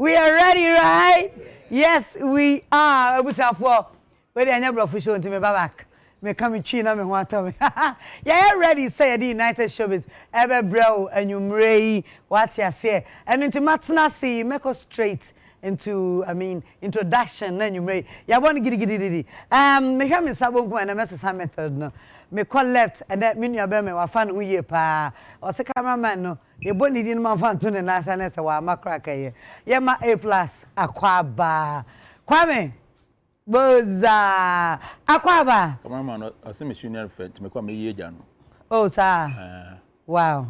We are ready, right? Yes, we are. We are for. But I never official to me back. Me come China me want to me. Yeah, ready say the United Showbiz. Mcbrown and you mray what you say. And into matna see make us straight into introduction na you mray. Ya want gidi me hear me sabon kuma na message method no. Me call left and that mean you be me wa fan who ye pa. O se cameraman no. Ye boni di no man fan to na sa na se wa makra ka ye. Ye ma A+ akwaba. Kwame Boza Akwaba. Cameraman, I see me junior friend to me come here jano. Oh sir. Wow.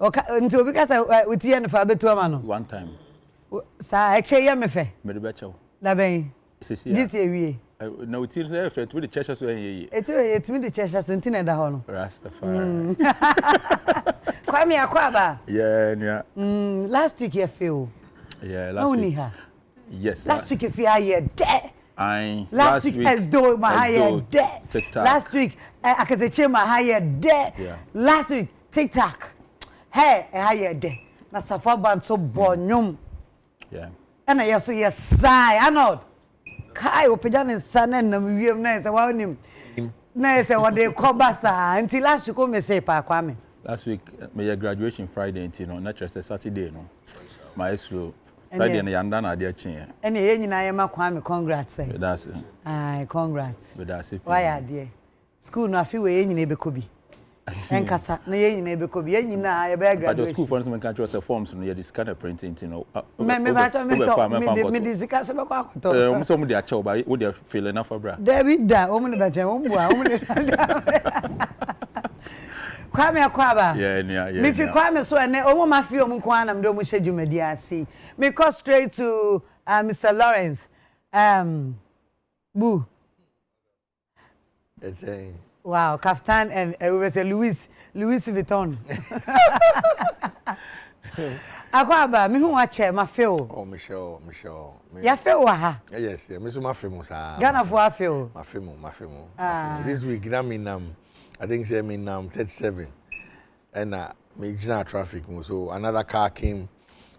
Okay, until because I with you and for betu amano. One time. Sir, actually ya me fe. Me de becho. La ben. Sisi. Giti ewie. Na uti say friend to the church so ye. It me the church so ntina da ho no. Rastafari. Kwame Akwaba. Yeah, yeah. Last week you feel. Yeah, last week. Yes. Last week you feel here dead. Last week as though my higher dead. Last week I could say my higher dead. Yeah. Last week TikTok. Hey, higher dead. Na safa band so bonyum. Yeah. And I so yes sigh. Arnold. Kai opejan san na wiem na say wa nim. Na say what they call basa until last week me say pa Kwame. Last week my graduation Friday, you know, not just Saturday no. My slow. Friday and yanda na dey chin. And ye nyina ye ma Kwame congrats say. That's it. Aye, congrats. That's it. Why are there? School no afi we ye nyina be ko bi. Enkasa na ye nyina be ko bi. Ye nyina ye be graduation. But the school for instance can choose forms no ye this kind of printing, you know. Me ba cho me talk me disika so be kwa akoto. So mo dey achew ba we dey feel enough for bra. David da o mo ne ba che o mo bua o mo ne. Kwame Akwaba. Yeah. Me fi Kwame so ene o mo ma fi o mo kwa na mdo mo hye asi. Me go straight to Mr. Lawrence. Boo. It's a wow, Kaftan and we will say Louis Vuitton. Akwaba, me who watch ma feel. Oh, Michelle. Ya feel wa ha? Yes, me so ma feel sa. Ghana for feel. Ma feel. This week na me I think say me 37 and me jina traffic so another car came,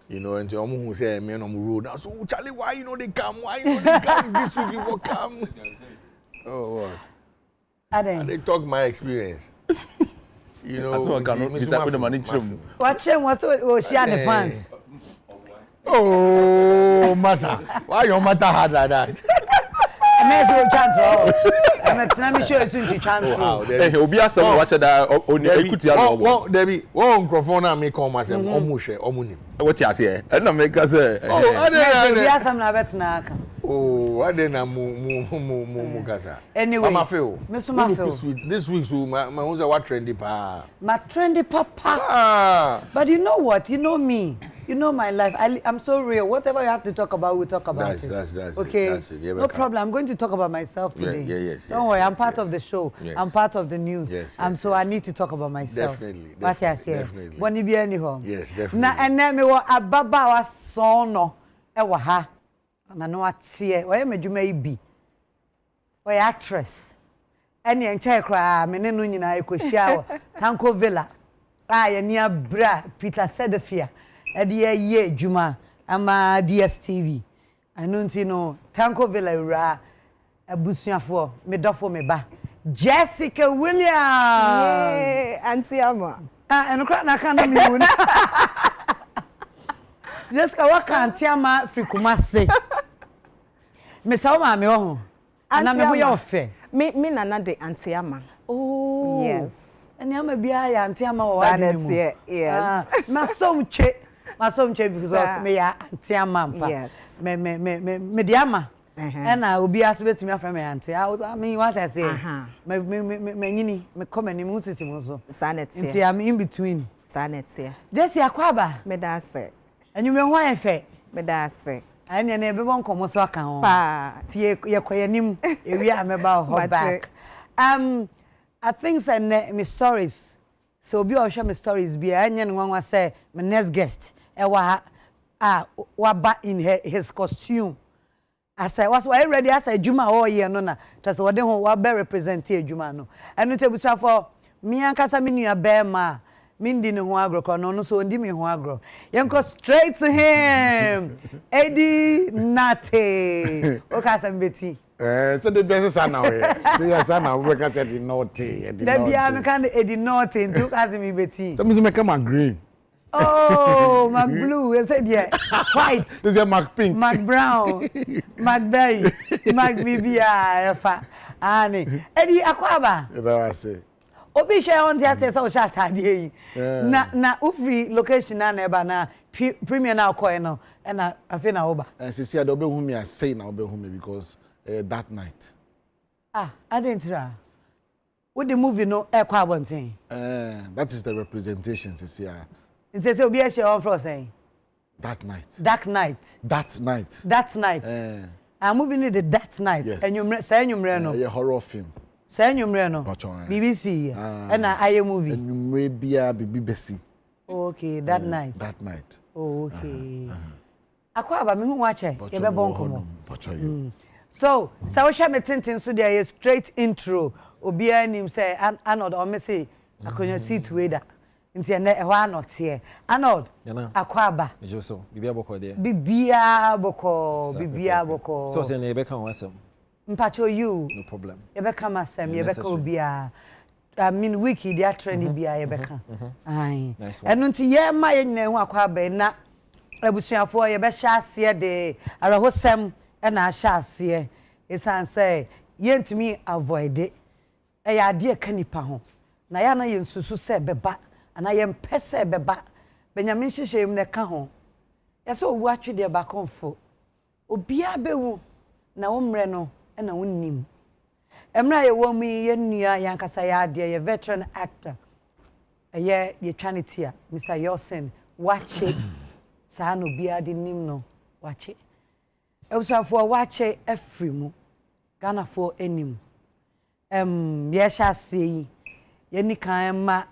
you know, and omo who say me on road. So Charlie, why you know they come this week you come? Oh what? And they talk my experience. You know, watch him what share the fans. Oh, massa. Why your matter hard like that? I'm sure soon to chance. Hey, obi asem wa cheda oni ekuti alo obo. Debi, one microphone na make come asem omuhwe omunim. What you say? E na make say. Obi asem na betina aka. Oh, ade na mu kasa. Anyway, Mama feel. This week so my who's what trendy pa. My trendy papa. But you know what? You know me. You know my life. I'm so real. Whatever you have to talk about, we'll talk about it. That's okay. That's it. Yeah, no problem. I'm going to talk about myself today. Yes. Don't worry. I'm part of the show. Yes. I'm part of the news. Yes. So I need to talk about myself. Definitely. What I say. Definitely. When you be anyhow. Yes, definitely. Na and me wa ababa wa son no. E wa ha. Na no atie. Oye medwuma ibi. Oye actress. Ene enche kra me ne no nyina ekohia Tanko Villa. Ye ni abra Peter Sedefia. Ye Juma ama DSTV. I know no Tanko Villa ra abusuafo me dofo me ba. Jessica Williams. Yeah, Auntie Ama. And na kan me won. Jessica wa kan Auntie Ama Frikumase. Me saw ma me ho. Na me ho ye ofe. Me nana de Auntie Ama. Oh. Yes. And Ama bia ya Auntie Ama wa wadi. Yes. Masomche because me ya Auntie Ama. Yes. Me diama. And I will be asked to me from my auntie. I mean, what I say. Me come and mu system so. Sanity. I'm in between. Sanity. Jesse Akwaba. Me da say. And you me why fe? Me da say. And you never won come so aka ho. Pa. Tie ye koyanim e wi ameba ho back. I think say me stories. So be share me stories be anya no wan say my next guest e wa ba in his costume. I said, was why ready? I said, Juma, oh, yeah, no, no. Just what they want, what bear represent Juma, no. And it's a for me and Casamini, a bear ma, Mindi no ho agro no so ndi me ho agro. Yenko straight to him. Eddie Nate. O ka sam beti. So the best son now. So your son now we can say the naughty. Da bia me kan Eddie Nate nti o ka sam beti. So me make am green. Oh, Mcblue, I said yeah. White. This is Mcpink. Mcbrown. Mcberry. Mcbibia fa. Ani. Eddie Akwaba. That was say. Obi share on there say so shot ade yi. Na ufri location na eba na premier na call no and na afi na oba. And see I obe hu me I say na obe hu me because that night. I didn't try. What the movie no e kwa abonten. That is the representation see. It says obi share on for saying. That night. That night. That night. That night. I'm moving it that night. Yes. And you say you no. A horror film. Say you no. BBC. And I movie. And you may be a BBC. Okay, that night. That night. Okay. Akwaba me hu wache ye be bonko mo. So, we share me tintin so there is straight intro. Obi anim say Arnold o me say akonya seat wader. Nti ene e ho anote. Arnold. Akwaba. Ejo so. Bibia boko there. Bibia boko. So say na ebe kan wasem. Mpacho you. No problem. Ye be come asem, ye be ka obia. I mean wiki dia trendy bia ye be ka. Ai. Enu nti ye ma ye nyina hu Akwaba na abusuafo ye be hya ase de arahosem na ahya ase. Esan say ye ntumi avoid it. E ya de ka nipa ho. Na ya na ye nsusu se beba. Ana ye mpese beba. Benyamin hyehyem ne ka ho. Ye se owu atwe de ba konfo. Obia bewu na wo mre no na wonnim. Emra ye wo mu ye nua yankasa ya de ye veteran actor. Ye twanetia Mr. Yosin wache sa no bia de nim no wache. Ebusafo wache afrimu. Ghana for enim. Ye sha sei ye ni kan ma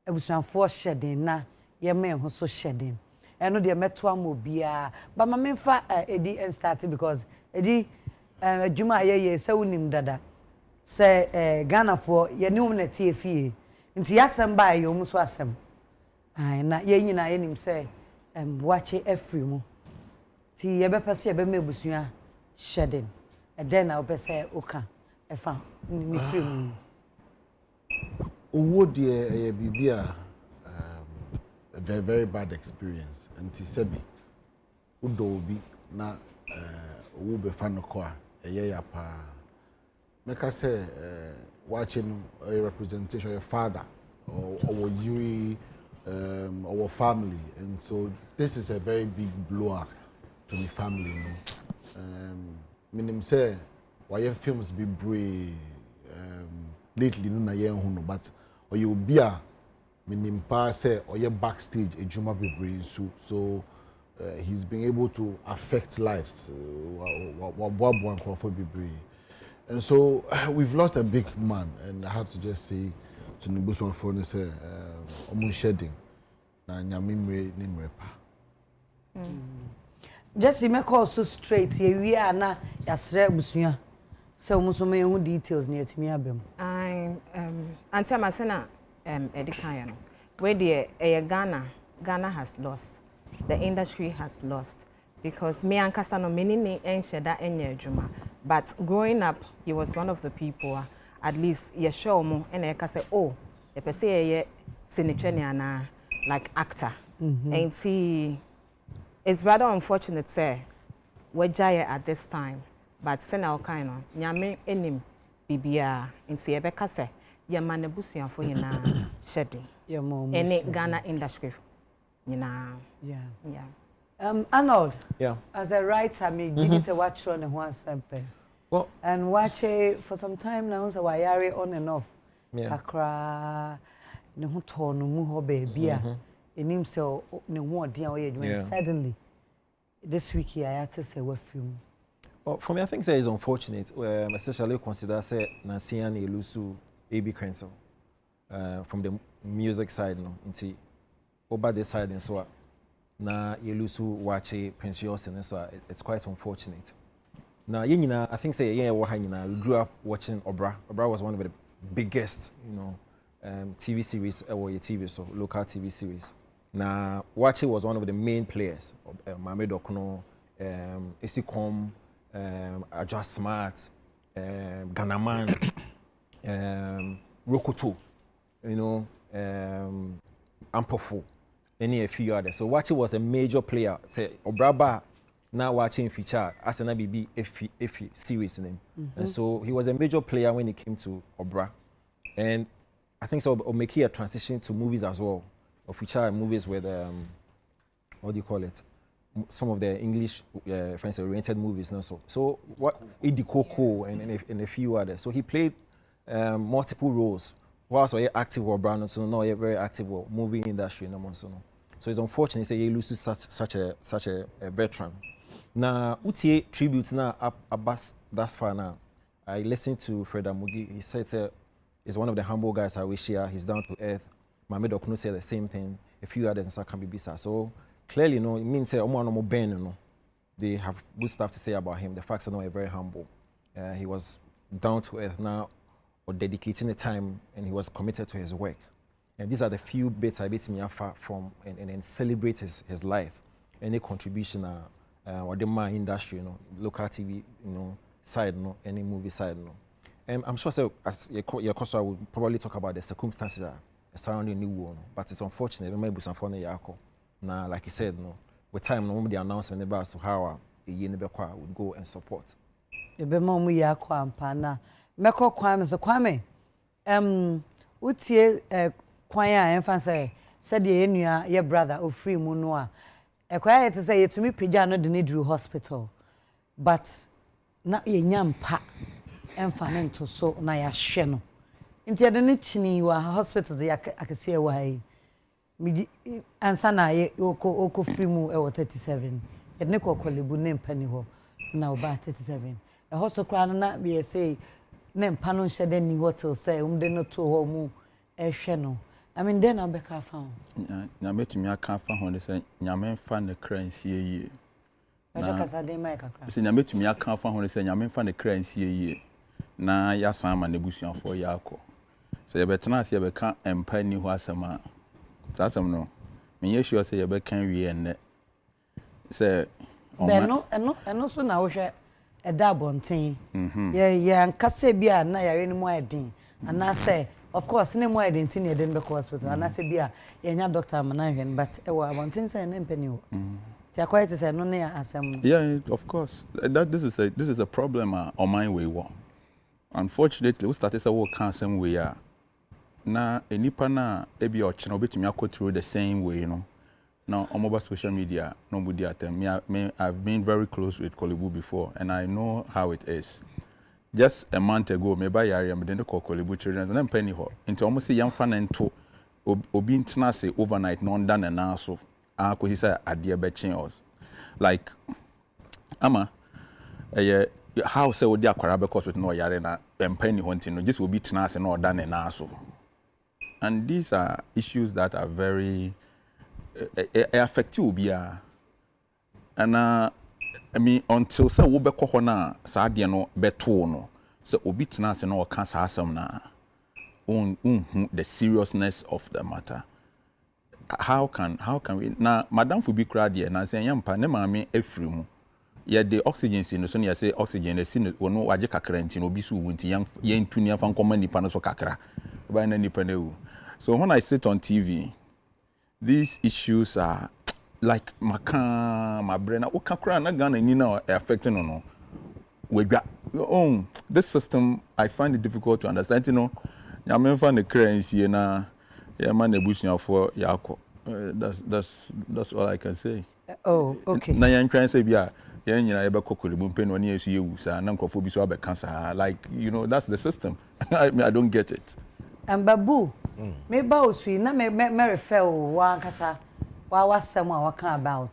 ebusafo hyeden na ye men ho so hyeden. Eno de meto amobia ba ma memfa edi and start because edi adwuma ye se wonim dada se Ghana for ye ni na tie fie nti yasem ba ye omuso asem ai na ye nyina ye nim se wache afrimu ti ye be pese ye be mebusua hyeden eden na obese oka efa ni frimu owo de bibia a very, very bad experience. Nti sebi udo obi na owo be fa no kwa ya pa meka say watching a representation of your father or you our family, and so this is a very big blow to the family, you know. Minim say why films be brave lately no na ye hu no, but or you be a minim pa say or ye backstage a juma be brave so he's been able to affect lives and so we've lost a big man, and I have to just say to Nibuso for ne say omun shedding na nyamimre nimre pa. Just me call so straight ye wi ana yasre busua so muso me hu details na yatimi abem. Anti amasena edikan no where the Ghana has lost, the industry has lost, because me and Kasano menini ensheda enye juma, but growing up he was one of the people at least ye show mo and I say oh e pese ye sinetwene ana like actor and see it's rather unfortunate say we jaya at this time, but sena kind of nyame enim bibia nti ye beka say ye manebusuafo nyina shedding any Ghana industry nyina. Arnold, yeah, as a writer me give you say watch on and one sample. Well, and watch it for some time now, so I carry on and off. Yeah. Kakra ne ho to no mu ho baby a enim so ne ho odi a oye suddenly this week here I had to say what film. Well, for me I think it's unfortunate, especially consider say Nancy and Elusu AB Crenshaw from the music side no into over the side and so na Elusu watch Prince Yosin and so it's quite unfortunate. Now, I think say we grew up watching Obra. Obra was one of the biggest, TV series or TV so local TV series. Now Wachi was one of the main players. Mohamed Okuno, Isikom, Ajwa Smart, Ganaman, Rokoto, you know, Ampofo, any a few others. So Wachi was a major player. Say Obraba now watching feature as an ABB Efi series name. And so he was a major player when it came to Obra. And I think so or make a transition to movies as well. Or feature movies with what do you call it? Some of the English oriented movies now. So what Idi Koko and a few others. So he played multiple roles. Whilst he active or brand, so no, very active movie industry no more. So it's unfortunate say he loses such a veteran. Now utie tribute now up thus far now. I listened to Fred Amugi. He said he's one of the humble guys I wish here. He's down to earth. Mohamed Okuno said the same thing. A few others so can be bisa. So clearly, it means they have good stuff to say about him. The facts are not very humble. He was down to earth now, or dedicating the time, and he was committed to his work. And these are the few bits I bit me from and celebrate his life. Any contribution or the my industry, local TV, side, any movie side, I'm sure so as your question would probably talk about the circumstances surrounding new one, but it's unfortunate. Maybe some funny yako. Now, like you said, with time, the announcement about how a year would go and support. The Bemo Yako and Pana. Meko Kwame, so Kwame. Utie Kwaya emphasis said your brother of free Munua. A quiet to say to me, Pijano the Nidru Hospital, but not ye nyam pa and fanento so na ya sheno. Inti ya deni chini wa hospitals ya akasi ya wae. Ansana ye oko free mu ewo 37. Yedne kwa lebu ne mpani ho na oba 37. A hospital na be say ne mpano nhyede ni hotel say umde no to ho mu ehwe no. I mean then I'm back found. Na metumi aka fa ho ne say nyame fa ne kransie yie. Na kasa de mai kakra. Say nyame metumi aka fa ho ne say nyame fa ne kransie yie. Na ya sama ne busuafo ya akọ. Say yebetena ase yebeka empa ni ho asema. Sasem no. Me ye sure say yebeka wie enne. Say eno so na wo hwe eda bonten. Ye ankase bia na yare ni mo edin. Ana say of course ne mo identity ne den be hospital ana se bia ye nya doctor man hwen but e wa wantin say ne mpani ho ti akwai to say no ne asem. Yeah, of course that this is a problem on my way one. Unfortunately we started say we can same way na enipa na e bia o chena obetumi akọ through the same way now on mobile social media nobody at me I've been very close with Kolebu before and I know how it is. Just a month ago, me buy area me didn't call Kolebu children and then penny ho. Into almost say young fan and to obi intna say overnight non done and now so because he said idea betching us. Like ama how say we dey akwara because with no yare na penny hunting no just obi tna say no done and now so. And these are issues that are very affective obi and I mean, until say we be ko na sa de no beto no so obi tena se no ka sa asem na the seriousness of the matter. How can we na madam fu bi kra de na say yampa ne maame afiri mu ye the oxygen si no so ne say oxygen si no wono waje kakra nti no obi so wunti yan tuni afa nkoma nipa no so kakra ba na nipa na wu. So when I sit on TV, these issues are like my brain ukakura na Ghana ni na affecting no we this system I find it difficult to understand nyame fa ne currency na ya man ebusuafo yakọ. That's all I can say. Oh, okay. Na yan try say bia yan nyina ye be kokolibu mpe no ne yesu yewu sa na nkofo bi so abeka sa like that's the system. I mean, I don't get it. And babu me ba osui na me refer wa kasa wa wasem a waka about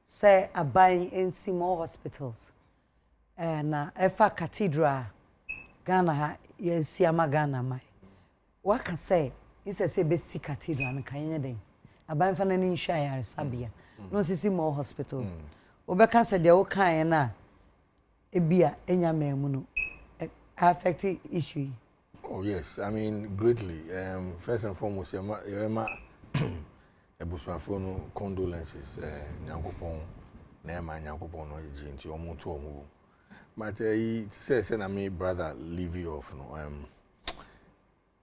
say aban in small hospitals na efa cathedral Ghana ha ye siama Ghana mai waka say say basic cathedral na kanye den aban fa na ni nhwa ya sabia no sisi more hospital obeka say de wo kan na ebia enya memu no affect issue Oh yes, I mean greatly. First and foremost, Yema ebusuafo no condolences. Nyankopon na ema Nyankopon no yiji nti omo to omo. But he says, "Na me brother leave you off." No,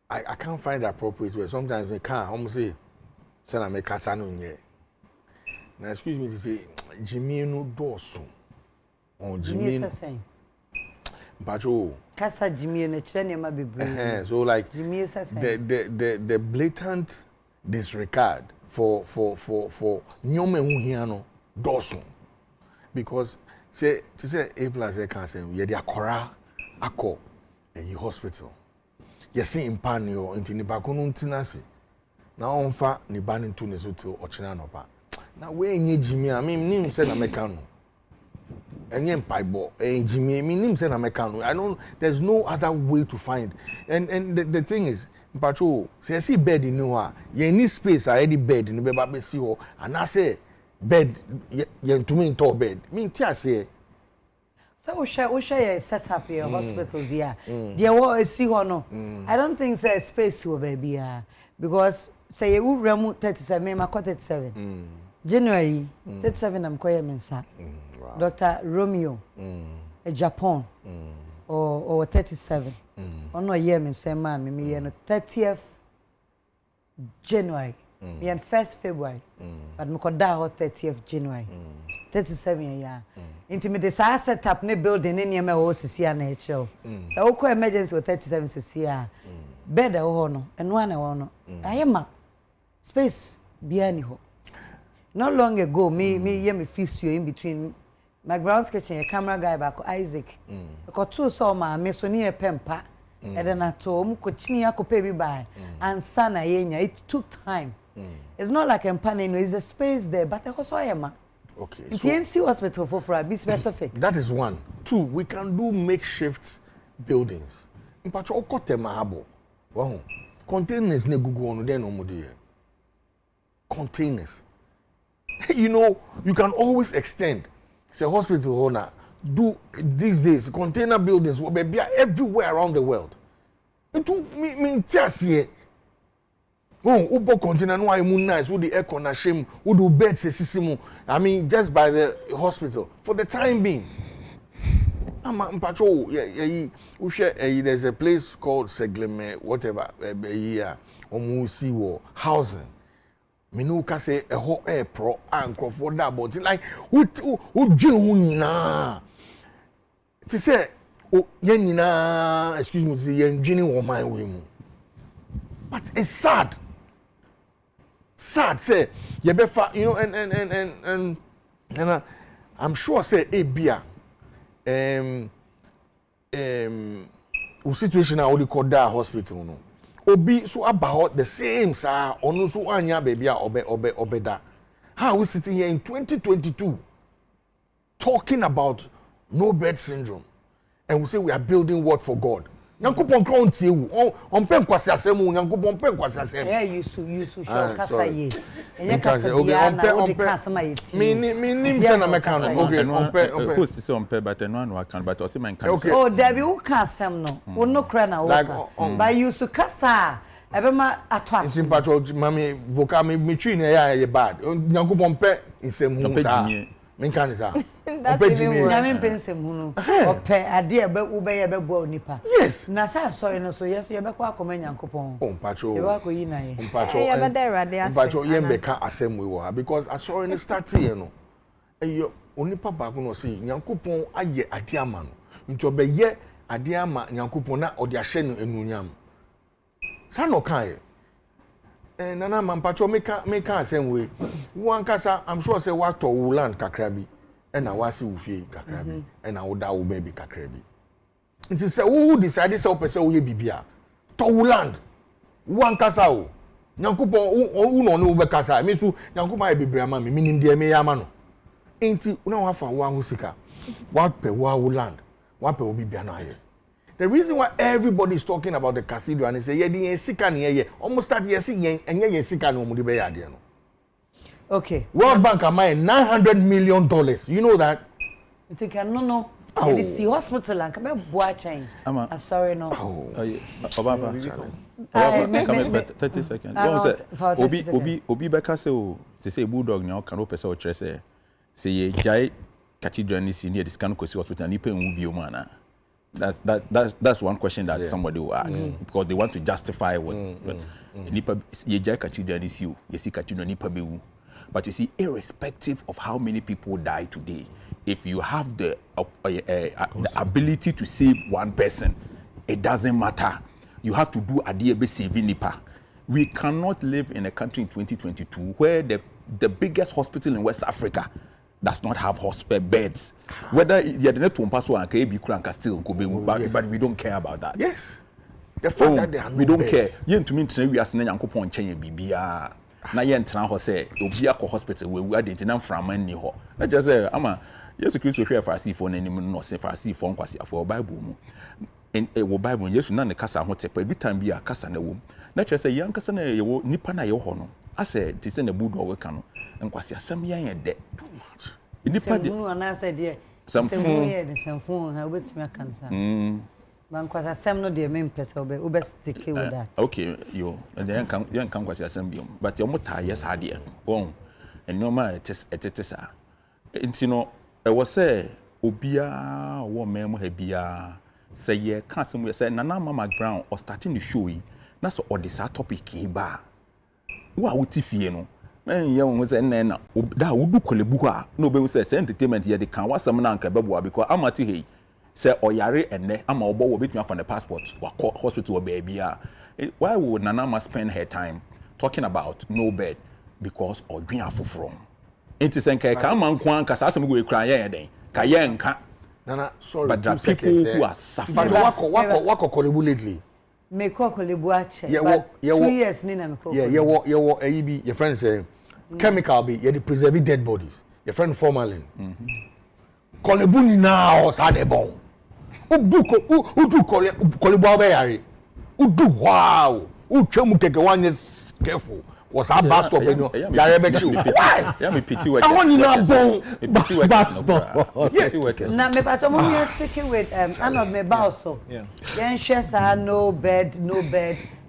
I can't find the appropriate way. Sometimes we can't. Almost say, "Say na me kasa no nye." Now excuse me to say, Jimmy no dosu. On Jimmy. Pacho. Kasa Jimmy na chene ma bebre. So like Jimmy the blatant disregard for nyome hu hia no dosu. Because say to say A plus A cancer, ye dey akora akọ in hospital. Ye see impan yo into ni ba ko no ntinase. Na onfa ni ba ni ntu ne so to ochina no ba. Na we enye Jimmy, I mean nim say na meka no. Enye mpaibo Jimmy, I mean nim say na meka no. I don't, there's no other way to find. And the thing is, mpacho, say see bed in no ye need space already bed in be ba be see ho. And I say bed ye to me to bed. Me tia say so we share set up your hospitals here. There was see ho no. I don't think say space will baby because say you remu 37 me ma 37. January 37 I'm koye mensa. Wow. Dr. Romeo Japan or 37. Ono year mensa ma me no 30th January. Me and 1st February. But me koda ho 30th January. 37 year. Into me the set up ne building in near my house sia na echo. So we call emergency with 37 sia. Bed ho no and one no. Ayema space biani ho. Not long ago, me feast you in between Mcbrown's kitchen, a camera guy back Isaac. Because two saw my mesoni a pempa, and then I told Cochinia could pay me by, and Sana Yenya. It took time. It's not like Empane, there's a space there, but I also am. Okay. So, TNC hospital for be specific. That is one. Two, we can do makeshift buildings. In Pacho Kote Mahabo. Wow. Containers ne Google on the no containers. You know, you can always extend. Say hospital owner, do these days container buildings will be everywhere around the world. It will mean just here. Oh, ubo container no I moon nice, would the air con shame, would do beds sisimu. I mean, just by the hospital for the time being. There's a place called Segleme, whatever, here, housing. Me no ka say a ho air pro and for that but like who dream na to say oh yen na excuse me to say yen dream on my way mu but it's sad say you be you know and I'm sure say a bia situation na we call that hospital no Obi so about the same sir onu so anya baby obeda. How are we sitting here in 2022 talking about no bed syndrome and we say we are building what for God? Nyankopon kro ntie wu on pen kwase asem wu Nyankopon pen kwase asem. You show kasa ye. Enye kasa bia na o de kasa ma yeti. Me say na meka no. Okay, on pen. Post say on pen but no one can but o say man can. Oh, there be who kasa no. Wo no kra na wo ka. By you so kasa ebe ma atwas. It's patrol mami vocal me twi na ye bad. Nyankopon pen isem hu sa. Men kan sa. That's even worse. Nyame pensem hu no. Ope ade ebe wo be ye be bo onipa. Yes. Na sa sorry no so yes ye be kwa akoma Nyankopon. Oh patrol. Ye ba ko yi na ye. Patrol. Yeah, but there are they patrol ye be ka asem we wo because asori no start here no. Eyo onipa ba ko no say Nyankopon aye ade ama no. Nti obe ye ade ama Nyankopon na ode ahye no enunyam. Sa no kan ye. Nana mampacho meka asem we one kasa I'm sure say what to land kakrabi and na wasi ufie kakrabi and na oda wo baby kakrabi nti say who decide say opese wo ye bibia to land one kasa o Nyankopon wo no no be kasa me su Nyankopon ya bibia ma me minim de me ya ma no nti una wa fa wo ahusika wa pe wo land wa pe wo bibia na aye. The reason why everybody is talking about the cathedral and they say, yeah, the sika ni almost start yes, and yeah, sika no mudi be no. Okay. World Bank am $900 million. You know that? You think I no. The see hospital and come boa chain. Sorry no. Obaba. 30 seconds. Obi beka say o say bulldog now can open say say ye jai cathedral ni near this can hospital ni pay nwu bi o mana. That's one question that somebody will ask because they want to justify what nipa ye jai cathedral ni si o ye si cathedral nipa be wu. But you see, irrespective of how many people die today, if you have the ability to save one person, it doesn't matter. You have to do a DB saving nipa. We cannot live in a country in 2022 where the biggest hospital in West Africa does not have hospital beds. Whether you're the to pass one can still go, but we don't care about that. Yes. The fact that there are no we don't beds. care. You to me we are saying Yankopon change bibia. Na ye ntena ho say obi akọ hospital we identity na mframa ni ho na just say ama Yesu Kristo hwe Pharisee fo nanim no say Pharisee fo nkwase afọ Bible mu in wo Bible Yesu na ne kasa ho tepa every time bi akasa na wo na just say yan kasa na ye wo nipa na ye ho no ase ti say na budo we ka no nkwase asem yan ye de too much nipa de no na say de semfu ye de semfu ha obetimi akansa Bankwasa sem no de me mpese obe stick with that. Okay, yo. And then you can kwasa sem biom. But your mota yes ade. Bon. And no ma etesa. Nti no e wo say obia wo mem ha bia say ye kan sem we say Nana Mcbrown or starting the show yi na so odisa topic yi ba. Wo a wuti fie no. Men ye wo say na da wo du kolebu a na obe say entertainment ye de kan wasam na anka beboa because amati he say oyare enne ama obo wo betumi afa the passport wa hospital baby why would Nana spend her time talking about no bed because odwen afoforo enti senka ka man ko anka sa asem go ekura ye den ka ye nka Nana sorry but the people who are suffering wako kolebu lately me ko kolebu ache 2 years ni na me ko ye wo ayibi your friend say chemical be ye the preserve dead bodies your friend formalin kolebu ni na o sa de bon udu kolebu obeyare udu wow utwam keke one is careful was a bus stop no yare be chiu yeah me pity work I want you na bon pity work yes na me pa tomo we are sticking with Arnold Mcbrown so then share sa no bed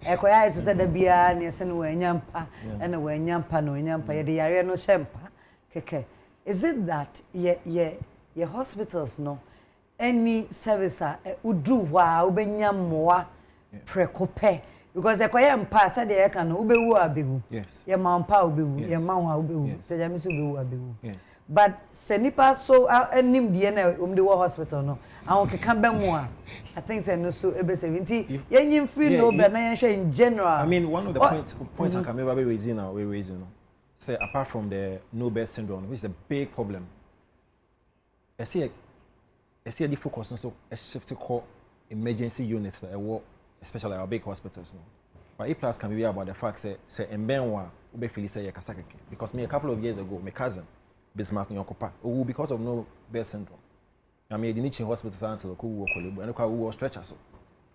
ekoya is said da bia na se no wanyampa na wanyampa no wanyampa ye de yare no shempa keke is it that ye hospitals no any service udu wa ubenya moa prekope because ekoya mpa said ye kan no ubewu abegu yes ye mampa ubewu ye manwa ubewu se jami so ubewu abegu yes but senipa so enim de na umde wo hospital no awon keka be mo a I think say no so ebe 70 ye nyim free no be na ye hwe in general. I mean one of the points I can maybe raising now we raising no say apart from the no bed syndrome which is a big problem I see the focus on so a shift to call emergency units that especially our big hospitals no. But A plus can be about the fact say Embenwa ube feel say yakasakeke because me a couple of years ago my cousin Bismarck Nyokopa because of no bed syndrome. I mean the Nichi hospital until ko wo kolebu and ko wo stretcher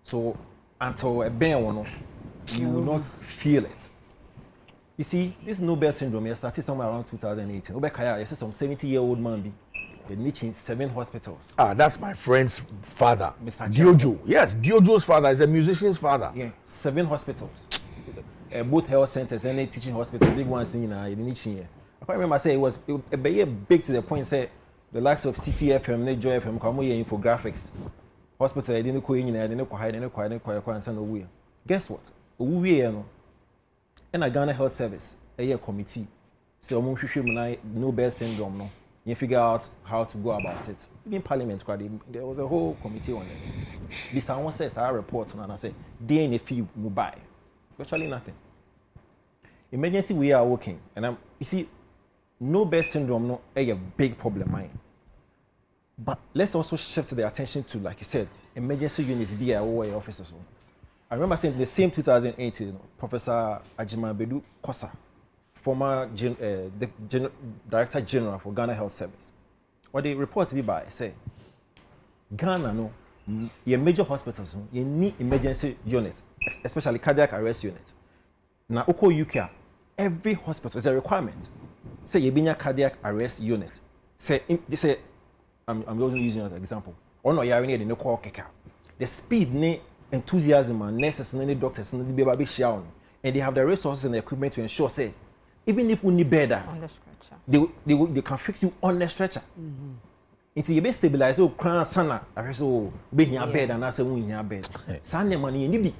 so until a no you will not feel it. You see this no bed syndrome started somewhere around 2018. Ube kaya yes some 70-year-old man be in 7 hospitals. That's my friend's father, Mr. Diojo. Yes, Diojo's father is a musician's father. Yeah, 7 hospitals. Both health centers and a teaching hospital, big ones in Nichi. I can't remember say it was big to the point say the likes of CTFM, Joy FM, come here infographics. Hospital, I didn't go in, I didn't go hide, I didn't go send away. Guess what? We no. And a Ghana Health Service, a year committee. So no bed syndrome no. You figure out how to go about it. Even Parliament, there was a whole committee on it. This someone says I report and I say, they in a few mobile. Virtually nothing. Emergency we are working. And you see, no bed syndrome no a big problem mine. But let's also shift the attention to, like you said, emergency units DIY officers. I remember saying the same 2018, Professor Ajima Bedu Kosa, former Director General for Ghana Health Service. What they report me by say, Ghana no, your major hospitals you need emergency units, especially cardiac arrest units. Now, Oko UK, every hospital is a requirement. Say you be a cardiac arrest unit. Say they say, I'm only using as an example. no yare ne de no call keka. The speed ne enthusiasm and nurses and the doctors and the baby show, and they have the resources and the equipment to ensure say even if we need better On the stretcher. they can fix you on the stretcher. Until you be stabilized, oh, crown sana, so be here bed and I say we here bed. Sunday money in the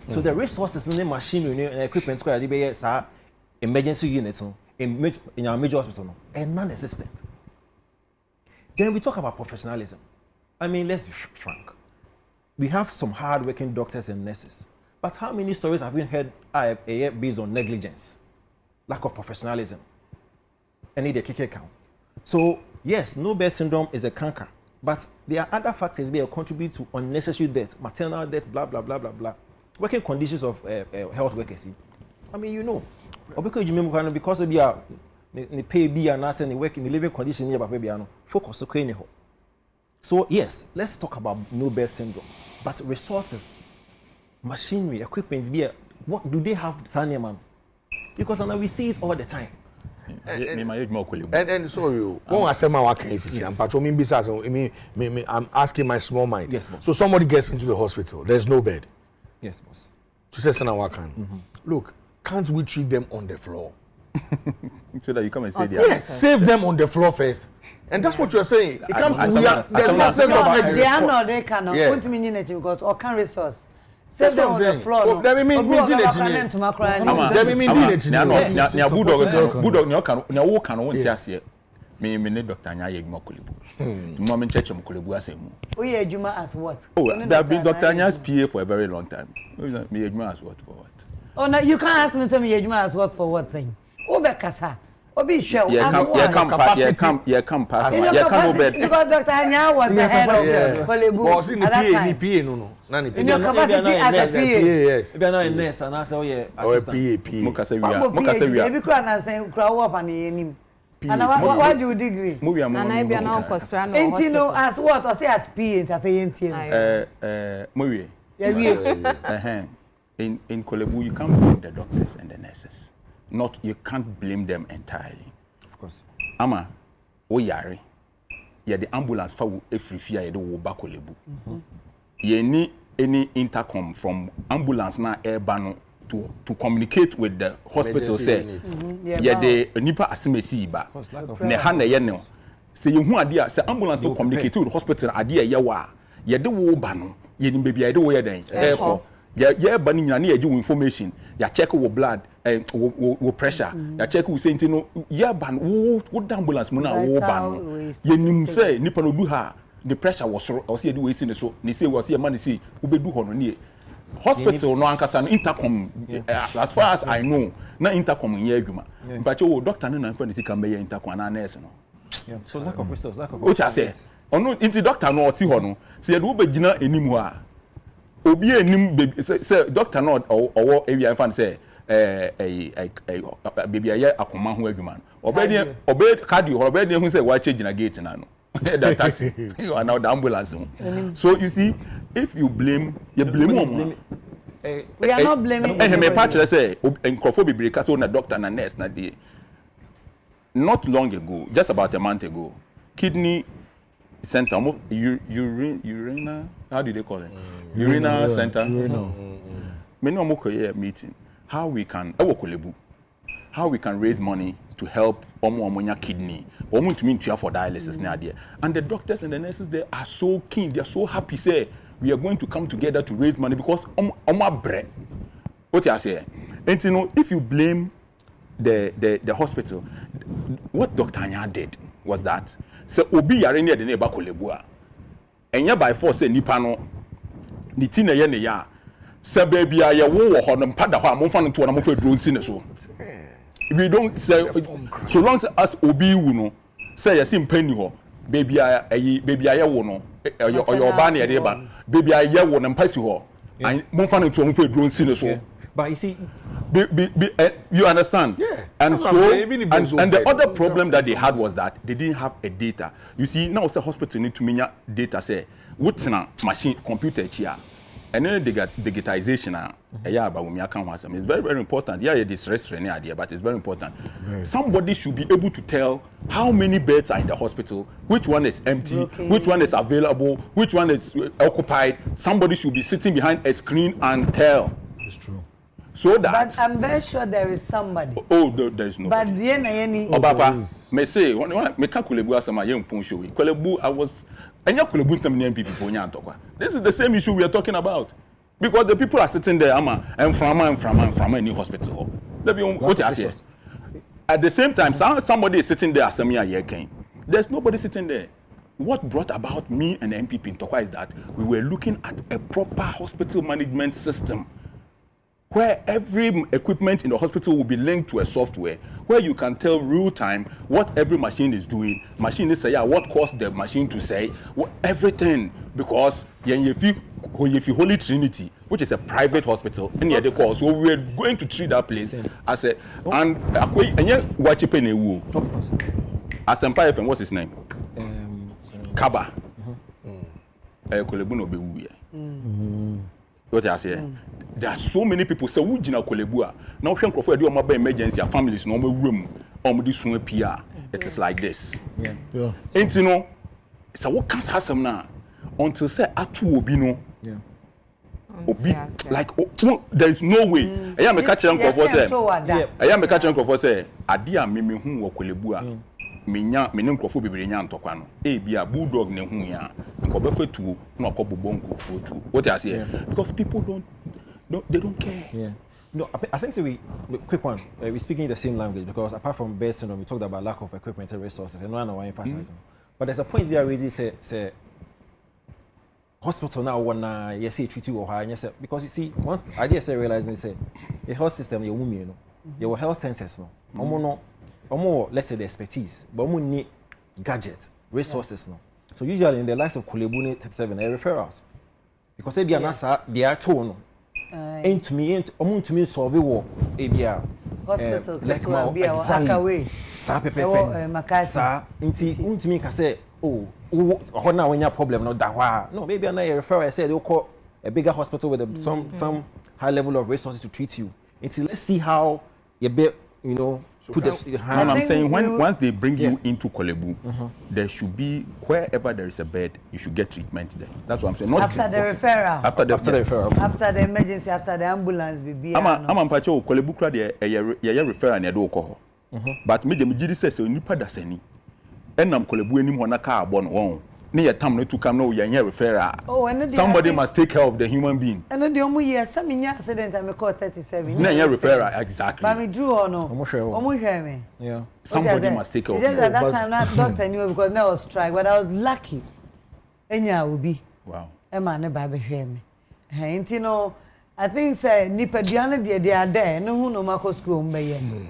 so the resources in the machinery and equipment square be emergency units in our major hospital and non-existent. Then we talk about professionalism. I mean, let's be frank. We have some hard-working doctors and nurses, but how many stories have we heard based on negligence, lack of professionalism, and need a kick account? So yes, no birth syndrome is a cancer, but there are other factors that contribute to unnecessary death, maternal death, blah blah blah blah blah. Working conditions of health workers. I mean, you know, or because you remember because of your pay be and us and the work in the living condition near baby focus on. So yes, let's talk about no birth syndrome, but resources, machinery, equipment. What do they have, Sanya man? Because we see it all the time. And sorry, when I say my work is I'm asking my small mind. Yes, boss. So somebody gets into the hospital, there's no bed. Yes, boss. To say look, can't we treat them on the floor? So that you come and say Yes, save them on the floor first. And that's what you're saying. It comes to there's no sense of they are not, they cannot. Yeah. Won't mean it because or can resource. Save That's them what on I'm the saying. floor. Oh, that mean me doctor anya ye gma kolebu mo me cheche mo kolebu asemu we ejuma as what? Oh, there have been Dr. Anya's PA for a very long time. Me ejuma as what for what? Oh no, you can't ask me to me ejuma as what for what thing? Obe kasa. Obi show. Yeah, come pass. Because Dr. Anya was the head of Kolebu at that time. PA no. Nani PA. In your capacity as a PA. Yes. If you're not a nurse and I say, oh yeah, Or a assistant. PA. Mo kase we Every crowd and say crowd up and him. And what do you degree? Movie am. And I be an orchestra. Intino as what or say as PA interfere. Movie. Yeah, In Kolebu you can't blame the doctors and the nurses. Not you can't blame them entirely. Of course. Ama o yare. Yeah, the ambulance fa every fear ye do wo ba Kolebu. Ye ni any intercom from ambulance na airban to communicate with the hospital say yeah the nipa asimesi ba ne ha na ye no say you hu ade a say ambulance to communicate with the hospital ade ye wa ye de wo ba no ye ni baby ye de wo ye den airport ye ba ni nyina na ye gi information ya check wo blood wo pressure ya check wo say ntino ye ba wo ambulance mu na wo ba no ye nim say nipa no du ha the pressure was or see the way in so ni say was here man say wo be du ho no ne hospital no ankasa no intercom as far as I know na intercom nye adwuma but you doctor no na fa ni sika be intercom na nurse no So lack of resources, lack of o cha say ono inti doctor no oti ho no say ye do be gina enim ho a obi enim say doctor no owo area fan say baby aye akoma ho adwuma obe cardio obe dey hu say wa change na gate na no the taxi you are now the ambulance. So you see, if you blame on we are not blaming me patch say encrofo be break so na doctor na nurse na dey not long ago, just about a month ago, kidney center urina how do they call it urina center me no mo koye meeting how we can how we can raise money to help omonya kidney omo to mean for dialysis na there, and the doctors and the nurses they are so keen, they are so happy say we are going to come together to raise money because omo bread what you say. And you know, if you blame the hospital, what Dr. Anya did was that so obi yare near the neighbor Kolebu a enya by force say nipa no ni ti na ye ne ya se baby a ye wo ho no mpada ho a mo fa no to na mo fa duro nsi ne so. If you don't say so long as obi wu no say yes impani ho baby aye wo no your ba na ye ba baby aye wo no mpasi ho mo fa no to mo fa duro nsi ne so. But you see, you understand? Yeah. And so, and the other problem that they had was that they didn't have a data. You see, now the hospital need to mean data. Say, what's na machine computer here? and then digitization it's very, very important. Yeah, it is restraining idea, but it's very important. Somebody should be able to tell how many beds are in the hospital, which one is empty, which one is available, which one is occupied. Somebody should be sitting behind a screen and tell. It's true. So that. But I'm very sure there is somebody. Oh, there's no. But the end, Papa, me say, when me can't Kulebu as my young pon show. Kulebu, I was. This is the same issue we are talking about. Because the people are sitting there, and from a new hospital. At the same time, somebody is sitting there as a there's nobody sitting there. What brought about me and the MPP in Tokwa is that we were looking at a proper hospital management system where every equipment in the hospital will be linked to a software where you can tell real time what every machine is doing. Machine is saying what caused the machine to say everything, because if you Holy Trinity, which is a private hospital, in the course, so we were going to treat that place as a and watch it of course. As Empire FM, what's his name? Kaba. Kolebu no be what I say. There are so many people say we jina Kolebua. Now when Crawford do about emergency families no room this one PR. It is like this. Yeah. And you know, so what can happen now until say atu obi no. Yeah. Obi like there is no way. I am a catcher and Crawford say. I am a catcher and Crawford say adia me hu wo Kolebua. Me Crawford be nya ntokwa no. E bia bulldog ne hu ya. Nko be fetu na akobobon Crawford too. What I say? Because people don't. No, they don't care. Yeah. No, I think so. Quick one. We're speaking the same language because apart from Bear syndrome, we talked about lack of equipment and resources. And no one emphasizing. But there's a point where already say hospital now one yes treat you or high yes because you see one idea say realizing say the health system you women you know your health centers no let's say the expertise but need gadget resources no. So usually in the likes of Kulebuni 37 they refer us because they are not they are told ain't me solve war abia hospital like ma exactly sa pepe sa inti me ka say oh na when your problem no da hwa no maybe na refer I said you call a bigger hospital with some high level of resources to treat you until let's see how you be you know put this hand. I'm saying once they bring you into Kolebu, there should be wherever there is a bed, you should get treatment there. That's what I'm saying. Not after the referral. After the referral. After the emergency, after the ambulance, be. I'm pacho Kolebu kra de referral na do ko. But me dem gidi say nipa da sani. Enam Kolebu enim ho na car bon won. Ne your time no to come no your referral. Somebody must take care of the human being. And the omu year some accident I call 37. Na your referral exactly. But me drew or no. Omu hear me. Yeah. Somebody must take care of you. Just at that time that doctor knew because now was strike, but I was lucky. Enya will be. Wow. Emma ne ba be hwe me. Ain't you know I think say nipa duane they are there no hu no mako school mbeye.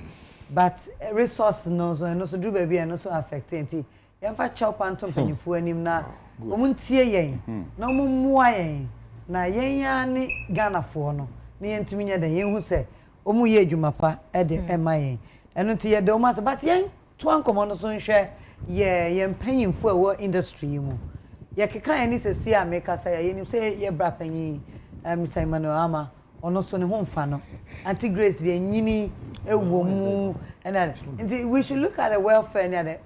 But resources no so do baby and also affecting. Yamfa chop antom panyifo anim na omuntie yen na omumua yen na yen ya ni Ghanafo no ne yentumi nya da yen hu se omu ye adwuma pa e de ema yen eno nti ye de o mas but yen to ankomo no so nhwe ye panyimfo ewo industry mu ye keka yen ni sesi a meka say ye nim say ye bra panyi Mr. Emmanuel Ama ono so ne ho mfa no anti grace de nyini ewo mu and nti we should look at the welfare near the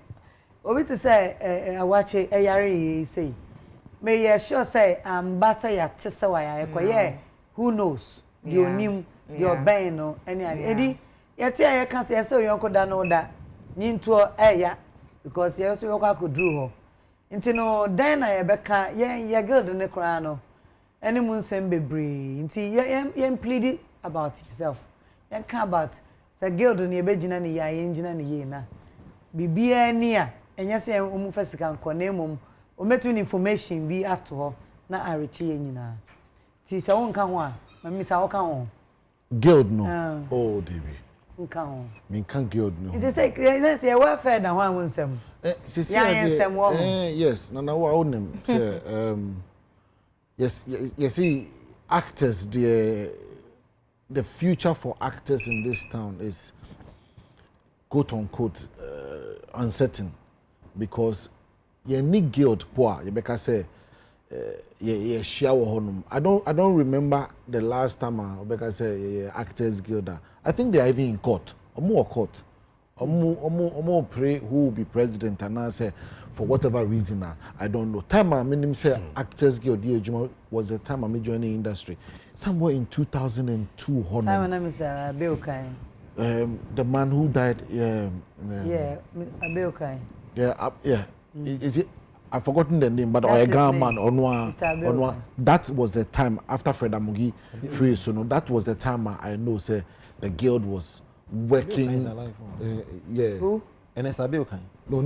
obi to say watch a yare say may you sure say better ya tisa wa ya ekoye who knows the onim your ben no any edi yete ya can say so yonko da no da nyinto eya because you so yonko akudru ho nti no dan na ye beka ye guild ne kra no any munsem bebre nti ye plead about yourself ye can about say guild ne ye begina ne ya ye ngina ne ye na bibia ni a enya se omu fasika nko na emom o metu information bi ato ho na arechi ye nyina ti se won ka ho a mami sa wo ka ho guild no oh DB nka ho me kan guild no it say na say welfare na ho an nsem yes na wo onem say yes see actors the future for actors in this town is quote unquote uncertain because you need guild poor you better say share honum. I don't remember the last time Obeka say Actors Guild. I think they are even in court. Or more court. Or pray who will be president and I say for whatever reason I don't know. Time I mean say Actors Guild was the time I made joining the industry. Somewhere in 2002 honum. Time and Mr. Abeokai. The man who died Abeokai. Is it I've forgotten the name, but Oyegan man Onwa. That was the time after Fred Amugi free. So no, that was the time I know say the guild was working. Who? Ernest Abeokai. No,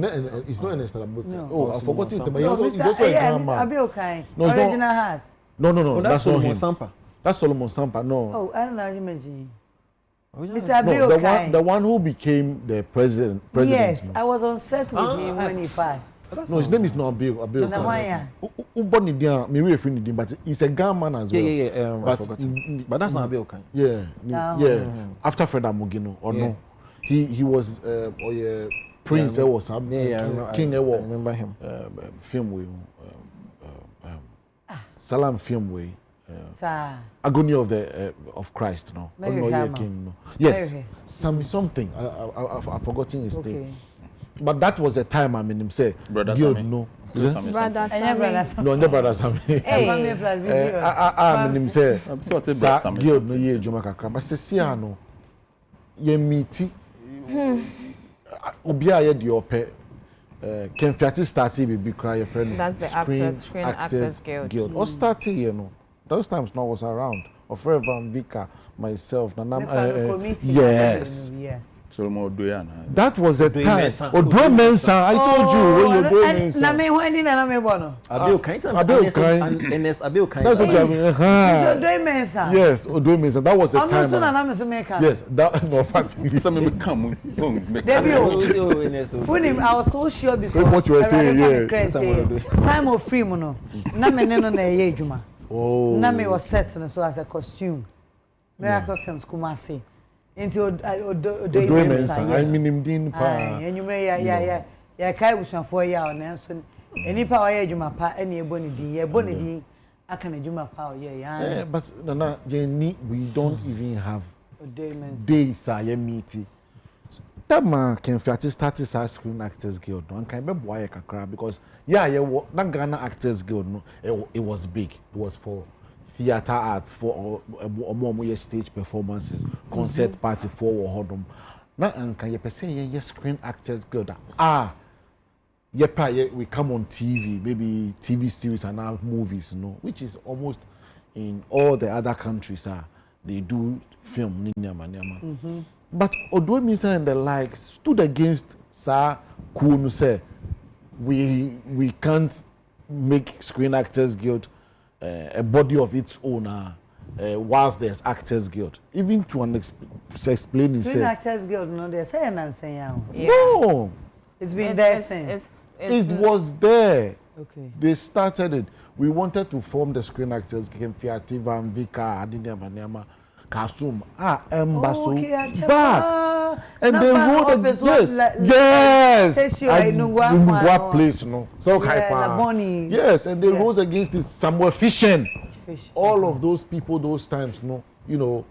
it's not Ernest Abeokai. No. Oh, I forgot his name. But No, he's also a grand man. Abeokai. No, it's Original not. house. No, That's not Solomon him. Sampa. That's Solomon Sampa. No. Oh, I don't know what you mentioned. Mr. No, Abeokai. the one who became the president. Yes, no. I was on set with him when he passed. No, his name is not Abeokai. Namaya. Ubonidia, me refer to him, but he's a gun man as well. Yeah. But, I forgot. But that's not Abeokai. Yeah. After Fred Amugino, or no, he was Prince. There was King. I remember him. Film way, Salam film way. Sir. Agony of Christ, no. King, no. Yes, something. I've forgotten his name. But that was the time I mean him say, Brother Sami. No. Brother Sami. No, never brother Sami. I mean him say, Sa Guild no ye Juma kakra. But say no, ye meeti. Obia ye di ope. Ken Fiati started be cry your friend. That's the Screen Actors Guild. Or started you know. Those times no was around. Of Van Vika, myself, yes. That was a time. Odro Mensa, I told you when you do Mensa. Na me when na me bono. Abeokai. Ernest Abeokai. That's what I mean. Odro Mensa. Yes, Odro Mensa. That was the time. I'm not na me so make. Yes, that no party. Some me come. When I was so sure because what you were saying, time of free no. Na me no na ye adwuma. Oh. Na me was set so as a costume. Miracle Films Kumasi. Into Odro Mensa. I mean him din pa. And you may ya kai busanfo ya na so enipa wa ye adwuma pa ene eboni din ye boni din aka na adwuma pa ye ya. But Nana Jenny, we don't even have days I meet. That man can Fiati started as Screen Actors Guild no and can be boy kakra because that Ghana Actors Guild no it was big. It was for theater arts, for more stage performances, concert party for hodom. Now and can you say yes Screen Actors Guild we come on TV, maybe TV series and now movies, you know, which is almost in all the other countries they do film But Odro Mensa and the like stood against Sir Kunu say we can't make Screen Actors Guild a body of its own whilst there's Actors Guild. Even to explain Screen Actors Guild no they say and say no. It's been there since. It was there. Okay. They started it. We wanted to form the Screen Actors Guild. Fiati Van Vika Adinema Kasum Embasso back and they wrote yes place no so yes and they rose against this somewhere fishing all of those people those times no you know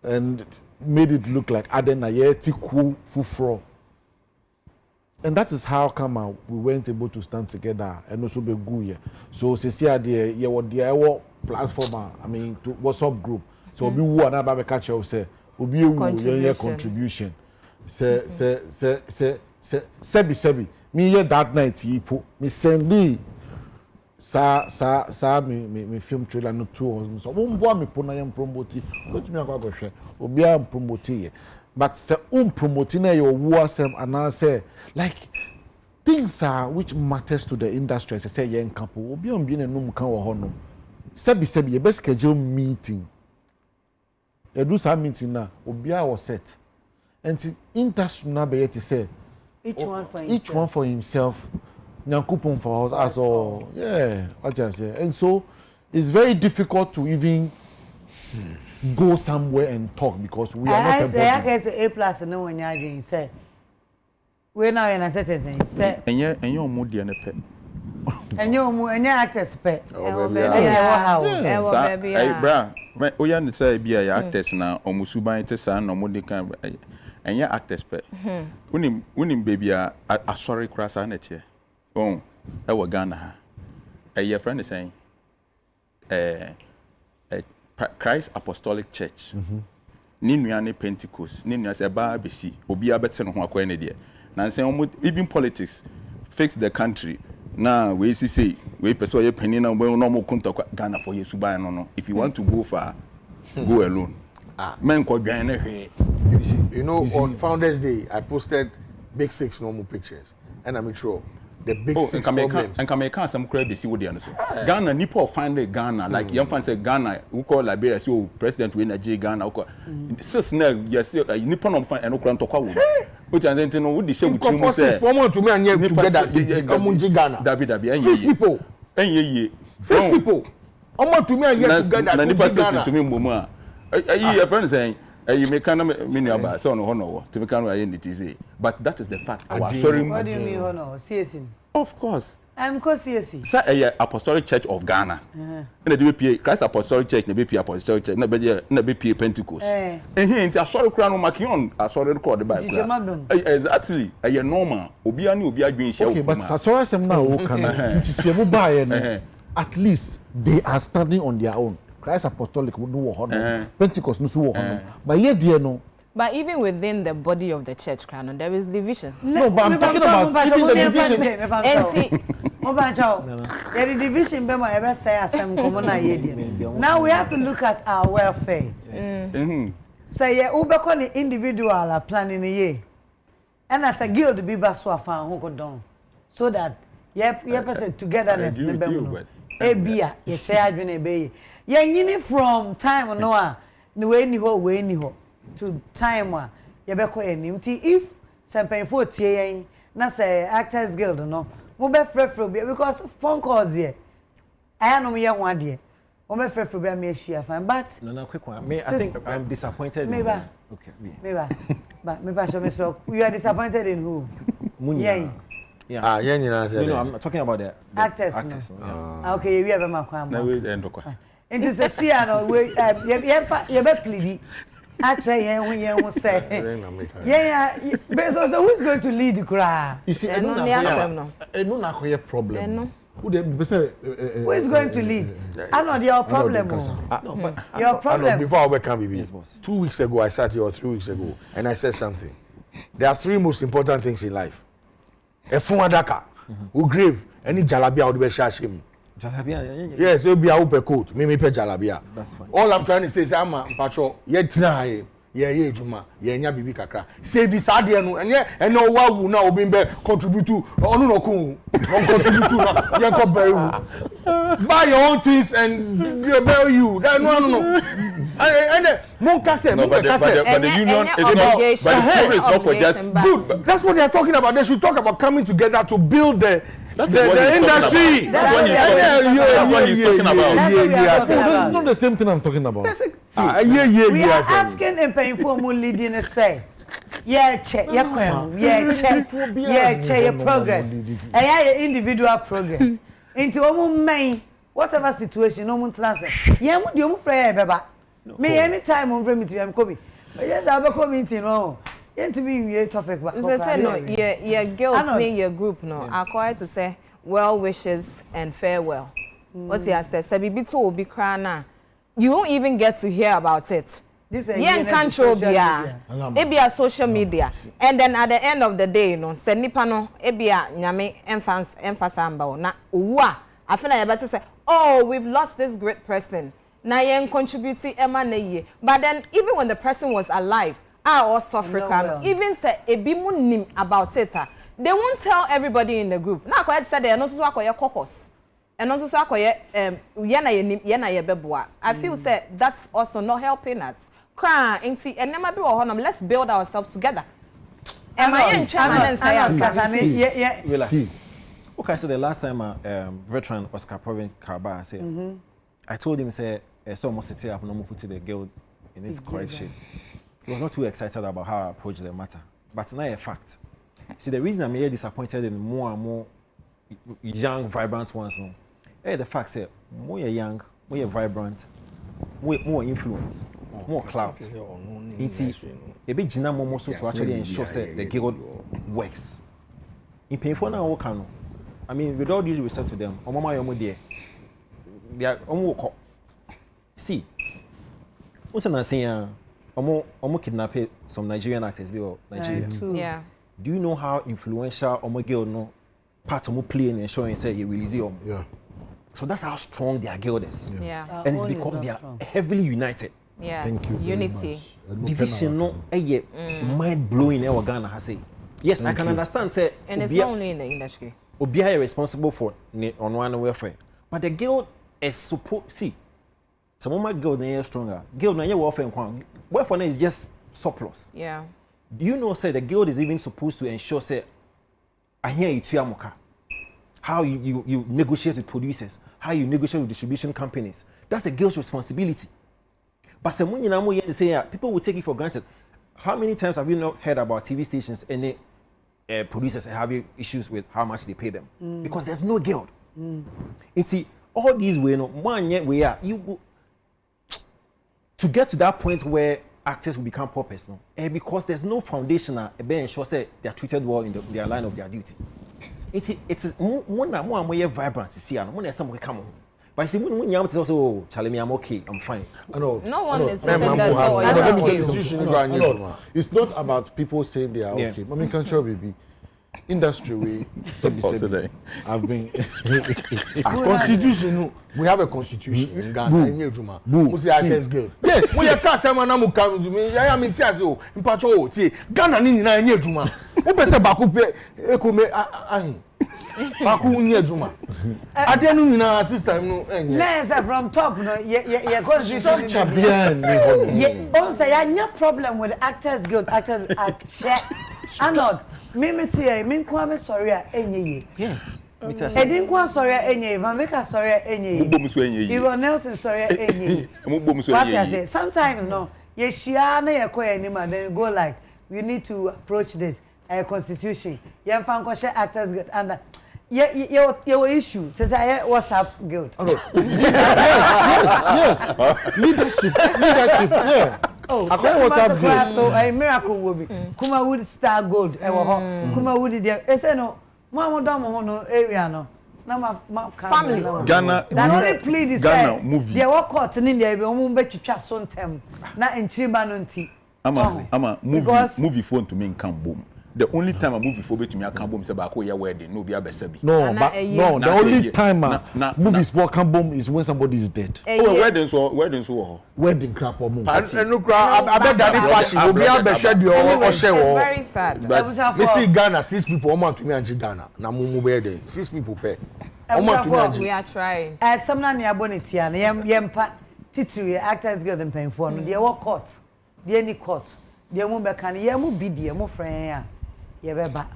and made it look like Adenayeti Ku Fufro. And that is how come we weren't able to stand together and also be good. So Cecilia the platform I mean to WhatsApp group. So obi wu na ba be catch you say obi ewu contribution. Say me here that night yipo me send me sa me film trailer no 2 hours so mo mbo me po na yam promote go to me akwa hwe obi am promote but say promote na your wu asem and say like things are which matters to the industry say yen couple obi am bi na num kan wo ho no sebi ye best schedule meeting. You do some meeting now, Obia was set. And the industry now be to say each one for himself. Nyankupon for us as all. Yeah, what I say. And so it's very difficult to even go somewhere and talk because we are not a body. I say A+ no when you doing say we now in a certain say and your mood and Enye actors pe. Oh baby. Hey bra, we ya say bia ya actors na omusuban te sa na omode kan enye actors pe. Unim baby a sorry krasa na tie. Oh, e wo Ghana ha. Your friend is saying Christ Apostolic Church. Ni nuane Pentecost, ni nuane se ba besi, obi abete no ho akwa ne de. Na say even politics fix the country. Now we say we person ye penny na we no mo kunta Ghana for yesu ban no. If you want to go far, go alone. Men ko dwan na hwe. You know, on Founders Day, I posted Big Six normal pictures, and I'm sure the Big Six problems. And can make some credit see what they understand. Ghana, Nipo find Ghana like young fans say Ghana. We call Liberia, so President we Nigeria Ghana. Sis na yes, Nipo no find and okran tokwa wo. Which and then no would the show with you say. To me and together, Ghana. Dabi. 6 people. Enye. 6 people. Omo to me and together. Na Nipo say to me mumu a. Your friend saying. You may kind of mean about so no honor to become a but that is the fact. Sorry, what do you mean honor? CSC? Of course. I'm called CSC. Sir, Apostolic Church of Ghana. And the BPA Christ Apostolic Church, the BPA Apostolic Church, no BPA Pentecost. And here, a sorry crown makion, a sorry record the Bible. Exactly, a normal, Obiani, being okay, but sorry, some now, at least they are standing on their own. Christ Apostolic would do honor, Pentecost no so honor. But yet, dear no. But even within the body of the church, Crown, there is division. No, but I'm talking about even the division. The division, ever say some common. Now we have to look at our welfare. Say, Ubekon individual planning a year, and as a guild be baswa who go down, so that person togetherness. Ebia ye chair adwene be ye nyini from time no we ni ho to time ye be ko enim ti if sempen for tie yen na say actors guild no mo be frefre because phone calls here I no me ye ho ade mo be frefre be me ahia fan but no quick one me I think I'm disappointed maybe okay but show me so you are disappointed in who yeah. Yeah. No, I'm talking about the actors. Okay, we have a macam. No, we end okay. Into the Siano, we you be plead. Actually, you say. Yeah, but so who's going to lead the crowd? You see, no problem. Who is going to lead? I know your problem. Your problem. Before I come, BB. 2 weeks ago, I sat here, or 3 weeks ago, and I said something. There are 3 most important things in life. A adaka, who grave, any jalabia would be shashim. Jalabia, yes, it'll be a upe coat, me pe jalabia. That's fine. All I'm trying to say is, I'm a patrol, yet try, juma, nya bibi kakra. Save this idea, and no one will now be contribute to, or no, contribute to, Yanko Berry. Buy your own things and bury you. That no. And but the union is about, but the problem is not for just good. That's what they are talking about. They should talk about coming together to build the industry. That's what he's talking about. It's not the same thing I'm talking about. We are asking and paying for more leading a say. Check your progress. Individual progress. Into a main whatever situation, no one transfer. Would you afraid, Baba? Me anytime on me to am coming. But yes, I will come into no. To be a topic. But no, your girls near your group no. Are quiet to say well wishes and farewell. What he has said, Sabi will be crying. You won't even get to hear about it. This is control be social media. And then at the end of the day, no, send nipano, ebia nyame emphasamba na uwa. I feel like I better say, oh, we've lost this great person. Na yen contribute Emma na ye. But then even when the person was alive, I also suffer. Even say ebi mu nim about it. They won't tell everybody in the group. Na quite said they no so akoye kokos. And also so akoye yena ye beboa. I feel say that's also not helping us. Cry inti and never be honor. Let's build ourselves together. Am I in relax. Okay, so the last time veteran Oscar Provin Karba said, I told him say so almost sit up and put the girl in its correct shape. He was not too excited about how I approached the matter. But now a fact. See, the reason I'm here disappointed in more and more young, vibrant ones. No, the fact say more young, more vibrant, more influence, more clout. It's a bit Gina Momo to actually ensure that the girl works. In painful now, I mean, with all due respect to them, Omama Yomo dear, they are almost see. What's an saying? Omo kidnapped some Nigerian actors, Nigeria. Yeah. Do you know how influential Omo girl no part of play in ensuring say you release them? Yeah. So that's how strong their girl is. Yeah. And it's because they are heavily united. Yeah. Thank you. Unity. Division no mind blowing in Ghana has say. Yes, I can understand say and it's not only in the industry. Obia is responsible for on one welfare. But the girl is supposed see. Some of my girl they are stronger. Girl na welfare and welfare is just surplus. Yeah. Do you know say the guild is even supposed to ensure say I hear you to how you negotiate with producers, how you negotiate with distribution companies. That's the guild's responsibility. But some when you say people will take it for granted. How many times have you not heard about TV stations and producers having issues with how much they pay them? Because there's no guild. It's all these way no one yet we are you to get to that point where actors will become paupers, no? Because there's no foundation ensure say they are treated well in their line of their duty. It's more vibrant see and when somebody come on. But see when you say oh Charlie I'm okay, I'm fine. No one is saying that so it's not about people saying they are okay. I mean control baby. Industry we I've been constitution we have a constitution in Ghana in Ejuma we say actors guild yes we can say man am come to me I am in tears o mpacho o tie Ghana ni na in Ejuma who person baako pe ekome ahin baako in Ejuma adenu ni na system no let's from top no ye constitution champion oh say ya problem with actors guild actors Arnold me sorry enye yes Edin sorry enye Van Veka sorry enye Even Nelson sorry enye sometimes no ye shia na ye koy anima then go like we need to approach this constitution ye fan ko share actors guild and your issue says WhatsApp guild yes leadership yeah. Oh, so a miracle will be Kuma Wood Star Gold, Kuma Wood, no, Mamma Domo no area no. Family Ghana that only plead is Ghana movie. They were caught in India, we won't bet you trust on them. Not in Chibanunti. I'm movie phone to me in boom. The only time a movie for me to come boom say ba ko your wedding no be abesabi. No, the only time movies for come boom is when somebody is dead. Oh, wedding crap or move. And no crap I beg daddy fashion will be abeshe di or share o. Very sad. We see Ghana 6 people want to me and Ghana. Na mumu wedding 6 people pay. We are trying. At some na near Bonitia na yempa titiri actors guild and paying for no dey work court. Dey any court. Dey mu be kan ye mu bi dey mu friend ya. Ye beba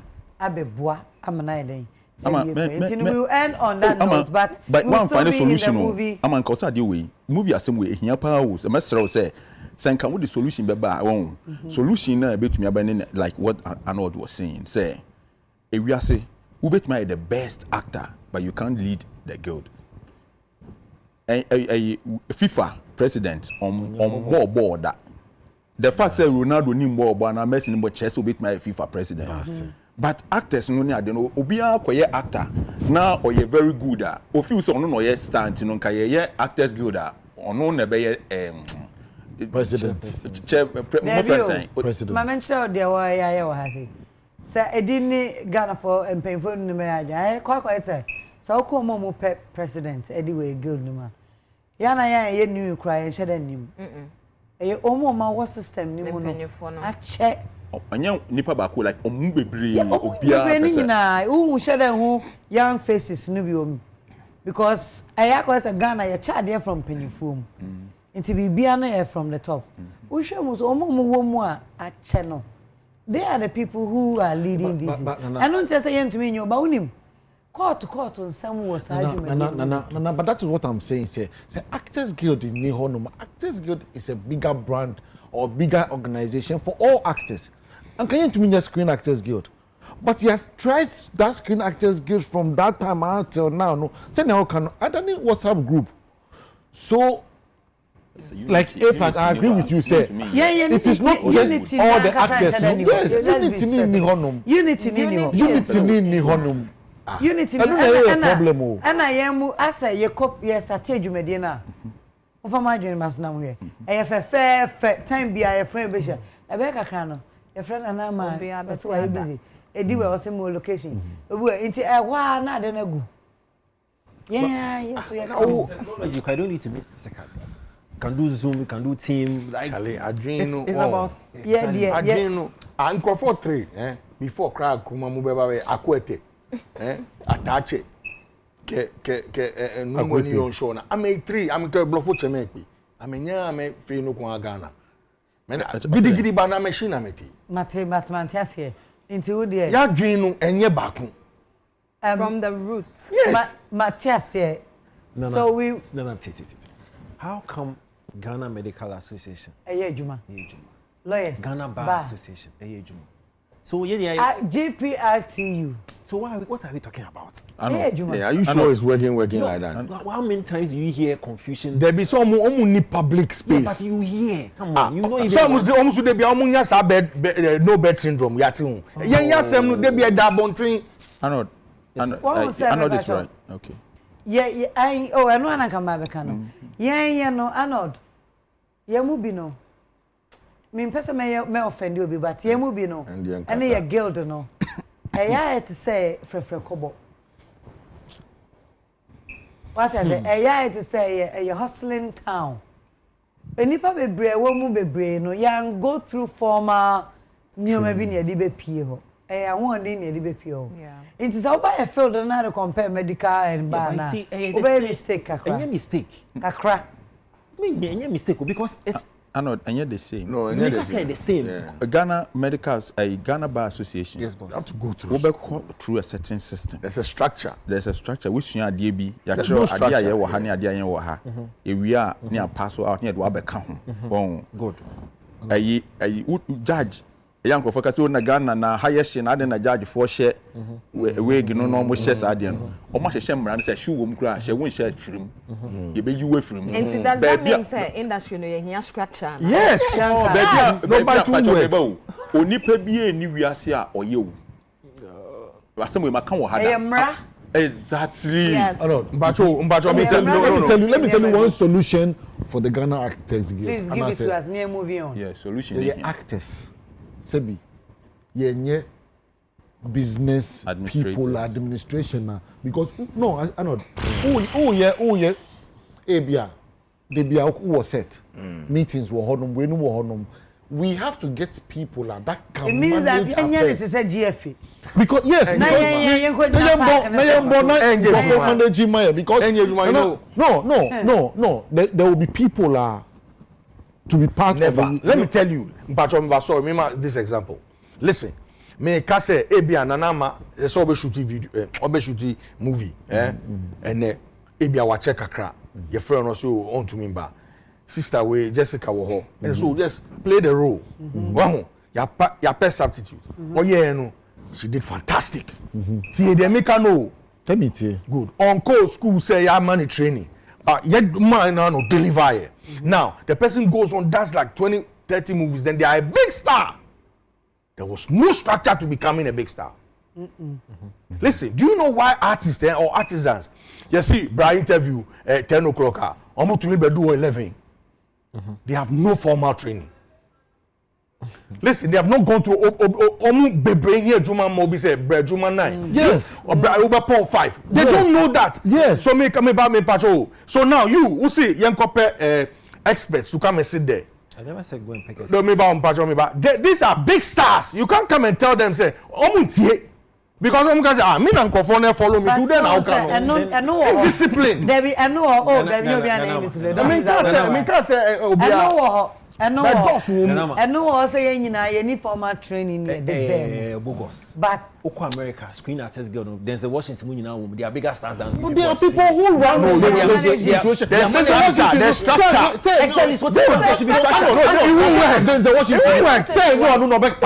abeboa amana eden we will end on that note but one final solution movie am anka say we movie asem we ehia pa wo se mesrew say senka wo the solution beba won solution na betumi abane like what Arnold was saying say ewiase wo betumi the best actor but you can't lead the guild a FIFA president on board that the fact say Ronaldo ni mbo na Messi ni mbo Chelsea bit my FIFA president. But actors no ni ade no obi akoye actor na oye very good a o feel so no ye stand no nka ye actors guild a ono na be ye president president ma mention de wa ya wa say edini Ghana for empemfo no me aja kwa say so ko mo president anyway guild no ma ya na ye new cry en sheda nim omo ma what system ni mu no ache anya nipa ba ko like omu bebre obia ni na hu sheda hu young faces no bi om because aya ko say Ghana ye charge from penifom nti bibia na from the top who show mu omo wo mu a ache no they are the people who are leading this I don't just say to me but unim court on some was argument. But that's what I'm saying. Say Actors Guild in Nihono. Actors Guild is a bigger brand or bigger organization for all actors. And can you to me just Screen Actors Guild? But he has tried that Screen Actors Guild from that time until now. No, say now can I don't know WhatsApp group. So, like A+, I agree with you. Say, it is not just all the actors. Yes, unity ni honum. Unity ni honum. Unity ni problem. And I am as a ye cop yes at Medina. For my dream must now here. I have a fair time be a friend Bishop. A beggar canoe. A friend and I'm that's why I'm busy. A do also more location. We're into a while not then a go. Yeah, yes, we are. You don't need to make physical. Can do Zoom, can do team. Like it's about Adreno. Uncle for 3, before crowd kuma mubeba akwete. Attach no money on show na. I made 3, I'm going to blow for Chemepi. I mean, yeah, I may feel no Ghana. Gidi bana machine ameti. Mathematics here. Into the ya Adreno enye baku. From the roots. Yes. Matthias here. So we how come Ghana Medical Association? Juma. Lawyers. Ghana Bar Association. Juma. So GPRTU. So what are we talking about? Yeah, are you sure it's working like that? How many times do you hear confusion? There be some need public space. No, but you hear. Come on, you know even. Some almost they be amunya bed no bed syndrome. Yati yen sem no they be a dabontin. I know this right. Okay. Yeah, I know I can buy no. Yeah, no, Anod. Yeah, mubi no. Me person may offend you, but yeah, mubi no. And they are guild no. I had to say Frefre Kobo. What I say? I had to say a hustling town. When you probably brave, one be brave, no young go through former new maybe near the PO. I want in the BPO. Yeah. It is how I feel that now to compare medical and banana. See, mistake, Kakra. Any mistake. Kakra. Any mistake because it's. I know, and yet the same. No, and yet the same. Yeah. Ghana Medicals, a Ghana Bar Association. Yes, boss. You have to go through. Through a certain system. There's a structure. Which you are DB. There's no structure. Idea you honey, idea you ha. If we are near pass out near Wabe Kahun. Good. A judge. Young focus on Ghana na highest na na judge for share we no normal shares ade no o ma hye mran say shoe wom kura hye won share firim ye be you firim and does that mean say industry no ye structure yes nobody to onipa bi eni wiase a oye wo wasem we maka wo hada exactly yes. Oh, no, Mbacho, let me tell you one solution for the Ghana Actors Guild. Please give it to us near moving on. Yeah, solution. The actors. Sebi, yenye business people administration because no, I know. Oh yeah, Abia, they be who set meetings were honum, we no honum. We have to get people that can. It means that yenye it is a GFA. Because yes, no. There will be people to be part Never. of. Let me tell you, sorry, remember this example. Listen, me kase ebia nanama so be shooting video, obe shooting movie, and ebia wa check akra. Your friend also on to me ba. Sister we Jessica wo ho. And so just play the role. Wow, ya best substitute. Oh yeah, no. She did fantastic. See, they make her know. Let me tell you. Good. On call school say ya money training. Yet man no deliver here. Now, the person goes on, does like 20, 30 movies, then they are a big star. There was no structure to becoming a big star. Listen, do you know why artists or artisans, you see, Brian interview 10 o'clock, almost to me do 11. They have no formal training. Listen, they have not gone through here Juma Mobi say Juma 9. Yes. Or Uber Paul 5. They don't know that. Yes. So me come about me patrol. So now you see young couple experts to come and sit there. I never said go and pick it. No me about patrol me about. These are big stars. You can't come and tell them say because I'm going to say me and Kofone follow me to then how come I know discipline. There be I know there be no be any discipline. Me can say obia I know also you need formal training the bogus. But Oko America, Screen Artist Guild, there's a Washington Union, they are bigger stars than. But there are people who run the situation. There's structure. Excel is what there should be structure. There's a Washington. Say no, no, back.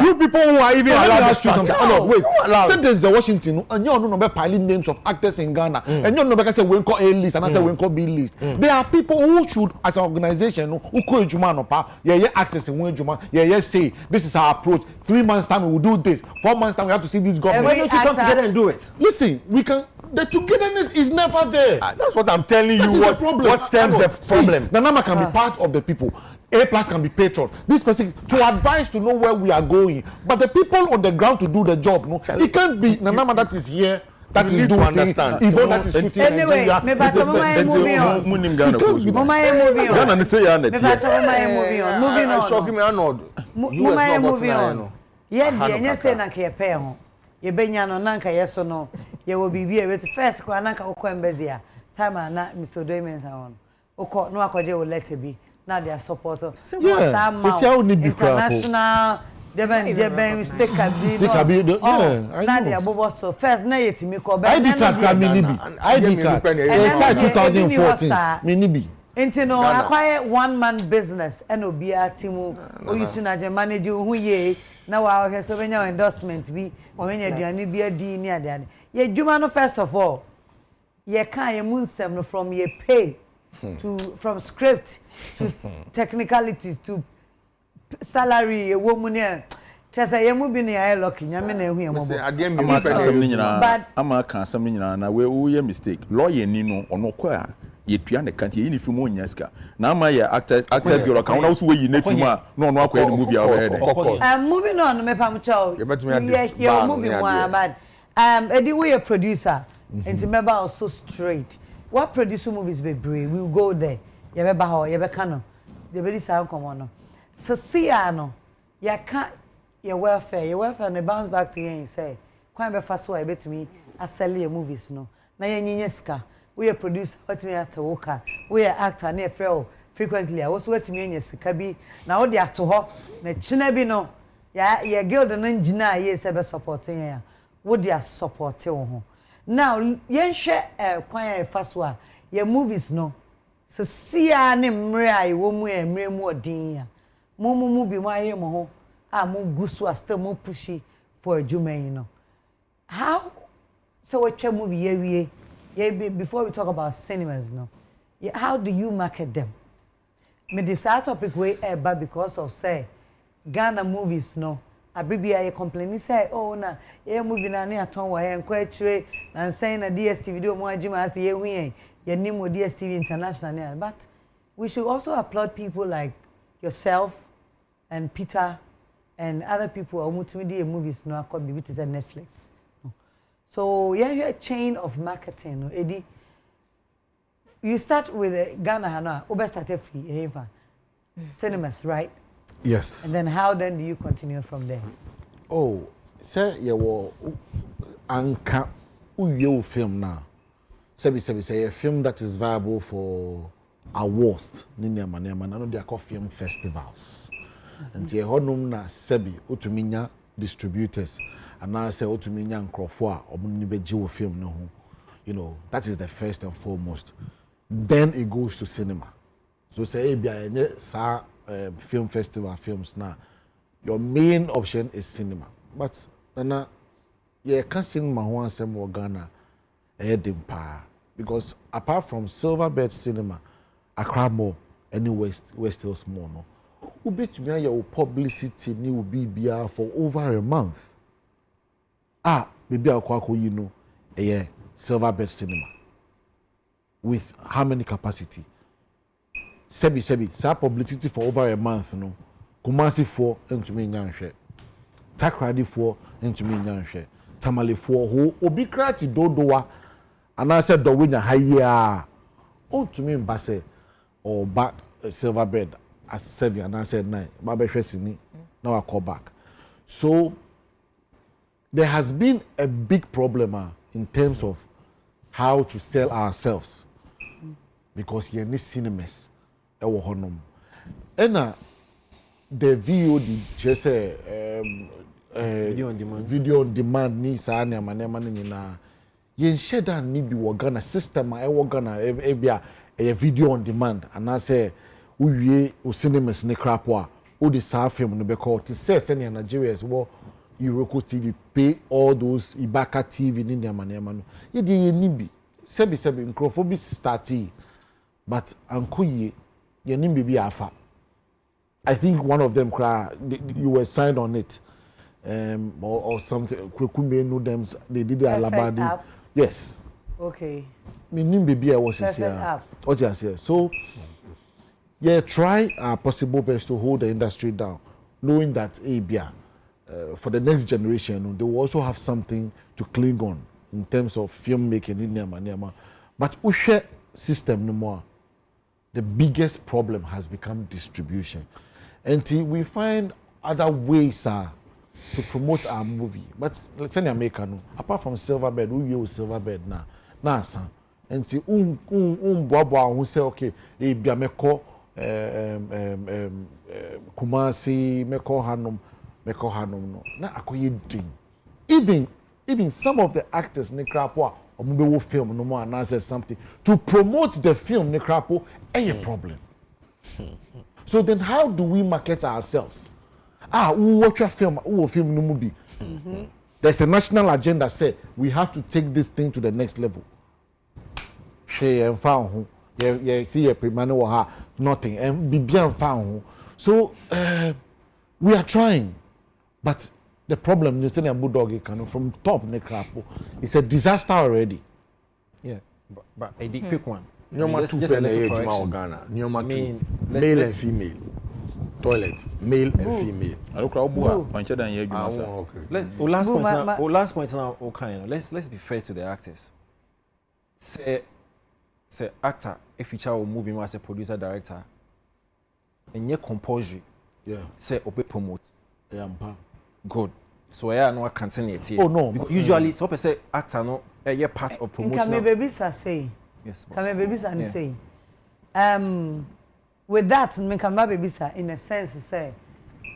You people who are even allowed this structure. No, wait. Say there's a Washington, and you no back piling names of actors in Ghana, and you no back say we call A list and I say we call B list. There are people who should, as an organization, who call Juma no pa, yeah, actors in Juma, yeah, say this is our approach. 3 months time we will do this. 4 months time we have to see this government. Why don't you come together and do it? Listen, we can. The togetherness is never there. That's what I'm telling you. What stems the problem? Nanama can be part of the people. A+ can be patron. This person to advise to know where we are going. But the people on the ground to do the job, no, it can't be Nanama that is here. That is to understand. Even that is shooting. Anyway, maybe moving on. Moving on. Yeah, you say na ke pay ho. Ye benya no nanka yeso no. Ye wo bibia we first kwa nanka ukọ embezia. Time na Mr. Diamonds on. Ukọ no akoje wo letter bi. Na their supporter. International Deben sticker bi. Na their bobo so first na yetimi ko be. ID card start 2014. Minibi. Enti no acquire one man business and obia timu o use na je manage hu ye na wa hwe so benya endorsement bi when you aduane bi adi ni ade ye dwuma no first of all ye kan ye munsem no from ye pay to from script to technicalities to salary ye wo mu ne tresa ye mu bi ne ya lucky nyame na ehu ye mo bo ama kan asem ni nyina na we wo ye mistake lawyer ni no ono kwa ye tua ne kanti ye ni film onya ska na ama ye actor bureau kan na so we yi na film a no ono akwa the movie aware de moving on me pam chow yeah moving on but edi we a producer and remember also straight what produce movies be brave we will go there ye be ba ho ye be kan no ye be say come on no so see no ye can your welfare and bounce back to you and say kwan be fa so e betumi asell your movies no na ye nyenye ska we a producer what me at woka we a actor na frɛ frequently I was what me nya sika bi na wo de ato ho na china bi no ya guild na ngina ye se be support yen wo de support wo ho now yen hwɛ kwan e fa so a your movies no so sia ne mre ai wo mu e mre mu odin ya mu bi mu aye mo ho a mu gusu a still mu pushy for adwuma no how so what movie ye yeah, before we talk about cinemas, no, yeah, how do you market them? Me this topic way but because of say Ghana movies, no, Abribia complaining say, oh na, yeah, movie na near ton wa and quite and saying a DSTV do more Jim as the year your name with DSTV International, but we should also applaud people like yourself and Peter and other people who multimedia movies no could be with Netflix. So yeah, you're a chain of marketing, no, Eddie. You start with Ghana, Hana. Oba started free, cinemas, right? Yes. And then how then do you continue from there? Oh, say you were anka uyo film now. Say a film that is viable for awards. Ninyama no they are called film festivals. And tie honum na sebi utuminya distributors. And I say, to me, young Crawford, or Munibejio film, no, you know, that is the first and foremost. Then it goes to cinema. So, say, film festival films now, your main option is cinema. But, yeah, can't cinema once more Ghana, because apart from Silverbird Cinema, Accra Mall, any West Hills Mall, no, will be to me your publicity will be for over a month. Maybe I'll call you know a Silverbird Cinema with how many capacity? Sebi, publicity for over a month, no. Kumasi 4 into me nyanhwe. Takrady 4 into me nyanhwe. Tamale 4 who obi krati dodowa and I said the winner higher. Oh to me mbase or back Silverbird at 7 and I said 9. Babe Shesini. Now I call back. So there has been a big problem in terms of how to sell ourselves because you need cinemas. And the VOD just video on demand ni saa ne amanema ne nyina yen sheda ni bi wo Ghana system a wo Ghana e bia video on demand and I say uwie o cinemas ne crapo a o de saa film no be call to say senior Nigerians wo Euroko TV pay all those Ibaka TV ni ne amanema no ye de ye ni bi sebi microphone starty but ankoye ye ni bi afa. I think one of them you were signed on it or something Kwekume know them they did the Alabadi. Yes. Okay. Me baby I was here. What you say? So yeah, try our possible best to hold the industry down, knowing that for the next generation they will also have something to cling on in terms of filmmaking in Nema. But Ushe system no more. The biggest problem has become distribution. Until we find other ways to promote our movie. But let's say America no. Apart from Silverbird, who use Silverbird na san. Until bobo who say okay, bia meko Kumasi meko hanom no. Na akoye ding. Even some of the actors ne krapo omubewo film no more announce something to promote the film ne krapo a problem. So then how do we market ourselves? We watch a film, no movie. There's a national agenda say we have to take this thing to the next level. See a primano nothing and be bien found. So we are trying, but the problem is that Budog from top nekrapo. It's a disaster already. Yeah, but a quick one. Nyoma 2 pene ejuma Ghana. Nyoma 2 male and female. Toilet male and female. Alokra obu a onche dan ye ejuma sa. Okay. Last point now okay, let's be fair to the actors. Say actor a feature or movie as a producer director and your compulsory. Yeah. Say obe promote. Yeah, good. So I no continue here. Oh no. Because usually so per say actor no a part of promotion. Can me baby say? Yes, boss. Can my baby say? With that, me can my baby say in a sense say,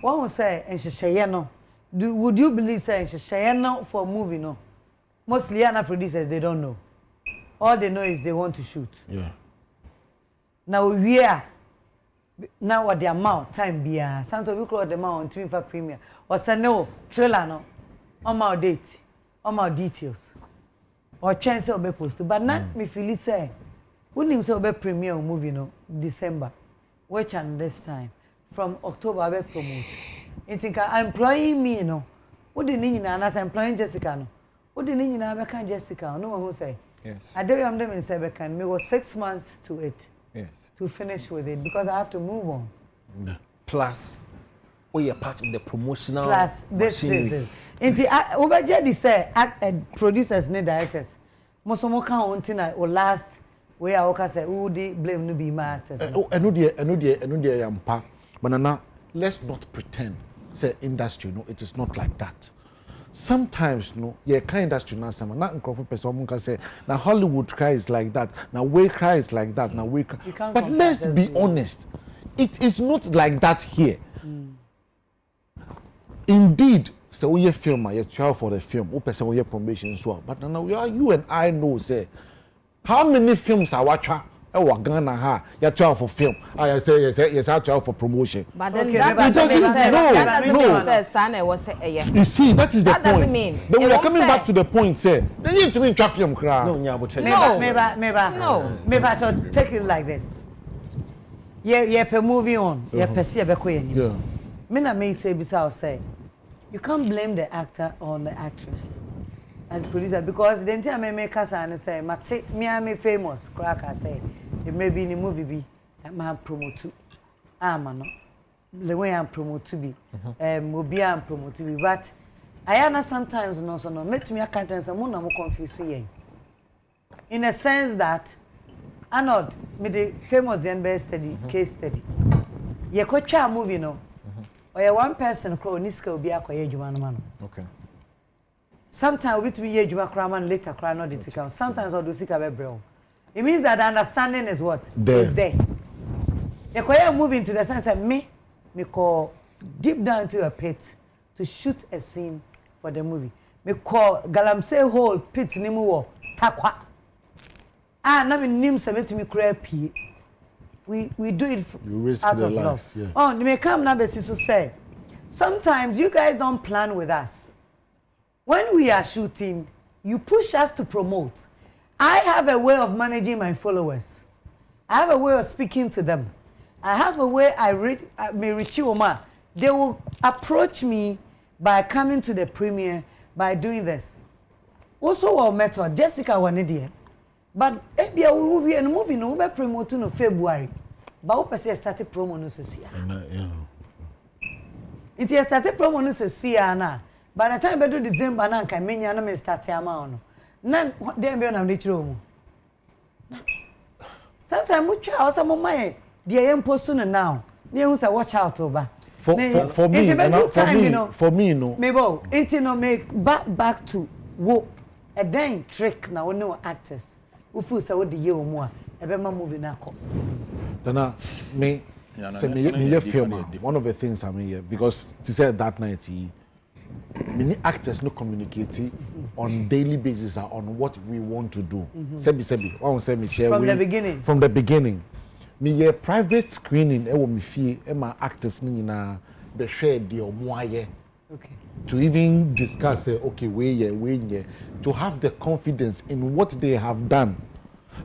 one will say and she no. Would you believe say she no for movie no? Most Liana producers they don't know. All they know is they want to shoot. Yeah. Now we are now what the amount time be sometimes we call the amount on for premiere or say no trailer no on our date on our details. Or chance of be post but not me feel it say when him say be premiere movie no December which and this time from October be promote you think employing me no what the nini na as employing Jessica no what the nini na be can Jessica no one who say yes I do am them in say be can me was 6 months to it yes to finish with it because I have to move on plus you're part of the promotional plus this inti obeje say producers ne directors most mo kan on tin o last we are okay say who dey blame no be my actors eno dey yampa but let's not pretend say industry no it is not like that. Sometimes no yeah kind industry na some na nkofo person mo can say na Hollywood cries like that na we cries like that na we but let's be honest it is not like that here. Indeed, so we film, you try for the film, we person we promotion so. But now you and I know say how many films are watcha? Ghana ha, you try for film. I say yes, I try for promotion. But then okay, that doesn't mean You see, that is the that point. Doesn't mean. Then we are coming back to the point. Say they need to be try film cry. No, maybe I should take it like this. Yeah, per moving on. Yeah, per se be koye. Yeah. Me na me say bisa say. You can't blame the actor or the actress as producer because the entire me make us and say me am famous cracker say it may be in the movie be am promote to no the way I'm promote to be obi am promote to be but I understand sometimes no so no make me account and some na mo confuse you in a sense that Arnold me the famous the best study case study ye ko twa movie no or one person crow niska obi akoye adwuma no ma no okay sometimes with me adwuma kra man later kra no dey take out sometimes or do sika be brew it means that the understanding is what is there you koye move into the sense that me call deep down to a pit to shoot a scene for the movie. Me call Galamsey Hall pit ni mu wo takwa. Na me nim se metumi kura pie. We do it out of love. Yeah. Oh, you may come now, but so say, sometimes you guys don't plan with us. When we are shooting, you push us to promote. I have a way of managing my followers. I have a way of speaking to them. I have a way I may reach you, ma. They will approach me by coming to the premiere by doing this. Also, our method, Jessica Wanidia. But if we movie and movie no be promote no February. But we person started promo no sesia. It is started promo no sesia na. By the time we do December na nka menya na me start ama no. Na dem be na me chiro mu. Sometimes we try also mama the yam post no now. Ne hu say watch out over. For me, no. Maybe into no make back to wo a dang trick now no actors. Ufu say what the year more ebema movie na come. Dana me me film one of the things I mean here because to say that night many actors no communicate on daily basis on what we want to do. Sebi one say me share from the beginning me a private screening e wo me fie e ma actors ni na be share the omo aye. Okay. To even discuss, okay, we to have the confidence in what they have done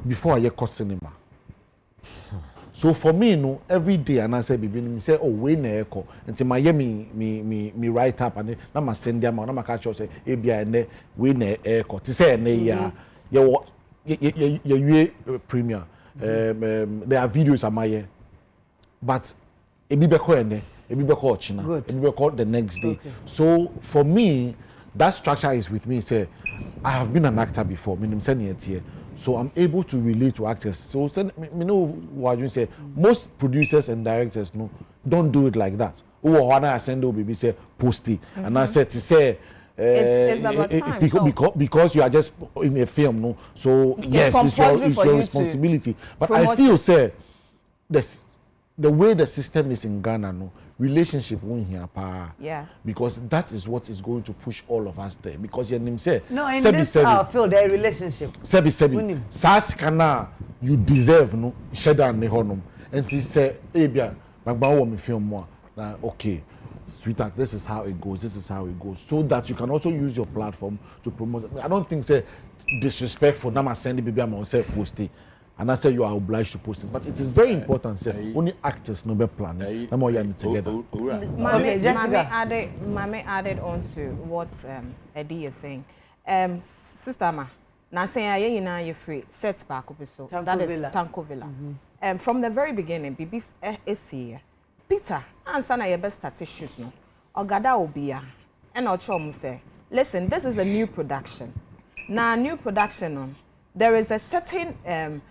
before I go cinema. So for me, no, every day, and I say, me say, oh, we na echo. Until my me write up and na ma send them, na ma catch us say, and we na echo. To say ne ya premiere. There are videos am I, but e be beko ene. It will be called China. It will be called the next day. Okay. So for me, that structure is with me. Say, I have been an actor before. So I'm able to relate to actors. So me know what you say. Most producers and directors don't do it like that. Oh, when I send over, baby say post it, and I said to say. It's about time, because you are just in a film, no. So yes, it's your responsibility. But I feel say the way the system is in Ghana, no. Relationship won't here, yeah. Because that is what is going to push all of us there. Because your name say no, in this field, their relationship. Sebi. Saskana, you deserve no share down the honum. And he say, Abia, Mcbrown me film more. Now, okay, sweetheart, this is how it goes. This is how it goes. So that you can also use your platform to promote. I don't think say disrespectful. Now I send the baby, I'm say post it. And I say you are obliged to post it, but it is very important. Say only actors no be planning. I'm all together. Okay, Mame added on to what Eddie is saying. Sister Ma, now saying you know you're free. Set back up so that is Tanko Villa. From the very beginning, BB is here. Peter, answer na your best started shoot no. Ogada Obia, and our chum say, listen, this is a new production. Now new production there is a certain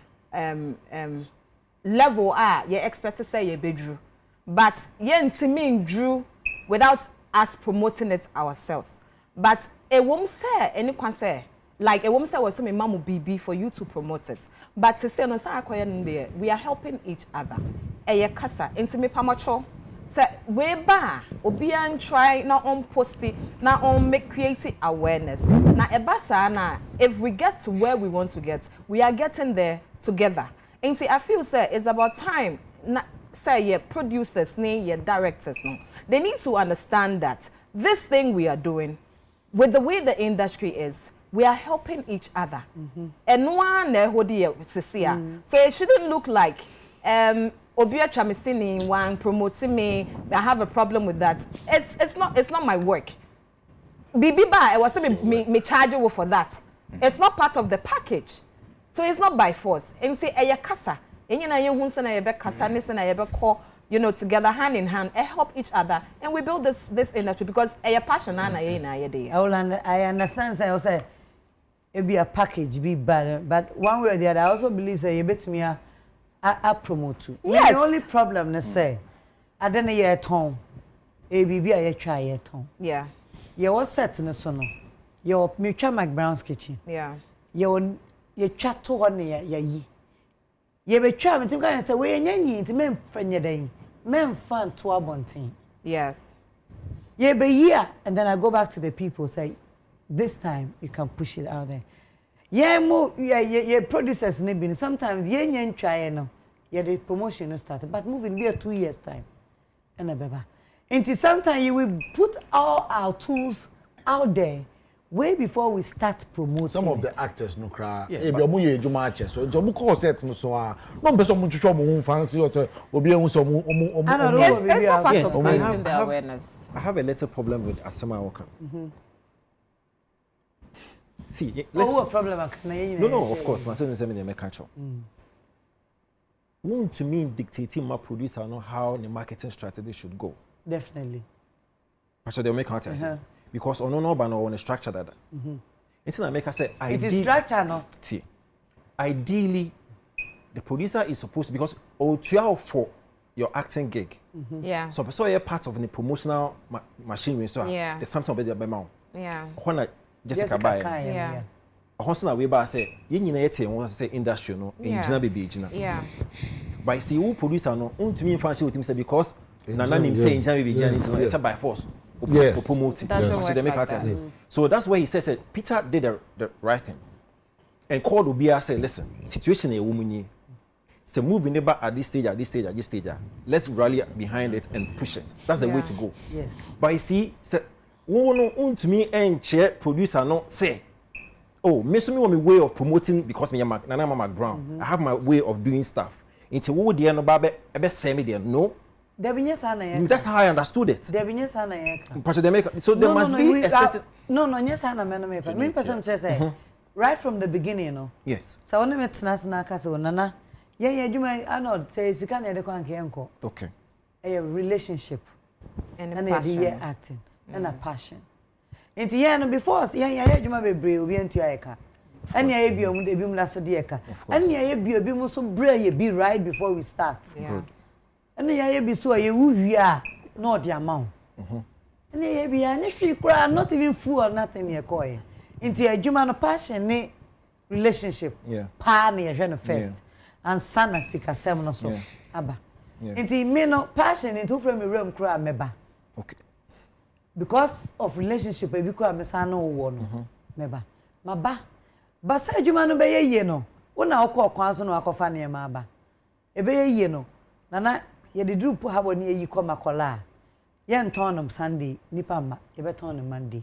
level you expect to say you be drew, but you drew without us promoting it ourselves. But a woman say anyone say like a woman say was some mamu BB for you to promote it. But to say no there we are helping each other. A kasa into me pamacho say we ba obian try now on posting now on make creative awareness. Now a basa na if we get to where we want to get, we are getting there together. And see, I feel say it's about time. Say your producers, your directors, they need to understand that this thing we are doing, with the way the industry is, we are helping each other. And one so it shouldn't look like Obia Chamisini one promoting me. I have a problem with that. It's not my work. Bibiba, I was me charge you for that. It's not part of the package. So it's not by force. And say a kasa. And you know you hunsa na yebe kasa nisa na yebe ko, you know, together hand in hand, help each other, and we build this industry because a passion na ye na ye day. I understand. Say also it be a package, be bad, but one way or the other, I also believe say you bet me a promote too. Yes. The only problem is say I don't know at home. ABB I try at home. Yeah. You was set in the sono. Your Mcbrown's kitchen. Yeah. You chat to one ya yi. You be trying to go and say, we are to men friend your day. Men fan to a bunting. Yes. Yeah, but yeah, and then I go back to the people say, this time you can push it out there. Yeah, more yeah producers maybe sometimes yeah try no. Yeah, the promotion no started, but moving be a 2 years time. And a baby. Until sometimes you will put all our tools out there way before we start promoting. Some of the actors no cry. Yeah, but omo ye juma ache. So jobu call set no so a. No be so mo twetwe mo fancy or say obi ehun so mo Yes, it's a part of creating the awareness. I have a little problem with Asema Oka. See, let's what problem No, of course. Na so no say me dey make control. Want to me dictating my producer know how the marketing strategy should go. Definitely. Actually, they'll make out because on no on a structure that. It's not make us say it is structure no. See, ideally, the producer is supposed to because for your acting gig. Yeah. So you're part of the promotional machinery. So there's something about the amount. Yeah. When Jessica Bay. Yeah. Honsona we ba say yin nyina yete won say industry no engineer baby engineer. Yeah. But see who producer no untumi mfa she with say because nana nim say engineer baby engineer it's by force. Promote. So they make out say. So that's why he says Peter did the right thing. And called Obia say listen, situation e woman say move in neighbor at this stage. Let's rally behind it and push it. That's the way to go. Yes. But you see say who no untumi chair producer no say oh, me want my way of promoting because me Nana Mcbrown. I have my way of doing stuff. Into wo dey no ba be say me there. No. That's how I understood it. So there must be a certain me person say right from the beginning, you know. Yes. So when me tena na ka so nana yeah adwuma I know say sika na de kwan ke enko. Okay. A relationship And a passion. Acting and a passion. Inti yeah no before yeah adwuma bebre obi antu ayeka. And yeah bi omu de bi mu laso de eka. And yeah bi obi mu so bre ye bi right before we start. Good. And yeah bi so ye wu hia no the amount. And yeah bi anya hwi kura not even full or nothing ye koy. Inti adwuma no passion ni relationship. Yeah. Pa na ye hwe no first. And sana sikasem no so aba. Inti me no passion into from me room kura meba. Okay. Because of relationship e bi kura me sa no wo no meba. Maba. Ba sa adwuma no be ye no. Wo na okọ kwan so no akofa na ma aba. E be ye no. Nana ye de group ha bo ne yi koma kola. Ye ntonum Sunday nipa ma ye be tonum Monday.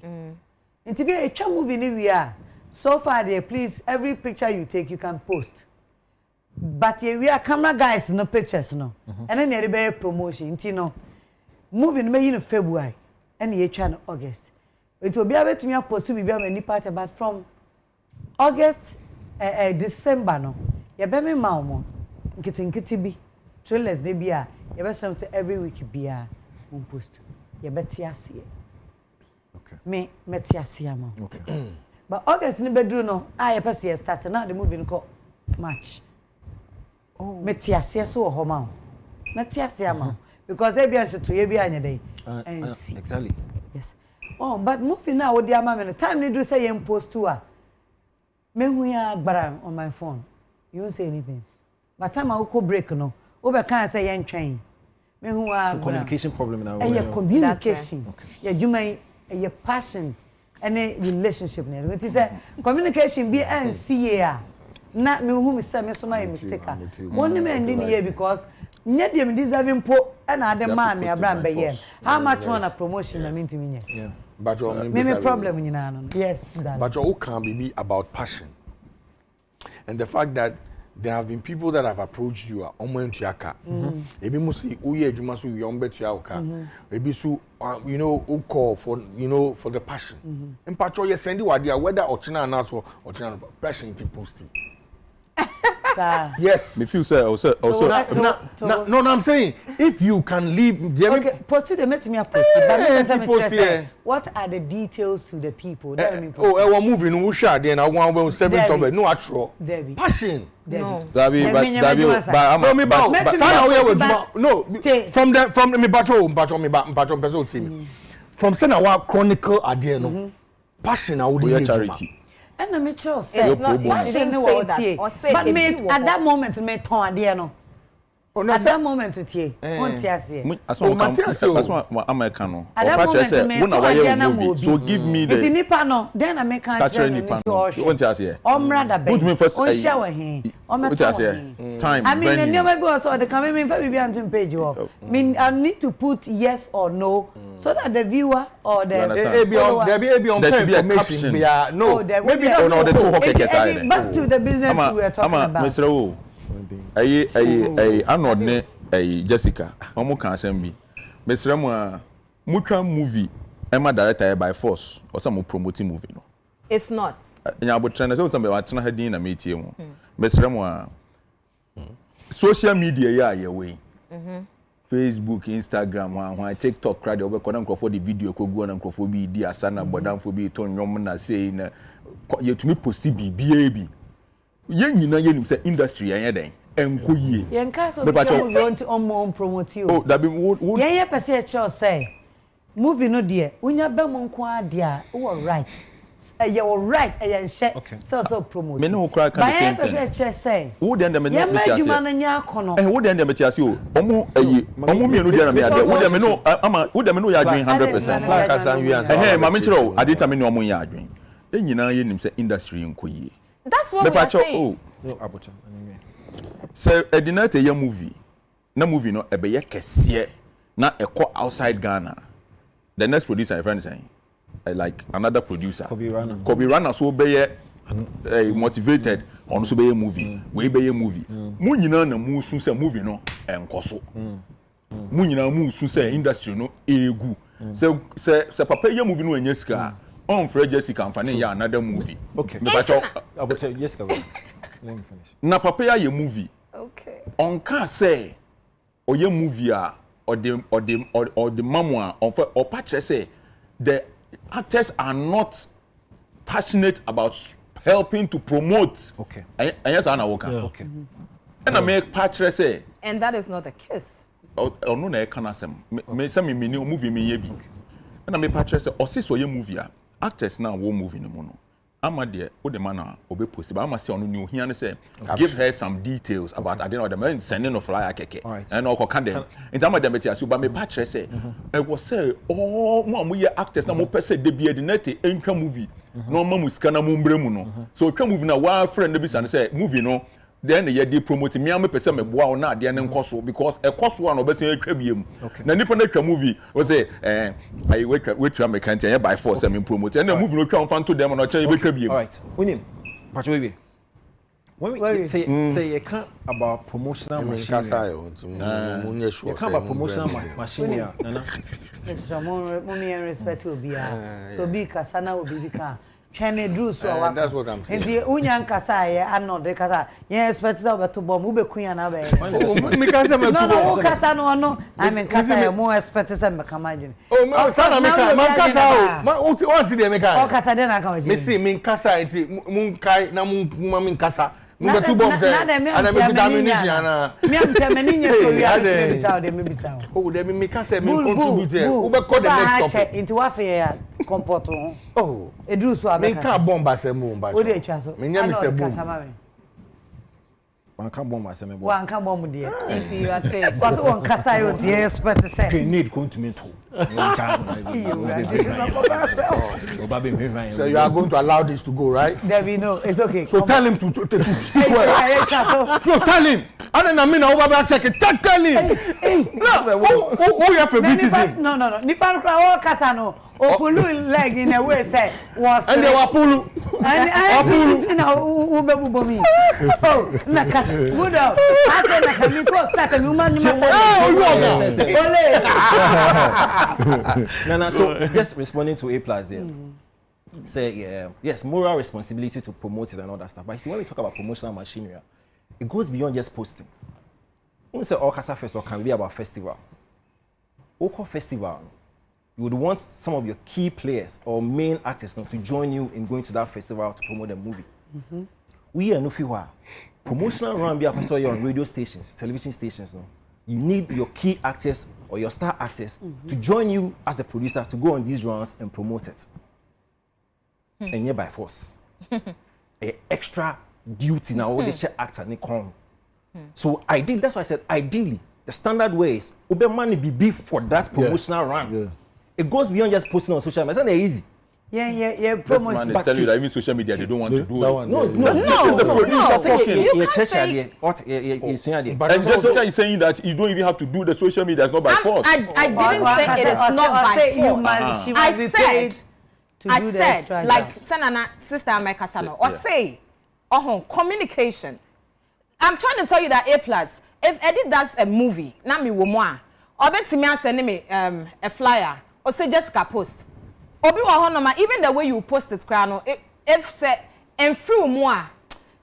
Inti be e twa movie ni wi a. So far there please every picture you take you can post. But we are camera guys no pictures no. And then there be promotion inti no. Movie no me in February and ye twa no August. It will be able to me post to be any part but from August December no. Ye be me ma mo. Nkiti bi. Trailers dey bia. Ye be say every week bia on post. Ye be tiase. Okay. Me tiase am. Okay. But August ni bedru no, ye pese start now the movie no ko March. Oh, metiase so ho ma. Metiase am. Because e bia nso to ye bia anya dey. Exactly. Yes. Oh, but movie now wo dey am me no time ni do say ye post to a. Me hu ya agbara on my phone. You won't say anything. But time I go break no. Wo be kan say ye ntwen. Me hu agbara. Communication problem now. Communication. Okay. Ye dwuma ye passion any relationship na. It is a communication be NCA a. Na me hu me say me so my mistake. One me end in here because nye dem deserving po and ade man me abram be here. How much want a promotion na me ntimi nye. Yeah. But me problem nyina no. Yes, that. But you can be about passion. And the fact that there have been people that have approached you omo entu aka. Ebi mu si uye adwuma so we ombetu aka. Ebi so you know who call for for the passion. And patro you send you whether ochina na so ochina passion to post it. Yes. Me feel say also no I'm saying if you can leave okay post it make me post it but what are the details to the people that mean we moving no share then I want 7 top no atro passion no but no from me patro person team from say na wa chronicle ade no passion na we charity. And I'm sure say passion no what but me at that moment me ton ade no At that moment tie. Won tie say. That's what America no. At that moment so give me the It nipa no, then I make can tell you to all. Won tie say. Omra Put me first. On shower he. Time. I mean, and never go so the come me for be on page work. Mean I need to put yes or no so that the viewer or the there be on information. No, maybe no the two hockey side. Back to the business we were talking about. Mr. O. Anod ne Jessica. Omo kan asem bi. Mr. Mo a mutwa movie Emma director by force or some promoting movie no. It's not. Nya abotrana say some be watena ha din na metie mu. Mr. Mo a social media ya we. Facebook, Instagram, TikTok, crowd over for the video ko go na nkrofo bi di asana bodamfo bi to nwom na say na yetumi posti bi baby. Yen nyina yenim say industry yen den enko yie. Yen ka so be want on promote you. Oh, that be yen pese e cho say movie no de unya be mo nko ade a wo right. You were right, and share so promote. Me no cry can say. But I pese say. Who the end me no me nya kono. Who the end me tiase o. Omo me no dia na me ade. Who the me no ama who the me no ya adwen 100%. Like as and we answer. Ma me kire o adeta me no omo ya adwen. E nyina ye nim say industry nko yie. That's what we are saying. No abucha. So edinate ya movie. Na movie no ebe ye kese na ekọ outside Ghana. The next producer my friend saying like another producer. Kobe Rana so be motivated on so be movie. We be movie. Mu nyina na mu sun say movie no enko so. Mu nyina mu sun say industry no egu. Se papa ye movie no enya sika. On Fred Jessica and Fanny ya another movie. Okay. But Jessica let me finish. Na papa ya ye movie. Okay. On can say or ye movie or the memoir or patch say the actors are not passionate about helping to promote. Okay. And yes, I know. Okay. And I make patch say. And that is not the case. Oh no, na can say me say me new movie me yebi. And I make patch say or see so ye movie actors now wo movie no no. Ama de o de man obe post but ama say onu new here say give her some details about I don't know the man sending no flyer keke and o can dem in ama dem beti asu but me patch say e go say oh mo ye actors na mo pese de bia de net entwa movie no ma musika na mo mbremu no so twa movie na wa friend no bi say movie no then ye dey promote me am pese me boa na ade ne nkoso because e koso an obese atwa biem na nipa na twa movie we say I wait to make can by force me promote and the movie no twa fan to them no twa be twa biem. All right unim pacho we when we say you can't about promotional machine you can't about promotional machine nana it's more me respect obi so be kasana obi ka Chene drew so that's what I'm saying. Nti unya nkasa ye anode kasa ye expect say obeto bom ube kunya na be. Me kasa me no kasa no I mean kasa ye mo expect say me kama jini. Oh me sana me kasa man kasa o what dey me kasa. O kasa dey na kama jini. Me see me kasa nti mun kai na mun me kasa. Mun two bombs say and me vitamination na. Me am tell me ninya so we are me bisa o dey me bisa. Oh dey me kasa me contribute. Ube call the next topic. Nti wa fe ya comport ho. Oh, edru so abeka. Me ka bomba se mu mba. O dey twa so. Me nya Mr. Boom. One can bomb myself. One can bomb there. If you are saying because one kasa yo dey expect say. Need going to me too. So you are going to allow this to go, right? There we know. It's okay. So tell him to stick well. No, tell him. I don't mean I check it. Tell him. No, who you favoritism? No. Nipa kwa kasa no. Opulu leg in a way say was. And they were pulu. And na ubebu bomi. Oh, na kasa. Good up. I say na kami ko start a woman ni No, so just responding to A+ there. Say yes, moral responsibility to promote it and all that stuff. But you see, when we talk about promotional machinery, it goes beyond just posting. When we say Orchestra Festival can be about festival. Oko Festival, you would want some of your key players or main artists to join you in going to that festival to promote the movie. We are no fewer. Promotional run be up so on radio stations, television stations. No? You need your key actors or your star actors to join you as the producer to go on these runs and promote it. And yet by force. A extra duty now, the share actor, they come. So that's why I said ideally the standard way is ube money be beef for that promotional run. Yeah. It goes beyond just posting on social media. It's not easy. Yeah. Promotion. But tell you that even social media they don't want to do it. No. The producer talking. You church idea. What you saying idea? But Jessica is saying that you don't even have to do the social media. It's not by force. I didn't say it is not by force. She must be paid to do the extra. I said, like Senana sister Ameka Sano, or say, communication. I'm trying to tell you that A+. If Eddie does a movie, na me wo mo a, obeti me send me a flyer, or say Jessica post. Obi wa honoma, even the way you post it, no, if say and through more,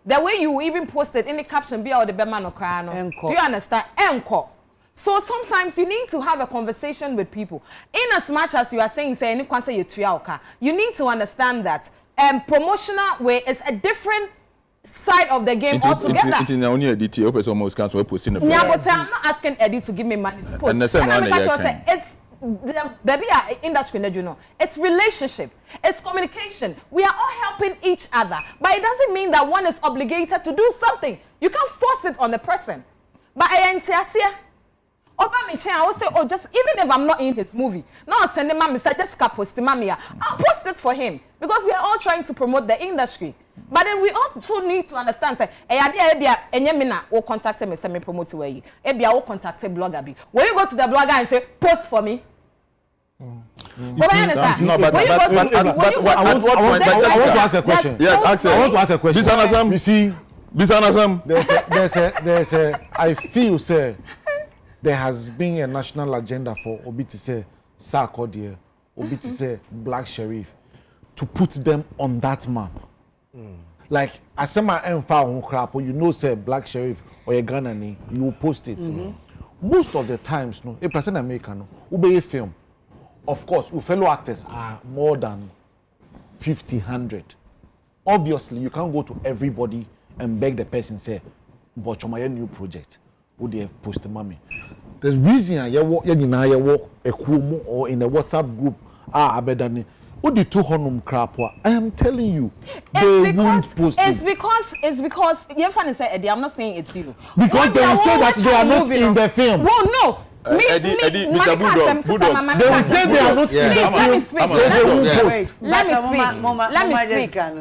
the way you even post it in the caption be or the bema no cry no. Do you understand? Encore. So sometimes you need to have a conversation with people. In as much as you are saying say any kwanse you tuya you need to understand that promotional way is a different side of the game altogether. It's only a DTO person almost cancel posting a flyer. Yeah, but I'm not asking Eddie to give me money to post. And the same one it's the baby industry, you know, it's relationship, it's communication. We are all helping each other, but it doesn't mean that one is obligated to do something. You can't force it on the person. But I will say, just even if I'm not in his movie, now I'll send him mommy, say Jessica post him, I'll post it for him because we are all trying to promote the industry. But then we also need to understand, say, will contact me, send me promote away. Ebia will contact a blogger. When you go to the blogger and say, post for me. But I understand. No, but I want to ask a question. Yes, I want to ask a question. You see, there's a. I feel, sir, there has been a national agenda for Obi to say Sarkodie, Obi to say Black Sheriff, to put them on that map. Like I say my on crap, or you know, say Black Sheriff or a Ghana, you will post it. Most of the times, no, a person American, who be a film. Of course, your fellow actors are more than 50, 100. Obviously, you can't go to everybody and beg the person say, but my new project, would they post the mommy? The reason you work a Kumu or in a WhatsApp group abedani. What the 200 crap? I am telling you, they won't post it. It's because you fan say Eddie. I'm not saying it's you. Because they will say that they are not in the film. Well, no. Eddie, Mr. Bulldog. They will say they are not in the film. They won't post.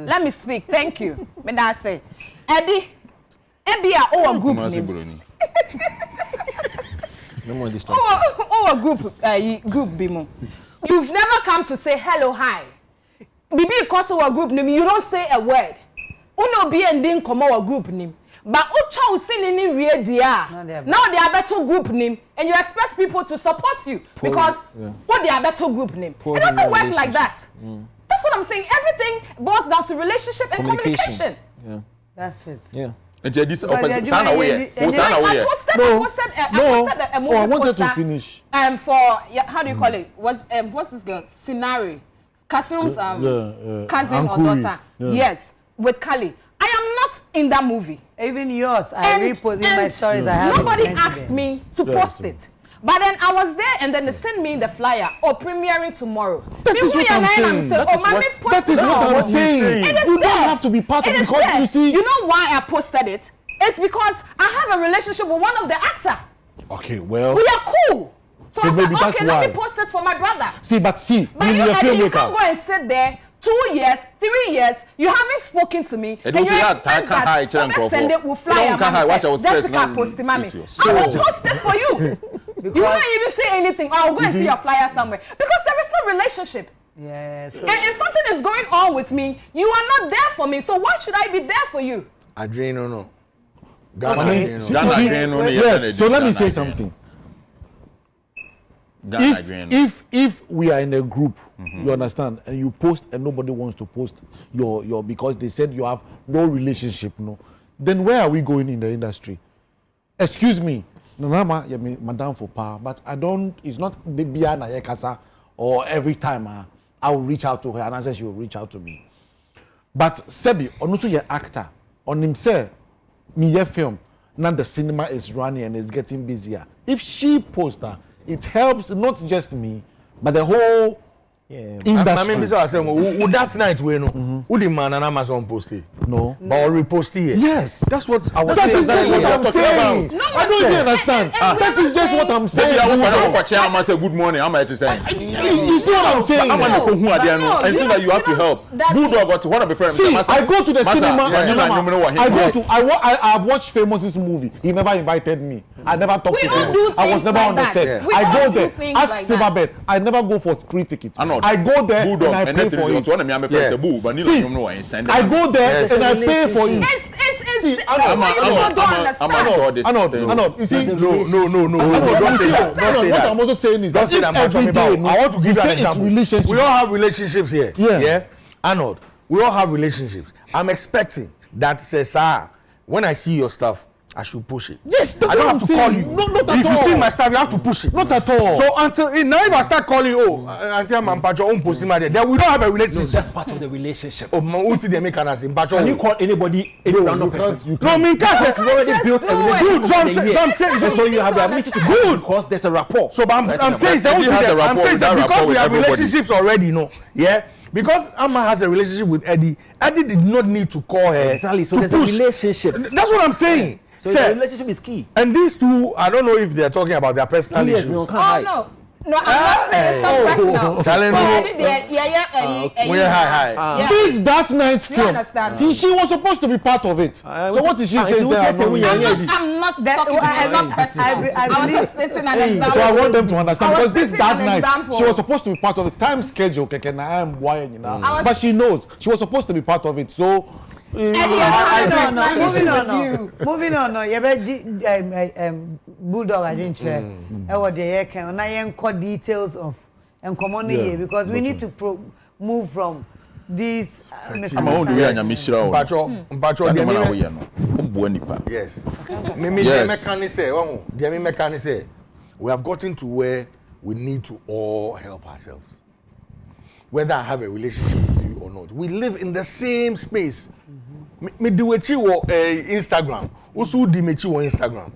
Let me speak. Thank you. May I say, Eddie, a group name. No more distraction. A group bimo. You've never come to say hello, hi. Bibi because of a group name, you don't say a word. Uno be and didn't come our group name. But Ucha is singing in real dia. Now they are better group name, and you expect people to support you because what they are better group name. It doesn't work like that. That's what I'm saying. Everything boils down to relationship and communication. Yeah. That's it. Yeah. And this I posted a movie I wanted to finish. For how do you call it? What's this girl? Scenario. Kasum's cousin or daughter. Yeah. Yes, with Kali. I am not in that movie. Even yours, I repost in my stories. I have nobody asked me to post it. But then I was there and then they sent me the flyer premiering tomorrow. That is what I'm saying. That is what I'm saying. You don't have to be part of it because you see. You know why I posted it? It's because I have a relationship with one of the actors. Okay, well. We are cool. So I maybe said, that's okay, why. let me post it for my brother. But you can't go and sit there 2 years, 3 years, you haven't spoken to me, and you expect that send it will fly. Jessica post it, mommy. I will post it for you. You won't even say anything. I will go and see your flyer somewhere because there is no relationship. Yes. And if something is going on with me, you are not there for me. So why should I be there for you? Adreno no. Yes. So let me say something. If we are in a group, you understand, and you post and nobody wants to post your because they said you have no relationship, no, then where are we going in the industry? Excuse me, Nanama, madam for power, but I don't. It's not the Biana Yekasa or every time I will reach out to her and I say she will reach out to me. But Sebi, also your actor, on himself, me your film, now the cinema is running and it's getting busier. If she posts her, it helps not just me, but the whole Yeah. I mean, I say, would that night we know? Would the man and Amazon post it? No. But repost it? Yes. That's what I was That saying. is just what I'm saying. I don't even understand. That is just what I'm saying. I say good morning. I'm here to say. You see what I'm saying? I'm on the who are there now. And that you have to help. Bulldog got to one of the parents. See, I go to the cinema. I've watched Famous's movie. He never invited me. I never talked to him. I was never on the set. I go there. Ask Silverbird. I never go for free tickets. I go there and I pay for it. See, I go there and I pay for it. See, Arnold, you see, no, don't say that. What I'm also saying is that every day, I want to give you an example. We all have relationships here. Yeah. Arnold, we all have relationships. I'm expecting that says, when I see your stuff, I should push it. Yes, I don't have to call you. Not at all. If you see my stuff, you have to push it. Not at all. So now if I start calling, until I'm Mpacho own posting my day, then we don't have a relationship. That's part of the relationship. Oh, my ulti they make us Mpacho. Can you call anybody any random person? No, me can't. You already built a relationship. So I'm saying, so you have the ability to good because there's a rapport. So I'm saying because we have relationships already, yeah. Because Amma has a relationship with Eddie did not need to call her. Exactly. So to there's push. A relationship. That's what I'm saying. So the relationship is key. And these two, I don't know if they're talking about their personal issues. No, I'm not saying it's not personal. Challenge. This that night film, she was supposed to be part of it. So what is she saying? I'm not talking about not personal. I was just stating an example. So I want them to understand because this that night she was supposed to be part of the time schedule. But she knows she was supposed to be part of it. So. Moving on. Bulldog, I didn't share. Details of and common here because we need to move from these. Yes. We have gotten to where we need to all help ourselves. Whether I have a relationship with you or not, we live in the same space. Me do a Instagram. Also di me Instagram.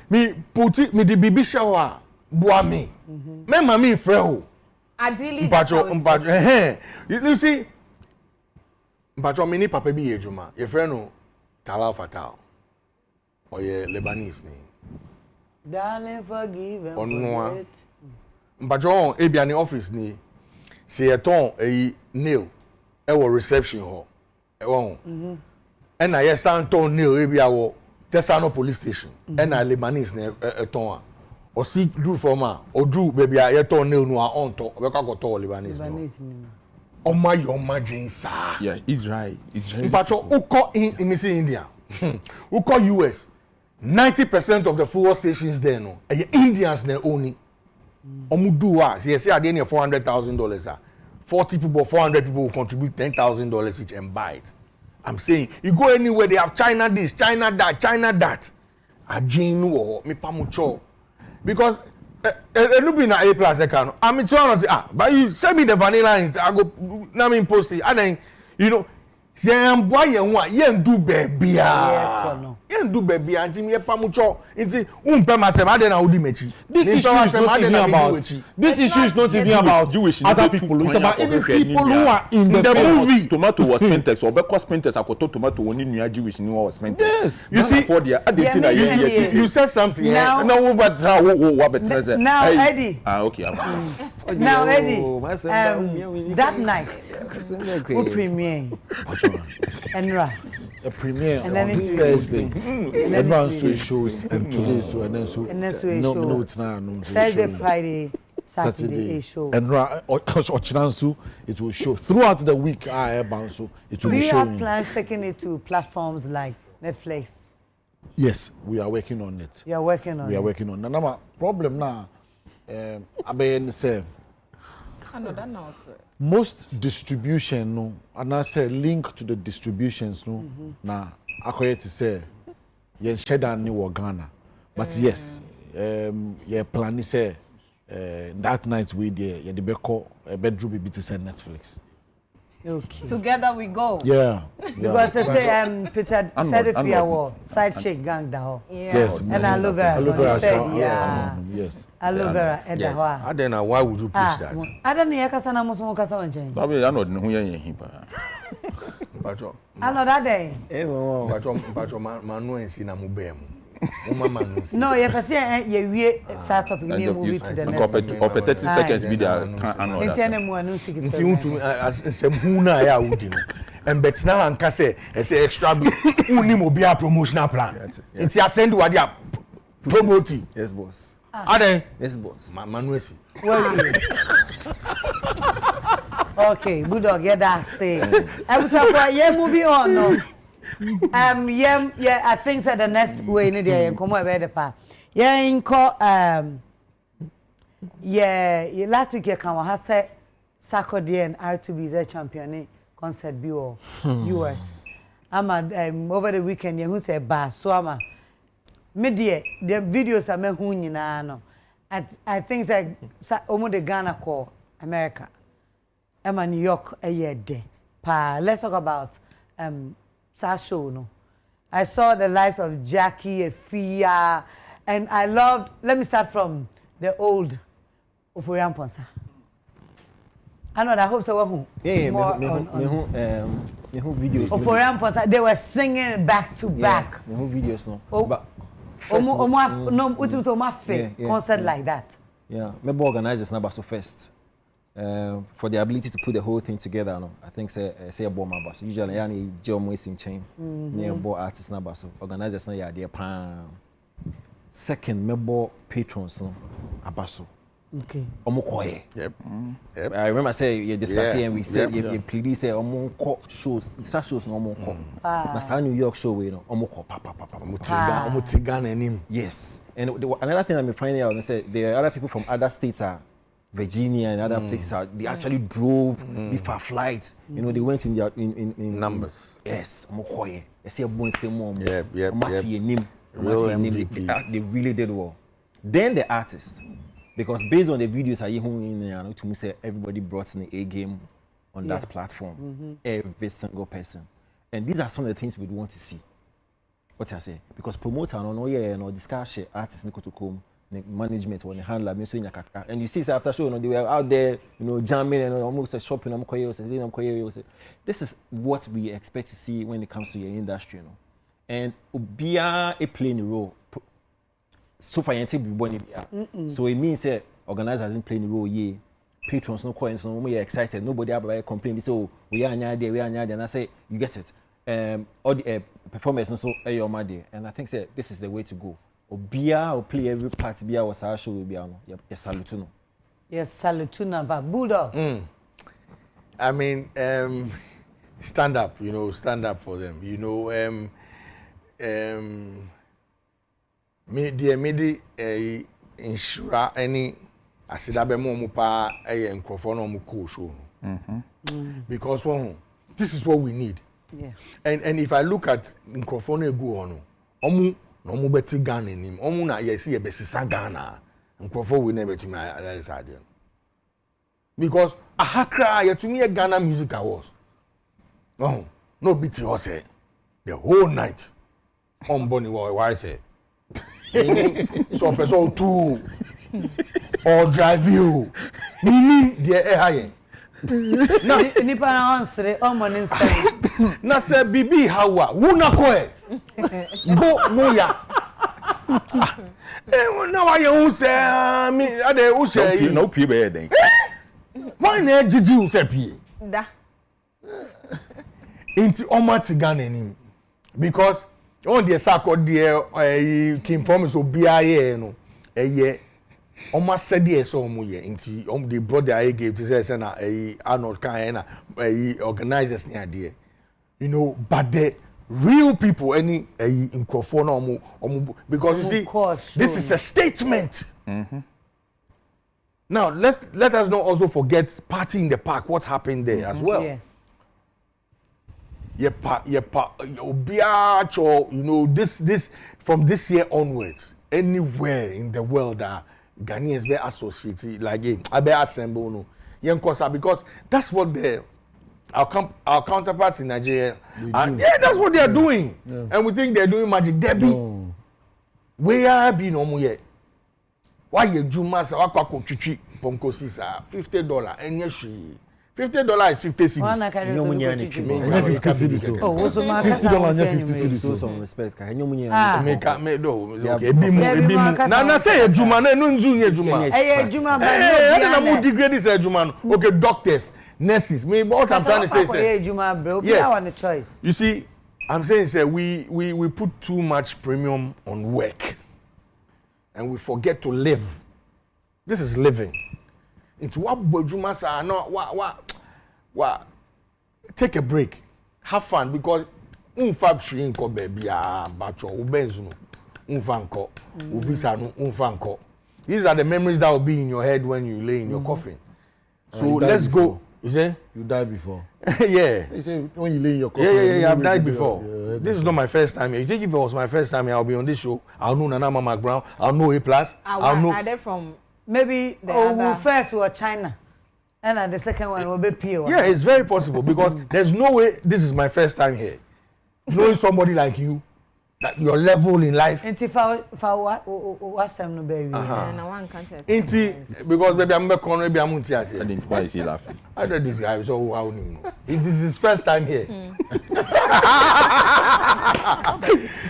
Me put it me di bibi shower boa me. Me mama frɛ Ideally, you see, Mpacho me ni papa bi ejuma. Your friend no Talal Fatal. Or ye Lebanese name. Darling, forgive and forget. Mpacho ebi ani office ni. Se eton nail e reception hall. And I stand ton nail ebi awo Tesano police station. And I Lebanese ne eton or see do from or do baby I ton nail no on to we ka go to Lebanese. Oh my Jane sir. Yeah, Israel. Mpacho uko in India. Uko US. 90% of the fuel stations there no. Indians ne only. Omuduwa, say at the end of $400,000. 40 people, 400 people will contribute $10,000 each and buy it. I'm saying you go anywhere, they have China this, China that, China that. Ajinu me pamucho. Because be na A plus account. I'm trying to say, but you send me the vanilla and I go na me post it. And then say am boy yen do baby yen do baby anti me pamucho nti umpe masem ade na odi mechi. This issue is not even about Jewish other people. It's about even people who are in the movie. Tomato was Pentex or because Pentex akoto tomato woni nua Jewish ni was Pentex. Yes. You see for the you said something now but now Eddie. Okay. Now Eddie. That night we premiere Enra. A premiere and then on Thursday. Everyone shows and today no it's not Thursday, Friday, Saturday a show. And it will show throughout the week. It will be showing. Do you have plans taking it to platforms like Netflix? Yes, we are working on it. You are working on it. We are working on it. Now, problem now, I say most distribution no, and I say link to the distributions no. Na akoye to say yen sheda ni wo Ghana, but yes, yeah plan is say that night we there yeah the beko bedroom be to say Netflix. Okay. Together we go. Yeah. Because they say Peter said if you are side chick gang da. Yes. And aloe vera. Yeah. Yes. Aloe vera and yes. da. I don't know why would you preach that? I don't know kasa na mo so kasa wanchen. Sabe ya no de ho yen hin pa. Pacho. Another day. Pacho manu ensi na mo be mu. No, you can say you we start topic ni movie to the next. Or 30 seconds be there can another. Intene mu anu secret. Nti untu asem hu na ya wudi no. Embet na anka say extra bi uni mo bia promotional plan. Nti asend wadi a promote. Yes boss. Aden. Yes boss. Manu esi. Okay, Bulldog, get that say. Yeah, moving on no. Yeah, I think that the next way in there come over the pa. Yeah, in call yeah, last week you come has said Sarkodie and R2B is a champion concert bio US. I'm over the weekend you who say ba so ama media the videos are me hu nyina no. I think that omo the Ghana call America. I'm New York a year day. Pa, let's talk about Sasho, no. I saw the likes of Jackie, Efia, and I loved. Let me start from the old Oforian Ponsa. I know that. I hope so. Yeah, more me videos. Oforian Ponsa, they were singing back to back. Me who videos no. But concert like that. Yeah, maybe organizers now so first. For the ability to put the whole thing together, no, I think say a bomb bus. Usually, yani job wasting chain. Near bo artists na bus. Organizers na there pan. Second, maybe patrons no abaso. Okay. Yep. I remember say you discussing and we said you please say omo shows, start shows no omo ko. Na sa New York show we no omo ko papa. Omo tigan enim. Yes. And another thing I'm finding out is that there are other people from other states Virginia and other places they actually drove before flights. You know, they went in their in numbers. Yes, Mokoye. They say bon semo. Yep. Real MVP. They really did well. Then the artist, because based on the videos I hear to me say everybody brought in the A game on that platform. Every single person. And these are some of the things we'd want to see. What I say? Because promoter no discuss artists to come. Management when the handler me so in kakra and you see after show they were out there jamming and almost shopping this is what we expect to see when it comes to your industry and obia a playing a role so far so it means that organizers didn't play the role patrons no coins no we are excited nobody ever complain so we are there and I say you get it all the performance and so your money and I think this is the way to go. Obia or play every part bia was our show bia no yes salutuno. Yes salutuna ba Bulldog. I mean stand up for them. Me insure any asidabe mo pa enkrofo no mo cool show. Because this is what we need. Yeah. And if I look at enkrofo no egu ono no mo beti Ghana nim omu na yes ye besisa Ghana nkrofo we na betumi that side because ahakra yetumi Ghana Music Awards no biti ho say the whole night on boni why say so person too or drive you meaning the high no nipa na answer o mo ni say na say bibi hawa wu na ko go no ya na wa ye hu say me ade hu say no pie be den why na jiji hu say pie da inti omati Ghana nim because on the Sarkodie there King Promise obia ye no eye Oma said yes so ye inti they brought the gave to say na Arnold kan na organizers near there but the real people any nkrofo na omo because you see this is a statement. Now let us not also forget Party in the Park, what happened there as well. Yes. This from this year onwards anywhere in the world Ghanaians be associated like I be assemble no because that's what the our counterparts in Nigeria, and yeah, that's what they are doing, and we think they're doing magic. Debbie, we are being omuye. Why you do massa? Why kwako chichi ponko sisa $50 and yes, $50 is 50 cedis. One I carry to $50 cedis. Oh, what's my $50 and 50 cedis. So some respect. Can you me do okay. Ebimu. Na say Juma na no nzu Juma. Eh Juma ba no. Na mo degrade this Juma no. Okay, doctors, nurses. Me what I'm trying to say is Juma bro. We are on the choice. You see, I'm saying say we put too much premium on work. And we forget to live. This is living. Into what Bojuma say no what take a break. Have fun because unfab shrin ko baby bacho ubenzu unfanko uvisa no unfanko. These are the memories that will be in your head when you lay in your coffin. So let's go. You say you died before. Yeah. You say when you lay in your coffin. Yeah, I've died before. This is not my first time here. You think if it was my first time here, I'll be on this show. I'll know Nana Mcbrown. I'll know A+. I'll know. Are they from maybe we first were China, and the second one will be Pio. Yeah, it's very possible because there's no way this is my first time here. Knowing somebody like you, that your level in life. Inti for what's no baby. Na one country. Inti because baby I'm back on baby I'm unti ase. I didn't why is he laughing? I read this guy so how him. It is his first time here.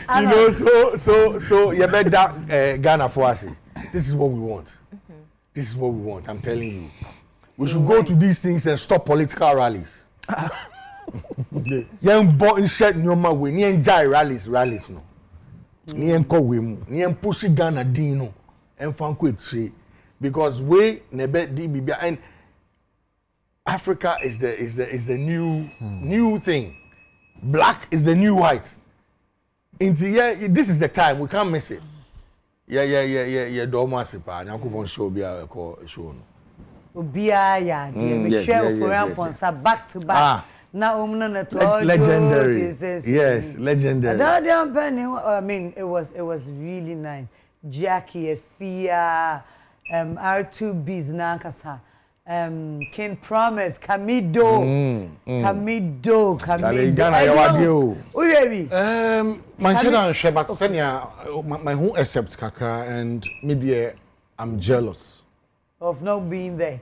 You know, so you bet that Ghana for us. This is what we want. This is what we want. I'm telling you. We should go to these things and stop political rallies. Young boy shirt no ma we ni enjoy rallies no. Ni enko we mu. Ni push Ghana din no. Enfanko etire because we nebe di bibia and Africa is the new thing. Black is the new white. This is the time we can't miss it. Yeah. Do masipa. Nyankopon show bia ko show no. Obia ya dey me share for amponsa back to back. Na omna to legendary. Yes, legendary. I mean it was really nice. Jackie Efia R2B's Nankasa. King Promise, Camido. Ghana yawadio. Oh baby. Manchester and Sheba senior my who accepts kakra and media I'm jealous of not being there.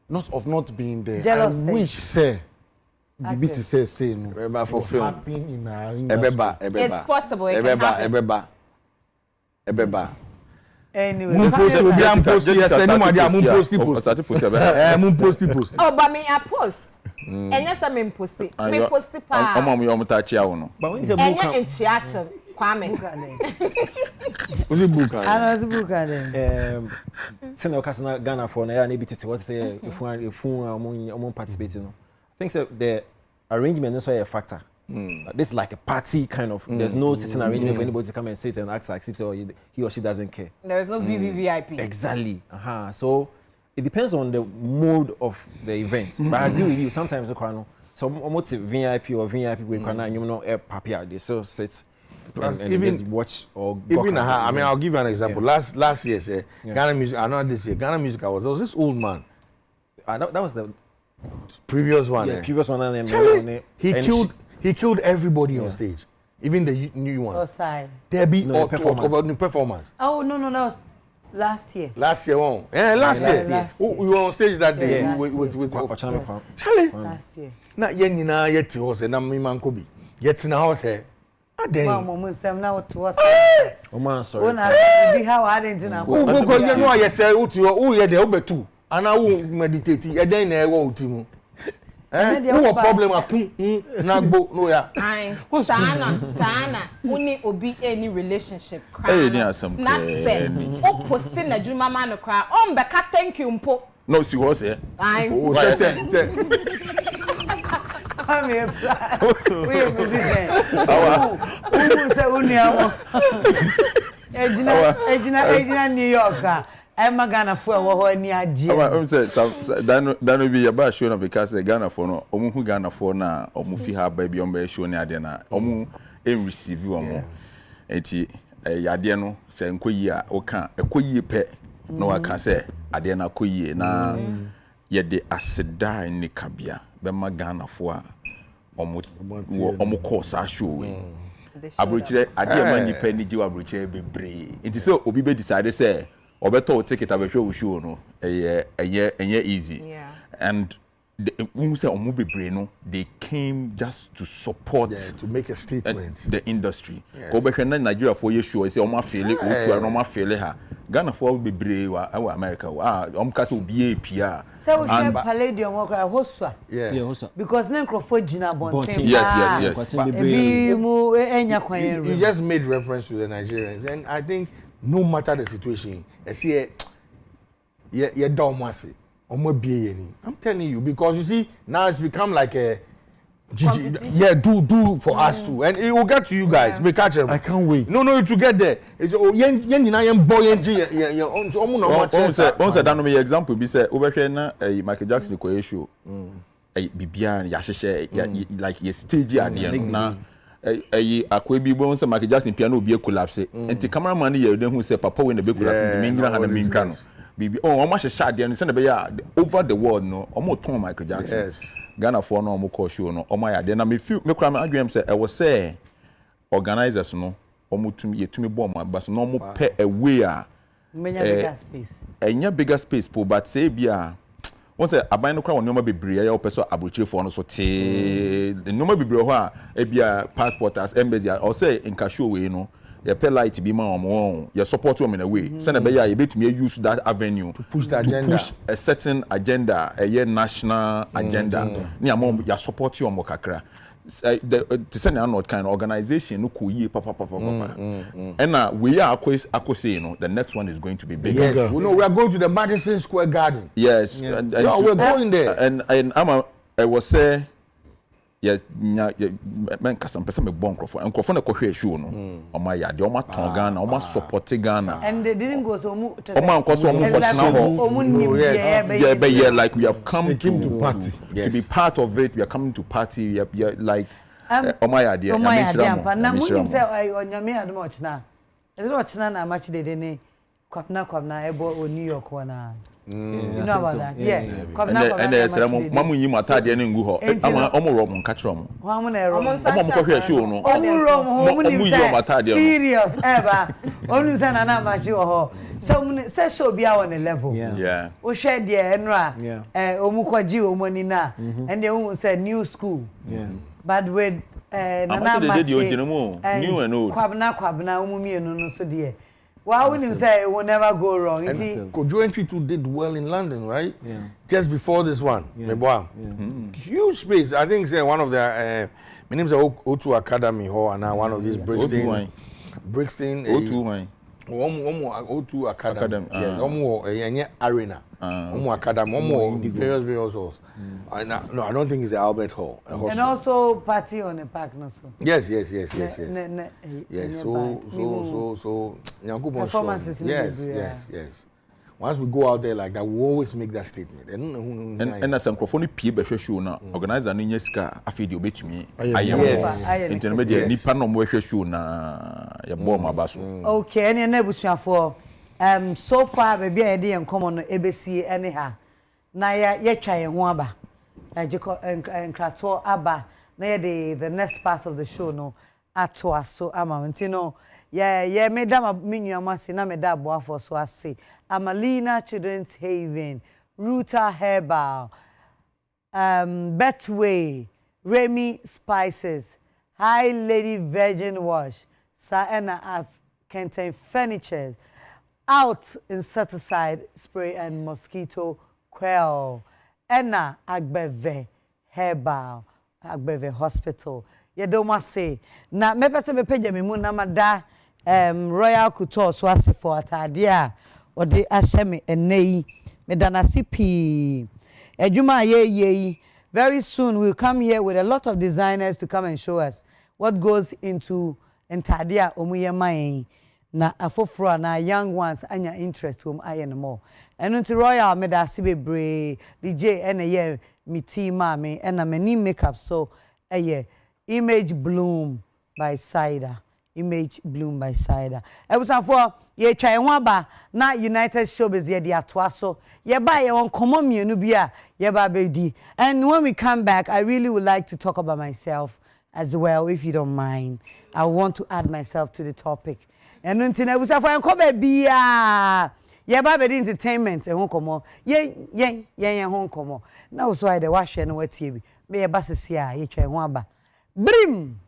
Not of not being there. Jealous. I wish say BT say no. Ebeba for film. Ebeba. It's possible. It can happen. Ebeba. Anyway, post. Oh, but me I post. And yes, I mean post. Me post pa. I'm touch ya no. But when you say book, and in Chiasem, Kwame. Who's it book? I was book them. Send your customer Ghana for na maybe to what say if we participating. I think so the arrangement is a factor. This is like a party kind of. There's no sitting arrangement for anybody to come and sit and act like if he or she doesn't care. There is no VVVIP. Exactly. So it depends on the mode of the event. But I agree with you. Sometimes some VIP or VIP we can you know happy they still sit and even just watch or even I mean I'll give you an example. Yeah. Last year, Ghana music. I know this year Ghana music. There was this old man. That was the previous one. Yeah, previous one. He killed everybody on stage, even the new one. Outside. There be about the performance. Oh no, that was last year. Last year, last year. We were on stage that day with Charlie. Last year. Na yenina yet was na me man ko bi. Yet na house eh. Mama mun sem na to us. Oh man, sorry. When I be how I didn't know. Go you know I say who ye there obetu. Ana who meditate. E den na e wo utimu. No problem na gbo no ya. Sana uni obi any relationship cry. Na say o posting na juma man no cry. O mbeka thank you mpo. No see what's here. Oh I'm here. We are musician. Who say uniamo? Ejina New York. I'm Ghana for a war ni aje. I'm say that be about show because Ghana for no omu Ghana for na omu fi ha baby on be show ni ade na omu em receive omu enti yade no se nkoyi a oka ekoyi pe na waka se ade na koyi na yede aseda ni kabia bema Ghana for omo course a show abrochire ade ma nipa ni jiwa abrochire bebre nti so obi be decide say obeto ticket abehwe wo show no eye easy and when we say omo bebre no they came just to support to make a statement the industry ko behwe na Nigeria for ye show say omo afele otu and omo afele ha Ghana for bebre wa America omo ka say obi apia so we share palladium work hoswa hoswa because na crofo gina bonten yes ebi mu enya kwan you just made reference to the Nigerians and I think no matter the situation see ye down ase I'm telling you because you see now it's become like a do for us too and it will get to you guys we catch them. I can't wait no to get there it's once I done me example be say obehwe na Michael Jackson ko issue bibia ya hyehe like ye stage ade na akwa bi bo say Michael Jackson piano obi collapse enti cameraman ye dey hu say papa we na be collapse me ngira ha na me ntwa no bibi omo hyehe ade no say na be ya over the world no omo ton Michael Jackson Ghana for no omo call show no omo ya de na me feel me kra me adwem say e was say organizers no omo tumi bo omo bas no omo pe away a bigger space enya bigger space po but say bia once aban no kra won no bebre ya opeso abrochire for no so te no ma bebre ho a e bia passport as embassy or say in show we no ya pay light bi ma omo ya support them in a way say na be ya betumi use that avenue to push the agenda push a certain agenda a national agenda ni amom ya support you omo kakra the send not kind of organization no ko yi papa and now we are akose you know the next one is going to be bigger. Yes, we know we are going to the Madison Square Garden. Yes, and we're going there and I was say yes men kasam pese me bon krofo na kohwe show no oma ya de oma ton Ghana oma support Ghana and they didn't go so mu oma nko so omo yeah like we have come to party to be part of it. We are coming to party we are like oma ya de na munim say onyame adom ochna ezero ochna na match de ne kwapna ebo New York wana you know about that and there's mamu yi matade ne ngu ho ama omo ro mo catch ro mo na ro omo kohwe show no omo ro mo nim say serious ever onim say na match ho so say show bia on a level o share there enra omu kwaji omoni na and they say new school but with na match new and old kwabna omu mienu no so there. Well, when you say it will never go wrong. Kojo Entry 2 did well in London, right? Yeah. Just before this one, Mcbrown. Huge space. I think say one of the my name's O2 Academy hall and now one of these Brixton O2 O2 Academy. Yes, Arena. Academy. Various halls. No, I don't think it's the Albert Hall. And also party on the park, no so. Yes. Yes. So. Performances. Yes. Once we go out there like that, we always make that statement. And as a microphone pie be show na organizer no nyesika afidi obetumi yes intermediate nipa no mo show na ya bo ma so. Okay, and na busuafo so far baby e dey enkomo no ebesi ene ha na ye twa ye ho aba enkrato aba na ye the next part of the show no ato aso ama ntino ye medam menuama se na meda aboafo so ase Amalina Children's Haven, Ruta Herbal, Betway, Remy Spices, High Lady Virgin Wash, Saena Kenten Furniture, Out Insecticide Spray and Mosquito Quell, Enna Agbeve Herbal, Agbeve Hospital. Ye don't want say. Na me pese me page me mu na mada Royal Couture so ase for atadia. Or the asheme enei medanasi pi ejuma ye very soon we'll come here with a lot of designers to come and show us what goes into entadia omuye mai na afofro na young ones anya interest hom ayen more and unto Royal medasi bebre DJ ene ye mi team mame and many makeup so Image Bloom by Cider image bloom by cider. Ebusafo ye twa ho aba na United Showbiz ye de atoa so. Ye ba ye won komo mienu bi a ye ba bedi. And when we come back, I really would like to talk about myself as well, if you don't mind. I want to add myself to the topic. And until ebusafo enko ba bia ye ba bedi entertainment e ho komo. Ye ho komo. Na so I de wa hwe no watie bi. Me ye ba sese a ye twa ho aba. Brim.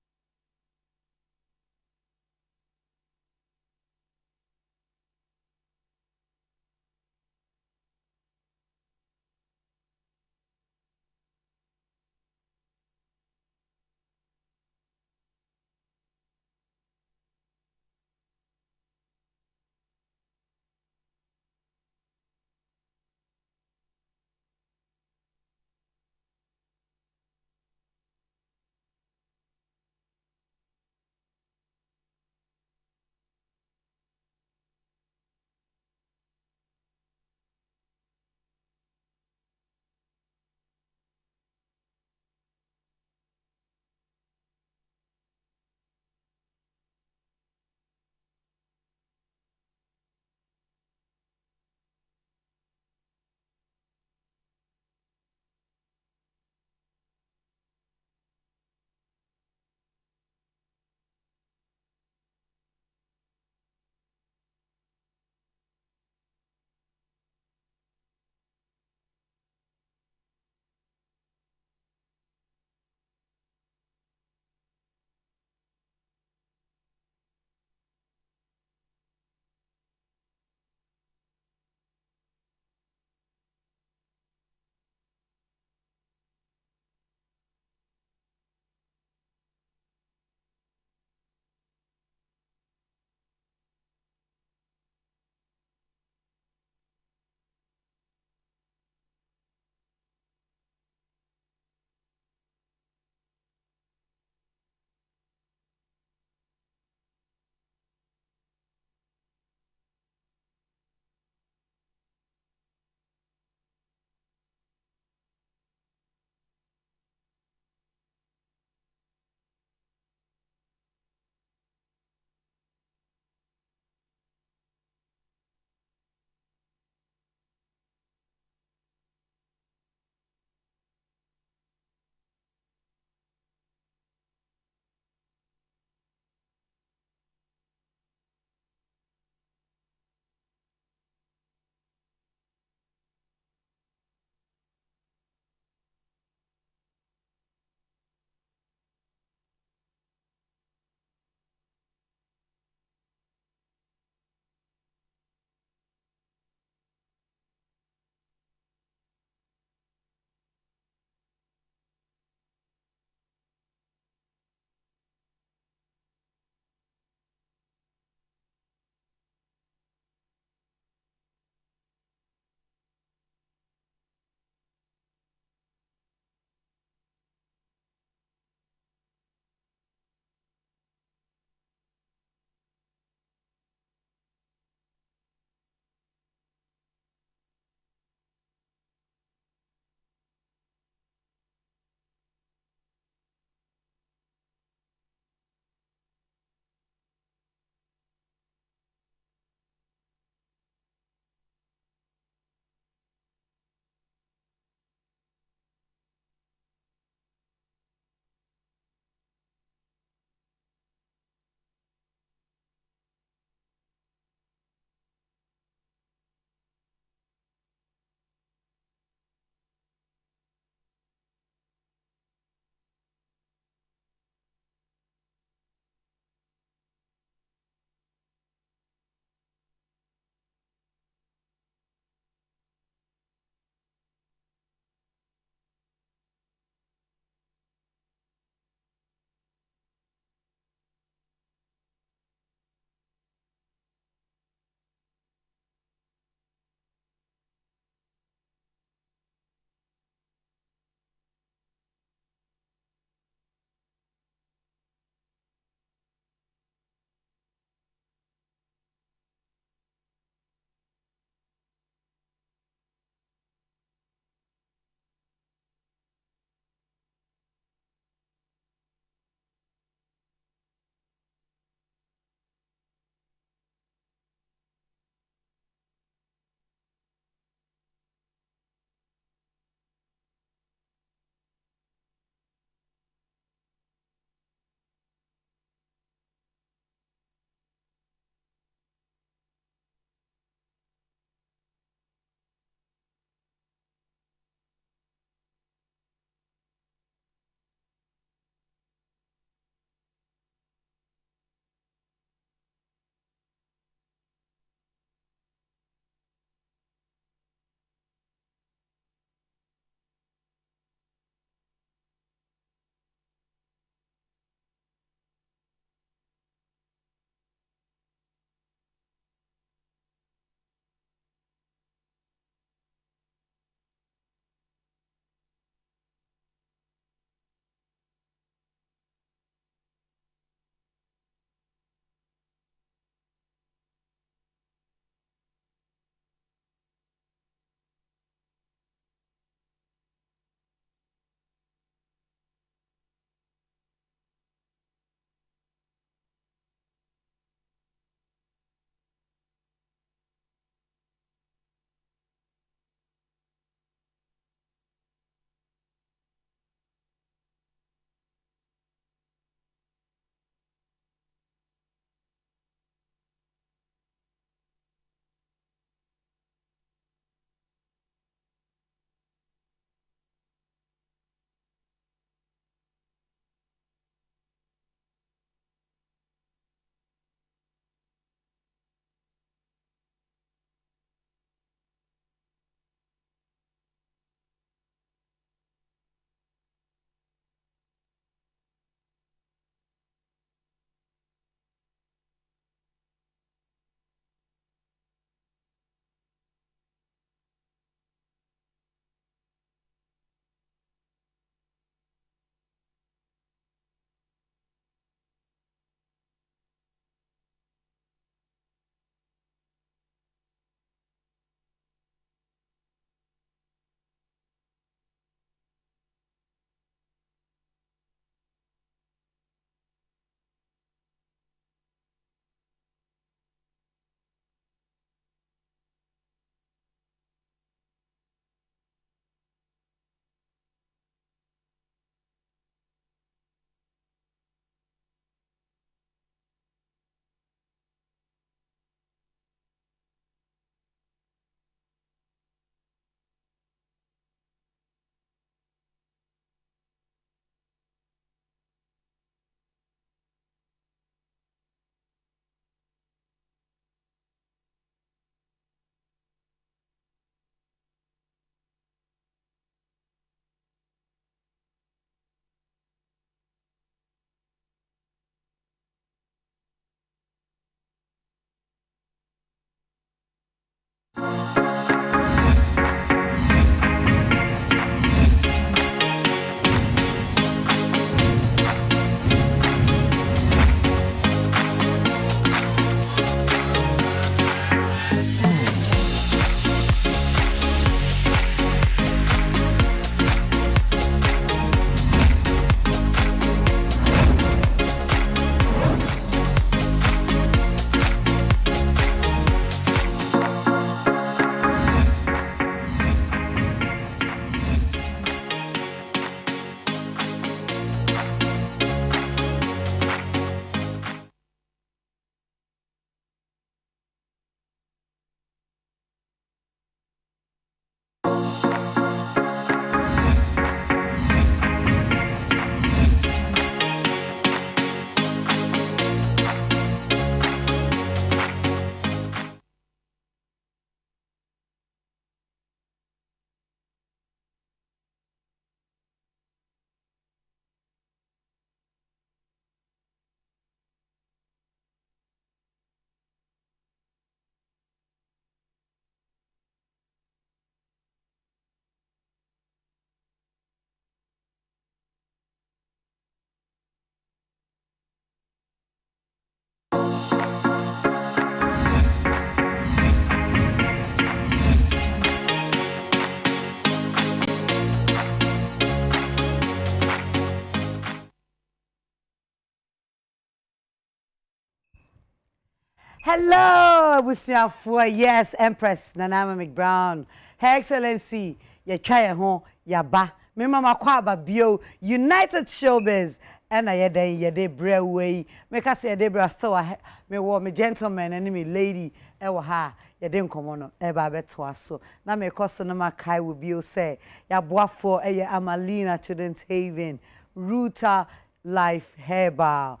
Hello, abusuafo. Yes, Empress Nana Mcbrown. Her Excellency, ye try ho, ya ba. Me mama kwa ba bio United Showbiz. And I ye bre way. Make us say de bra still me wo me gentleman and me lady e wo ha ye de nkomo e ba beto aso. Na me koso no makai wo bio say ya boafo e Amalina Children's Haven, Ruta Life Herbal,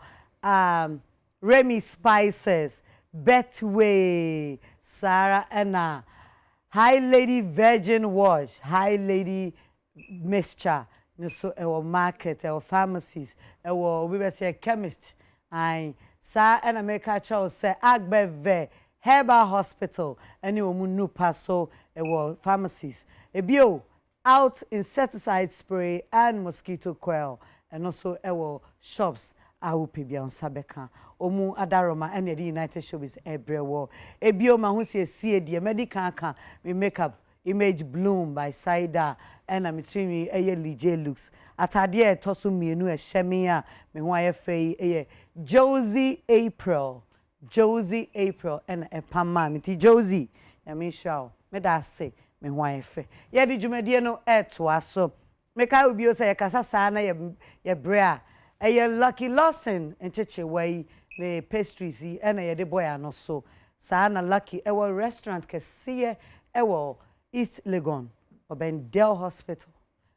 Remy Spices, Betway, Sarah Anna, High Lady Virgin Wash, High Lady Mixture, so our market, our pharmacies, our we were say chemist, and Sarah Anna make a child say Agbeve Herbal Hospital, and you munu paso our pharmacies. A bio out insecticide spray and mosquito coil, and also our shops. I will be on Sabeka. Omu adaroma and the United Showbiz ebrewo. Ebio ma hu see the medical can we make up image bloom by Saida and I'm treating lj looks. Atade tosu mienu e shemia me hu aye Josie April. Josie April and a pama miti Josie. Ya me show. Me da say me hu aye fe. Ye di dwumadie no to aso. Me ka obi o say kasa sa na ye brea. A Lucky Lawson and Cheche way the pastries and a de boy no so. Sana Lucky ewa restaurant kesiye ewa East Legon or Bendel Hospital.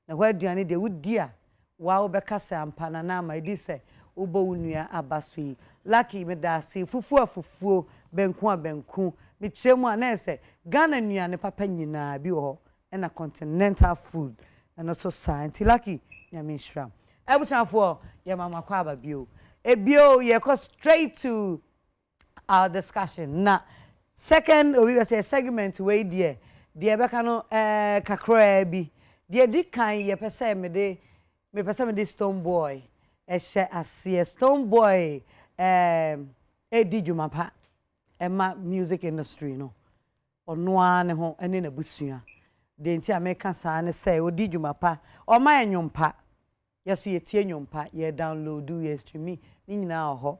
Na where Diani de would dear wow bekasa and panana my dise ubo unia abasui. Lucky me da si fufu benku mi chemu anese Ghana nuya ne papa nyina bi ho and a continental food and also science lucky nyame shram. Ebusanfo ye mama kwa ba bio. Ebio ye go straight to our discussion. Na second we will say segment we there. The beka no kakra bi. The di kan ye pese me pese me de Stone Boy. E she asie Stone Boy e di dwumapa. E ma music industry no. Ono ane ho ene na busua. De nti American sa ne say odi dwumapa. O ma enwumpa. Yes, you tie nyompa, you download, do yes to me. Nina ho.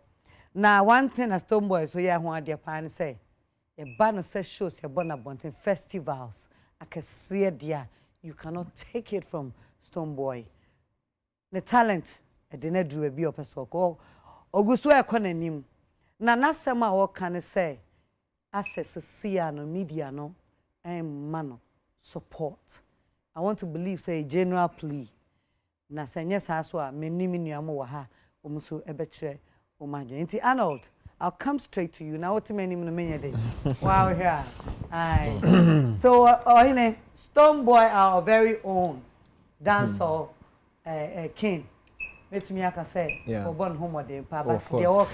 Now one thing as Stone Boy, so yeah, one dear pan say, a banner says shows your bonabont festivals. I can see it there. You cannot take it from Stone Boy. The talent, I didn't do a bio person or Augusto Econonym. Na nasema what can I say? Access see no media no and mano support. I want to believe say general plea. Na senye saswa menimi nuamo wa ha omuso ebekire omadwe nti Arnold I'll come straight to you now what many no menye dey wow here aye so Stone Boy our very own dancer king metumi aka say obon homode pa but they work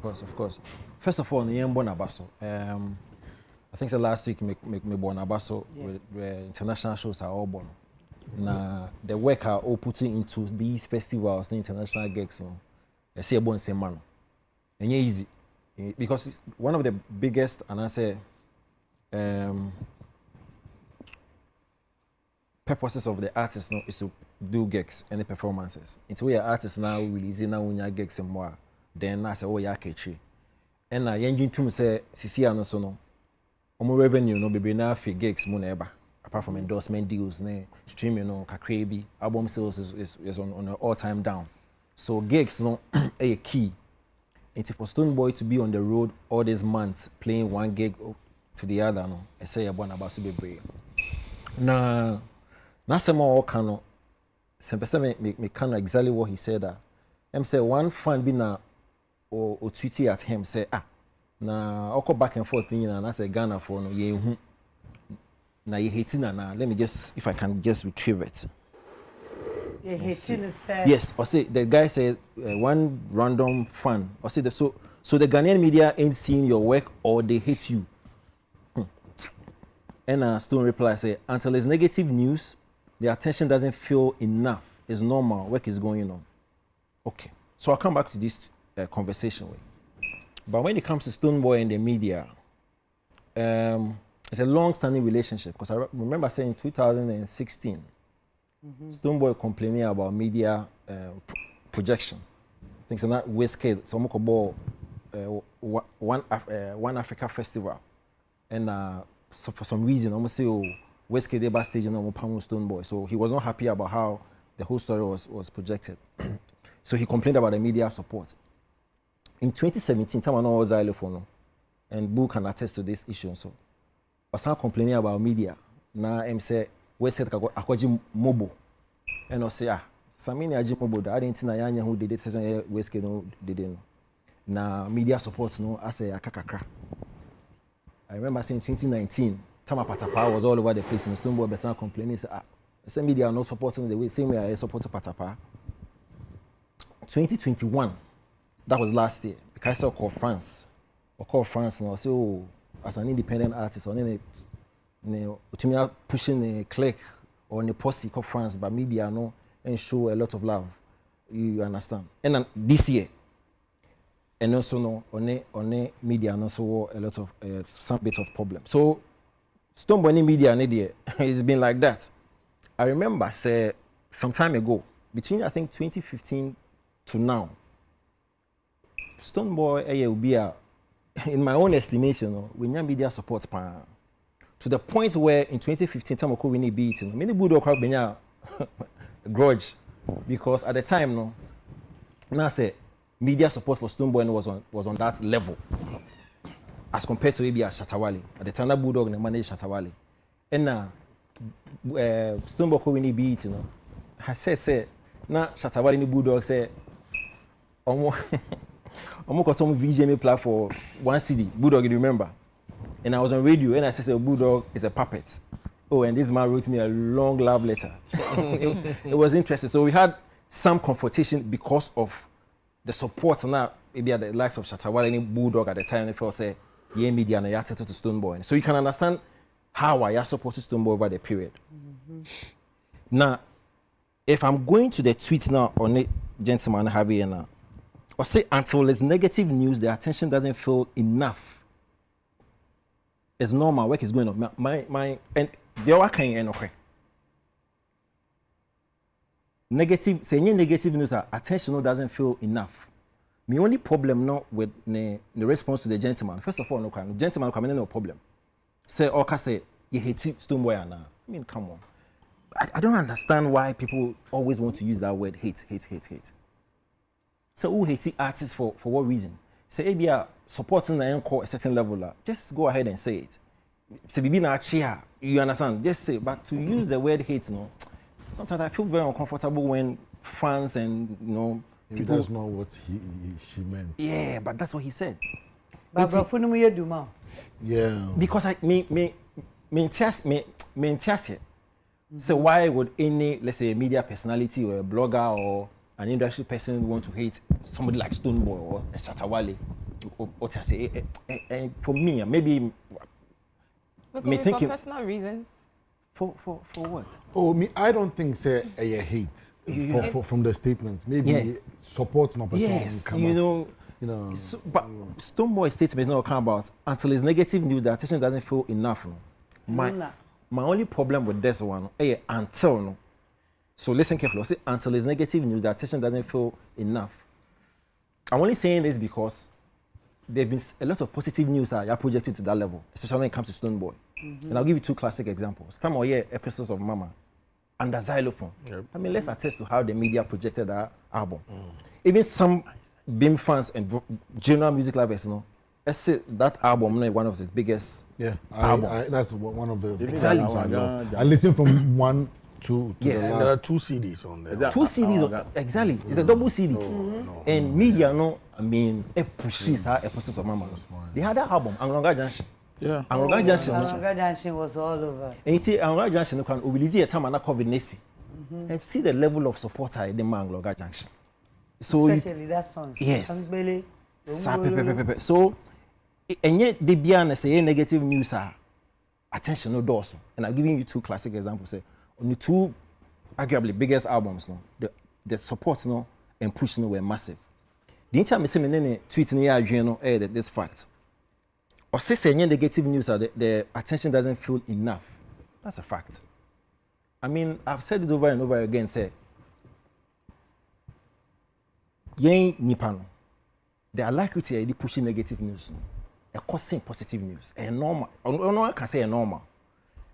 of course first of all nyem bon abaso I think the last week me bon abaso with international shows are all born. Na the work are all putting into these festivals, the international gigs, no. I say about same man, and easy because it's one of the biggest, and I say, purposes of the artist no, is to do gigs and the performances. Until we are artists now releasing now when you gigs and more, then I say oh yeah catchy, and I engine to say CC and so no, revenue no be na fi gigs mo na eba. Apart from endorsement deals, streaming, kakrebi, album sales is on an all-time down. So gigs, a key. It's for Stone Boy to be on the road all these months, playing one gig to the other. No, I say about to be brave. Na some more kind me kind of exactly what he said. That say one fan be na or tweeted at him say na oko back and forth thing and I say Ghana for no ye. Now you hating na let me just if I can just retrieve it. You hating yes, or say the guy said one random fan. Or say so the Ghanaian media ain't seeing your work or they hate you. And Stone reply say until it's negative news, the attention doesn't feel enough. It's normal. Work is going on. Okay, so I'll come back to this conversation with. But when it comes to Stone Boy and the media, it's a long-standing relationship because I remember saying in 2016, Stone Boy complaining about media projection. Things are not whiskey. So One Africa Festival, and so for some reason, almost say, oh, West Kideba stage and almost Stone Boy. So he was not happy about how the whole story was projected. So he complained about the media support. In 2017, time I know was xylophone, and Boo can attest to this issue. So, I was complaining about media. Now I'm say West Kideba Mobo, and I say Samini aji Mobo. I didn't know Yanya who did it. Say West Kideba didn't. Now media support no. I say akakakra. I remember saying 2019, Tama Patapa was all over the place, and Stoneboy Bessan complaining, say, the same media are not supporting the same way I support Patapa. 2021, that was last year. The Kaiser called France, and I say, oh, as an independent artist, or pushing a click or a posse called France, but media no and show a lot of love. You understand? And then this year. And also no, on media and also a lot of some bit of problem. So Stoneboy media it's been like that. I remember say some time ago, between I think 2015 to now, Stoneboy will be in my own estimation, we need media support to the point where in 2015 time we need beat. Many Bulldog have been a grudge because at the time no, now say media support for Stoneboy was on that level as compared to maybe Shatawale. At the time that Bulldog managed Shatawale. And now Stoneboy could win beat, I said, now Shatawale ni Bulldog say almost got some VGMA play for one CD. Bulldog, you remember? And I was on radio and I said Bulldog is a puppet. Oh, and this man wrote me a long love letter. It was interesting. So we had some confrontation because of the support now, maybe at the likes of Shatawale and Bulldog at the time, they felt say, yeah, media and I to Stoneboy. So you can understand how I supported Stoneboy over the period. Now, if I'm going to the tweet now on it, gentleman, Harvey, and or say until there's negative news, the attention doesn't feel enough. It's normal, work is going on. My and the other kind of negative, saying negative news, attention doesn't feel enough. My only problem now with the response to the gentleman. First of all, no crime. Gentleman come in no problem. Say, okay, say you hate Stoneboy now. I mean, come on. I don't understand why people always want to use that word hate. So who hate artists for what reason? Say if you are supporting the encore a certain level, just go ahead and say it. Say bibi na chia, you understand? Just say, but to use the word hate, no. Sometimes I feel very uncomfortable when fans and people. That's not what she meant. Yeah, but that's what he said. But yeah. Because me so why would any, let's say, a media personality or a blogger or an industry person want to hate somebody like Stoneboy or Shatawale? Or to say, and for me, maybe me thinking for personal reasons. For what? Oh, me, I don't think say a hate from the statement. Maybe support no person. Yes, you know. So, but Stoneboy statement is not come about until it's negative news. The attention doesn't feel enough. No? My only problem with this one, until no. So listen carefully. I say until it's negative news, the attention doesn't feel enough. I'm only saying this because there've been a lot of positive news that are projected to that level, especially when it comes to Stoneboy. And I'll give you two classic examples. Some are episodes of Mama and the xylophone. Yep. I mean, let's attest to how the media projected that album. Even some BIM fans and general music lovers, let's say that album is one of his biggest albums. That's one of the exactly. I listen from one to the last. There are 2 CDs on there. 2 CDs, exactly. It's a double CD. And media, I mean, it pushes her episodes of Mama. They had that album, Anglonga Junction. Yeah. Anglonga Junction was all over. And you see, Anglonga Junction, you can release a time and COVID-19 and see the level of support in the Anglonga Junction. So especially that song. Yes. So, and yet they be honest, say negative news are attention no doors. And I'm giving you 2 classic examples. Say on the 2 arguably biggest albums, the support and push were massive. The entire me tweet this fact. Or say negative news the attention doesn't feel enough. That's a fact. I mean, I've said it over and over again. Say, yen nipano. the alacrity of pushing negative news, causing positive news, and normal. No one can say normal.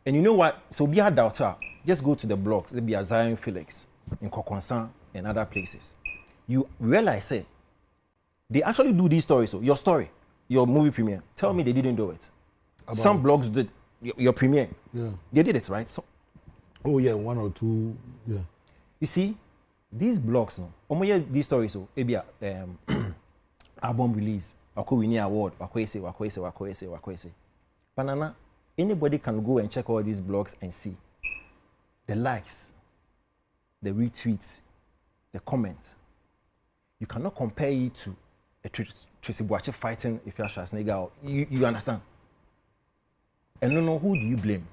And you know what? So be a doubter. Just go to the blogs. There be a Zion Felix in Kokonsan and other places. You realize, say, they actually do these stories. So your story, your movie premiere. Tell me they didn't do it. Some blogs did your premiere. Yeah. They did it, right? So, oh yeah, 1 or 2. Yeah. You see, these blogs, no, these stories, so maybe album release, or winning award, wakwese. Banana, anybody can go and check all these blogs and see the likes, the retweets, the comments. You cannot compare it to a Tracy Boache fighting if you're Schwarzenegger. You understand? And no, who do you blame?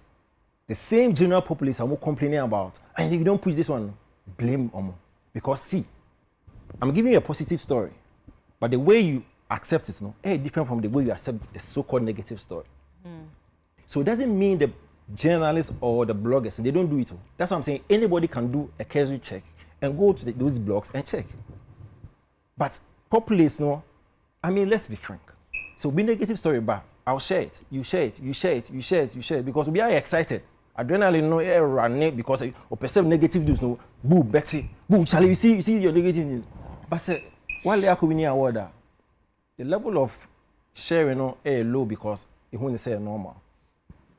The same general populace are more complaining about, and if you don't push this one, blame Omo. Because see, I'm giving you a positive story, but the way you accept it, different from the way you accept the so-called negative story. So it doesn't mean the journalists or the bloggers, they don't do it. That's what I'm saying. Anybody can do a casual check and go to those blogs and check. But populace, let's be frank. So be negative story, but I'll share it. You share it, because we are excited. Adrenaline running because of perceive negative news. Boo, Betty, boo, Charlie, you see your negative news. But while they are winning award, the level of sharing is low because it won't say normal.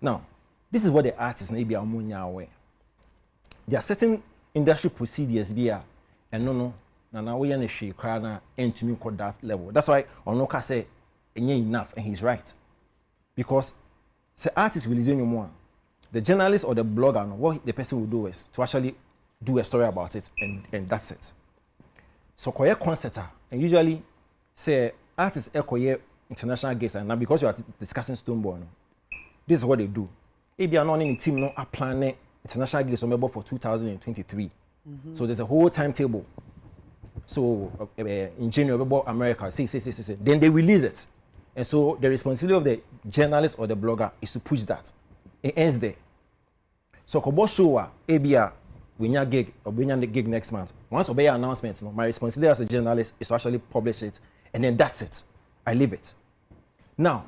Now, this is what the artists maybe are more aware. There are certain industry procedures here, and now we are in a crana and to me that level. That's why Onoka say enough, and he's right. Because the artist will listen more. The journalist or the blogger, what the person will do is to actually do a story about it, and that's it. So koye concert, and usually say artists koye international guests, and now because you are discussing Stonebwoy, this is what they do. If you are not in the team, are planning international guests for 2023. So there's a whole timetable. So in January, America, see. Then they release it. And so the responsibility of the journalist or the blogger is to push that. It ends there. So Kobo show ABR when you gig or when you gig next month. Once obey announcement, my responsibility as a journalist is to actually publish it, and then that's it. I leave it. Now,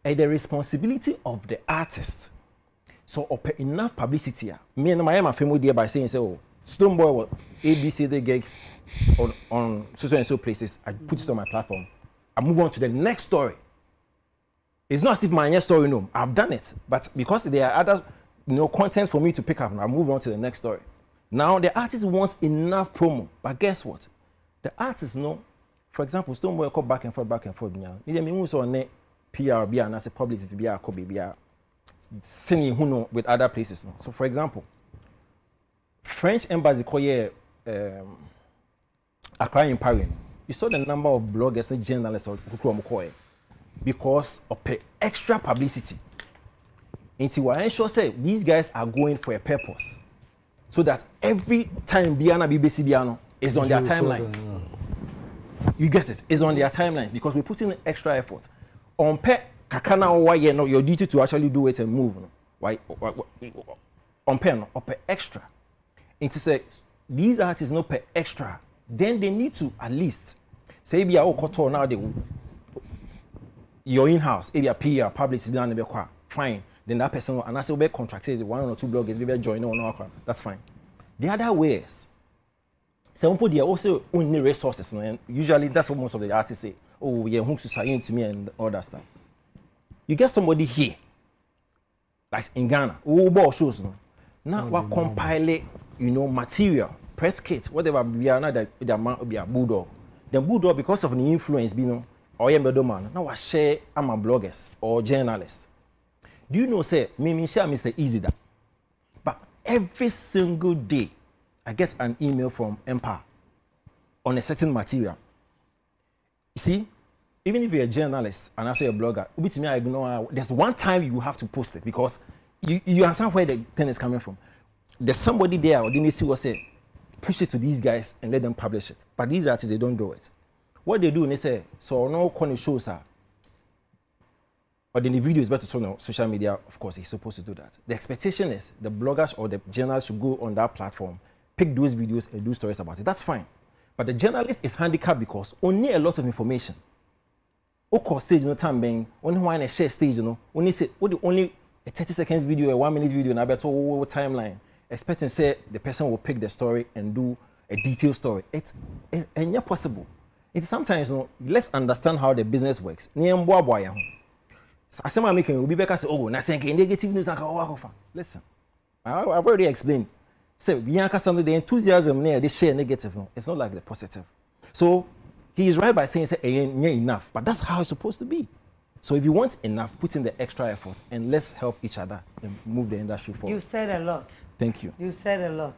the responsibility of the artist. So enough publicity. Me and my family there by saying, oh, Stonebwoy was ABC the gigs on so and so places. I put it on my platform. I move on to the next story. It's not as if my next story, no. I've done it, but because there are other, content for me to pick up, I move on to the next story. Now the artist wants enough promo, but guess what? The artist, for example, Stonebwoy go back and forth. Need me also on PR, and as a publicist, singing with other places. So, for example, French embassy call Accra in Paris. You saw the number of bloggers and journalists because of extra publicity. And I ensure say these guys are going for a purpose, so that every time Biana BBC Biano is on their timelines. You get it? It's on their timelines because we put in extra effort. On kakana or your duty to actually do it and move. Why? On pay extra. It is these artists no pay extra. Then they need to at least say be a koto now your in-house, if you're PR, publicist, fine. Then that person and I say be contracted 1 or 2 bloggers, maybe join on. That's fine. The other ways, some people they also only resources, and usually that's what most of the artists say. Oh, yeah, who's saying to me and all that stuff. You get somebody here, like in Ghana, who shows now what compile material, press kit, whatever be another the amount be a bulldog. The bulldog because of the influence or man. Now I share I'm a bloggers or journalists. Do you know say me share Mr. Easy that? But every single day I get an email from Empress on a certain material. You see, even if you're a journalist and also a blogger, which me I ignore. There's one time you have to post it because you understand where the thing is coming from. There's somebody there or didn't see what say, push it to these guys and let them publish it. But these artists they don't do it. What they do, they say, so no corner shows her. But then the video is better to turn on social media, of course, he's supposed to do that. The expectation is the bloggers or the journalists should go on that platform, pick those videos and do stories about it. That's fine. But the journalist is handicapped because only a lot of information okay stage no time being only one share stage you know only say only a 30 seconds video a 1 minute video na better timeline expecting say the person will pick the story and do a detailed story it's and yeah possible it's sometimes you know let's understand how the business works near boy ya asema making will be better say oh na say negative news and listen I've already explained say yanka something the enthusiasm near they share negative no it's not like the positive so he is right by saying say enough but that's how it's supposed to be. So if you want enough, put in the extra effort and let's help each other and move the industry forward. You said a lot. Thank you. You said a lot.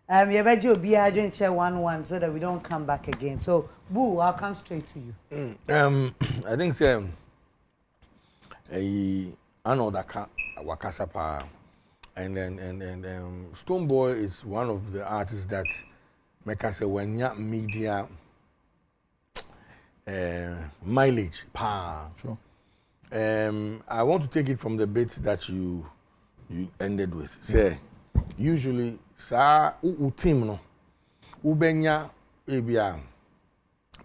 You better be a chair 1-1 so that we don't come back again. So, Boo, I'll come straight to you. I think I know that Wakasapa and Stonebwoy is one of the artists that make us say when you media mileage. Sure. I want to take it from the bit that you ended with. Say, usually, sa team no, ubenya ebia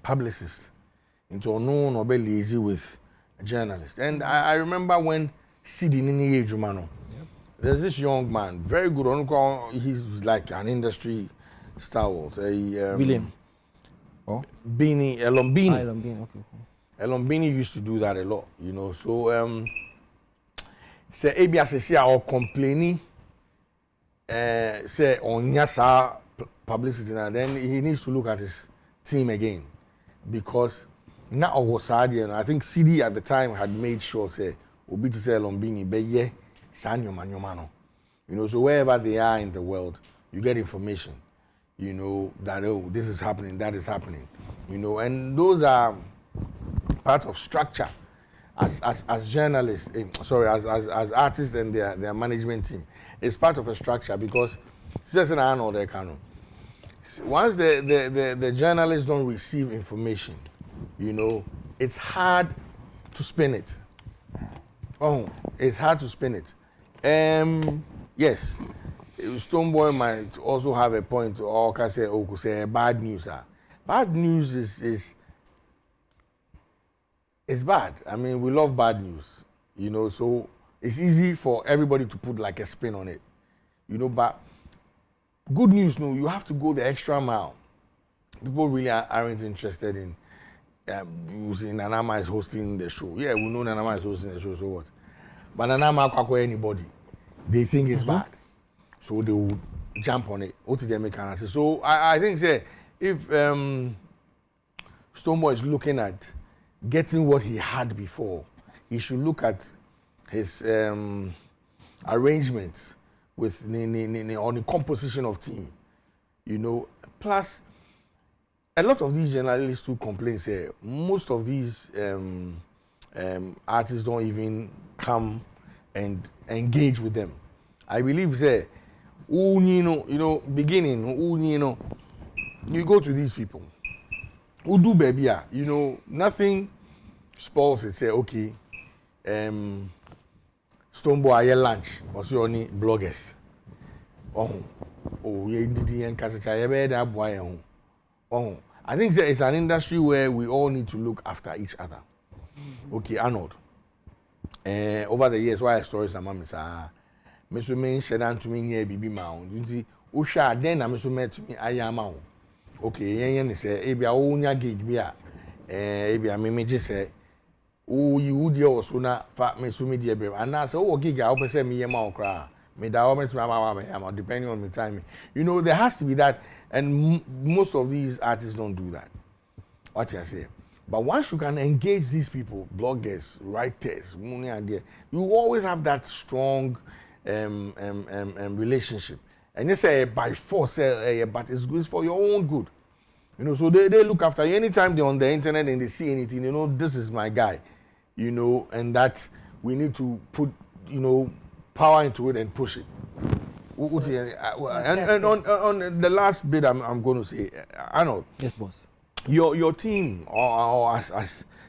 publicist into no no be lazy with a journalist. And I remember when CD Nini Ejumano, there's this young man, very good. He's like an industry stalwart. William. Oh. Beanie, Elombini. Elombini, okay. Elombini used to do that a lot, you know. So, say ABS or complaining, say on Yasa publicity, and then he needs to look at his team again because now was sad, and I think CD at the time had made sure say Obi to say Elombini, but yeah, Sanyo Mano, you know. So wherever they are in the world, you get information, you know that oh this is happening, that is happening, you know, and those are part of structure as journalists, as artists and their management team. It's part of a structure because once the journalists don't receive information, you know, it's hard to spin it. Oh, it's hard to spin it. Yes, Stonebwoy might also have a point, or can say bad news. Bad news is it's bad. I mean, we love bad news, you know, so it's easy for everybody to put like a spin on it, you know, but good news, no, you have to go the extra mile. People really aren't interested in using Nanama is hosting the show. Yeah, we know Nanama is hosting the show, so what? But Nanama can't anybody. They think it's bad, so they will jump on it. What did they make an answer? So I think, say, if Stonebwoy is looking at getting what he had before, he should look at his arrangements with on the composition of team, you know. Plus, a lot of these journalists who complain say most of these artists don't even come and engage with them. I believe say, beginning, you go to these people who do baby, you know, nothing spoils it. Say, okay, Stonebwoy lunch, or so only bloggers. I think it's an industry where we all need to look after each other. Okay, Arnold. Over the years, why stories are mama say, Mr. Main said to me, yeah, baby mound. You see, Usha, then I'm so met to me, I am out. Okay, yen say, Ebia onya gig bia, Ebia me just say, oh, you would your sooner fat me so media brave. And I say, oh, gig, I open say me a mouth cry. Me da almost my mama, depending on the time. You know, there has to be that, and most of these artists don't do that. What I say. But once you can engage these people, bloggers, writers, you always have that strong relationship. And you say by force, but it's good for your own good. You know, so they look after you. Anytime they're on the internet and they see anything, you know, this is my guy. You know, and that we need to put, you know, power into it and push it. And on the last bit I'm going to say, Arnold. Yes, boss. Your team or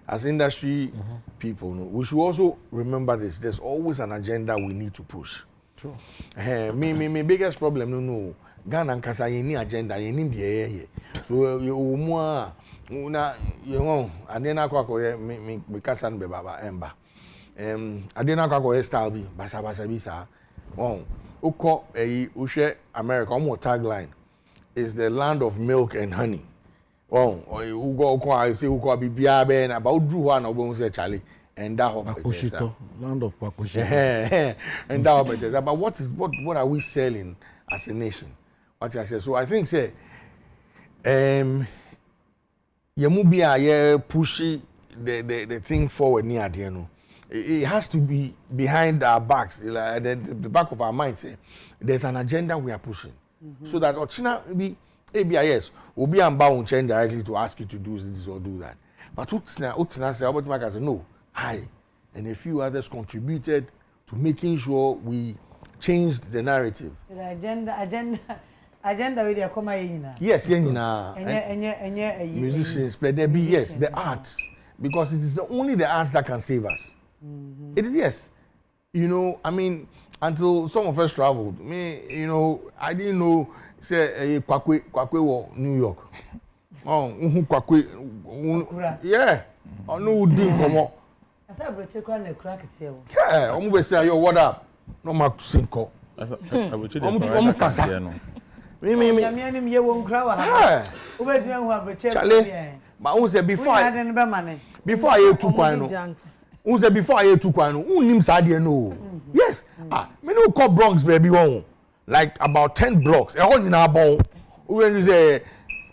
as industry people, we should also remember this. There's always an agenda we need to push. True. Me biggest problem no. Ghana and Kasa any agenda, any be so you more na you know, and then I me Kasa and Baba Emba. I didn't go style be basa bisa. Oh, uko ushe America one more tagline is the land of milk and honey. Oh, you go I say uko bibia be na ba udru ho na obo say Charlie and that Pakushito, land of Pakushito. and that but what are we selling as a nation? What I say, so I think say Yemubia ye pushy the thing forward near the no. It has to be behind our backs, like the back of our minds. There's an agenda we are pushing, so that Ochina be ABIS will be bound change directly to ask you to do this or do that. But Ochina say, Albert Mark said, no, I and a few others contributed to making sure we changed the narrative. The agenda with your comma. Yes, musicians, play there be yes, the arts, because it is only the arts that can save us. It is yes, you know. I mean, until some of us traveled, you know, I didn't know. Say Kwakwe New York. Oh, Kwakwe. Yeah. I know who did come up. I said, "But you can't crack it." Yeah. I'm gonna say, yo, what up? No more sinko. I'm kasa. Me. You won't cry. Charlie. But who said before I took one? Who said before I took one? Who names Sadia no? Yes. Me no call Bronx baby one. Like about 10 blocks. A whole in our bone. When you say,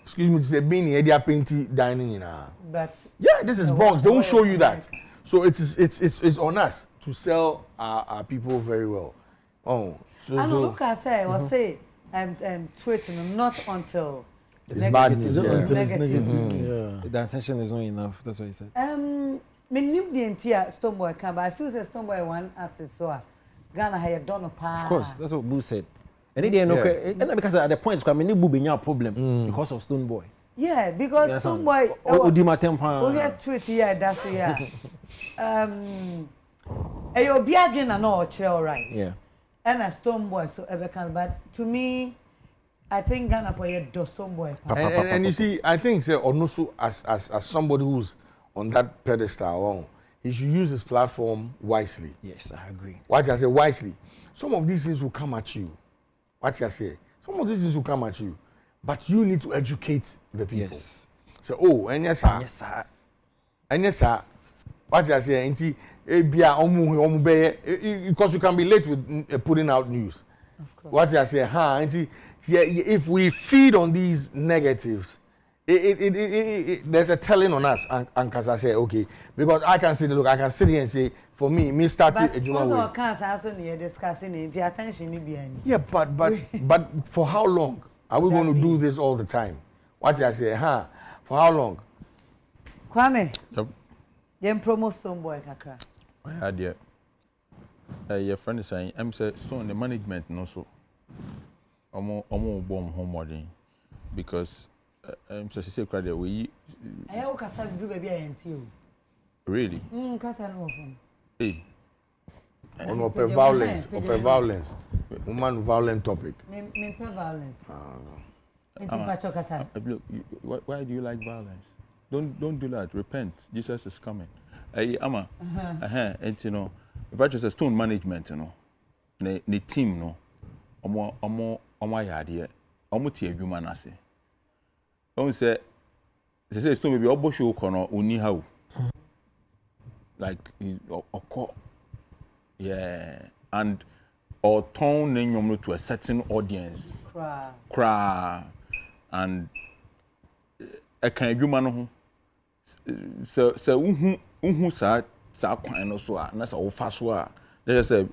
excuse me, to say being here, they are painting dining in our. But yeah, this is Bronx. They won't show you that. So it's on us to sell our people very well. Oh, so I look I say, I was say, tweeting not until. It's bad news. Until it's negative. Yeah. The attention is not enough. That's what he said. Me knew the entire Stoneboy can, but I feel that Stoneboy one artist so Ghana had done a part. Of course, that's what Boo said. And it didn't know because at the point, because I mean, Boo being a problem because of Stoneboy. Yeah, because Stoneboy. Odima Tempa. We had tweet here, that's yeah. You'll be again and all chill, right? Yeah. And a Stoneboy, so ever can, but to me, I think Ghana for a Stoneboy. And you see, I think say Onusu as somebody who's on that pedestal, he should use his platform wisely. Yes, I agree. What I say wisely. Some of these things will come at you. What I say, some of these things will come at you, but you need to educate the people. Yes. So, and yes, sir. Yes, sir. And yes, sir. What I say, because you can be late with putting out news. Of course. What I say, if we feed on these negatives, there's a telling on us, and because I say, okay, because I can sit here and say, for me starting a journal. But also, cancer also near discussing the attention behind. Yeah, but for how long are we going to do this all the time? What I say, for how long? Kwame. Yep. Then promo Stoneboy kakra. I had your friend is saying, I'm saying Stone the management no so. Omo bomb homeworking because I'm saying say credit we. I have kasa do baby I NTO. Really? Kasa no from. Hey. On open violence. Woman violent topic. Me violence. Look, why do you like violence? Don't do that. Repent. Jesus is coming. Hey, Ama. And you know, if I just say Stone management, you know, the team, no, omo yadi, omo tie adwuma na se. Omo say Stone maybe obo show kono uni how. Like oko. Yeah, and or turn nyom to a certain audience. Cry. And a kind of human so uhu sa kwan no so na sa wo fa so a let's say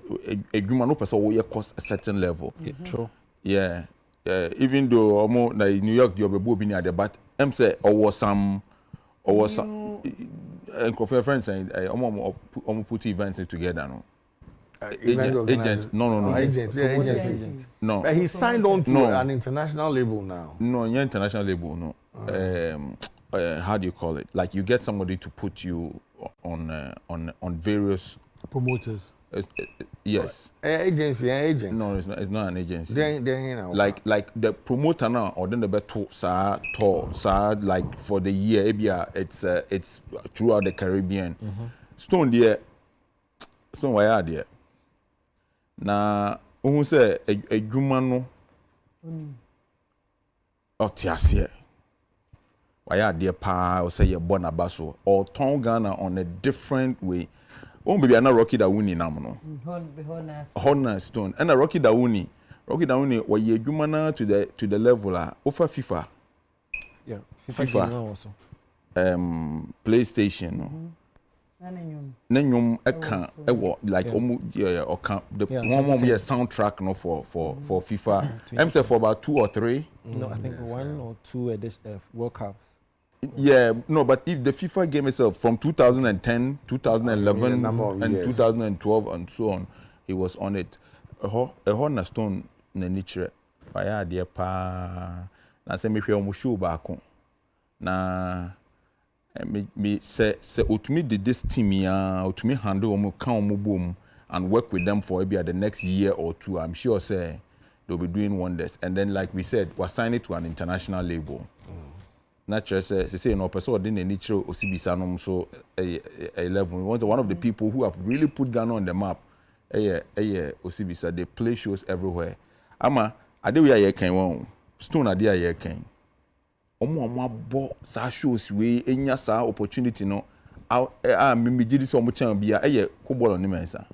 a human no person will cost a certain level. True. Yeah. Even though na New York the obebu bi ni ade but em say or some friends saying put events together no. Agent. No. Agent. No. But he signed on to an international label now. No, yeah, international label. No. How do you call it? Like you get somebody to put you on various promoters. Yes. Agency, agent. No, it's not an agency. Then Like the promoter now, or then the better like for the year. It's throughout the Caribbean. Stone there. Stone why there. Na who say a no otiasie. Why there pa or say you born abaso or turn Ghana on a different way. Baby, I'm not Rocky Dawuni now, no. Honor Stone. And a Rocky Dawuni, where you humana to the level over FIFA. Yeah, FIFA also. PlayStation, no. Nenyum like the one soundtrack no for FIFA. I'm say for about 2 or 3. No, I think 1 or 2 World Cups. Yeah, no, but if the FIFA game itself from 2010, 2011, and 2012 and so on, he was on it. A honor stone na nature. Why dear pa? Na say me hwe omo show back. Na me say utumi did this team ya, utumi handle omo kan omo bom and work with them for maybe the next year or 2. I'm sure say they'll be doing wonders. And then like we said, we're signing to an international label. Natural say no person didn't any nature osibisa no so 11 one of the people who have really put Ghana on the map osibisa. They play shows everywhere ama ade we aye kan won Stone ade aye kan omo abo sa shows we enya sa opportunity no me gidi so omo chan bia Kobolo ni mensa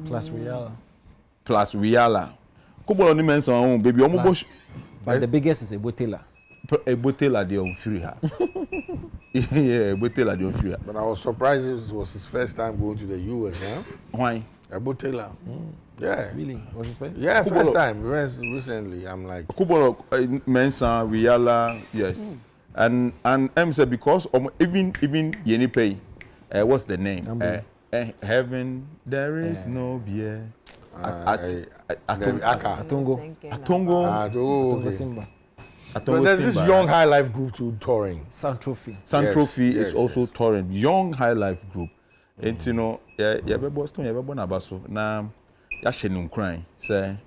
plus Riala Kobolo ni mensa baby omo bo but the biggest is Ebotela. Ebotela de free her. Yeah, Ebotela de free her. But I was surprised it was his first time going to the US, huh? Why? Ebotela. Yeah. Really? Was his first? Yeah, first time. Recently, I'm like. Kobolo Mensa, Riala, yes. And M said because even Yeni Pay, what's the name? Heaven, there is no beer. Atongo Simba. But there's this Young High Life group too touring. Sun Trophy is also touring. Young High Life group. And you know, Boston, Nabaso. Now, Yashenum crying. Say,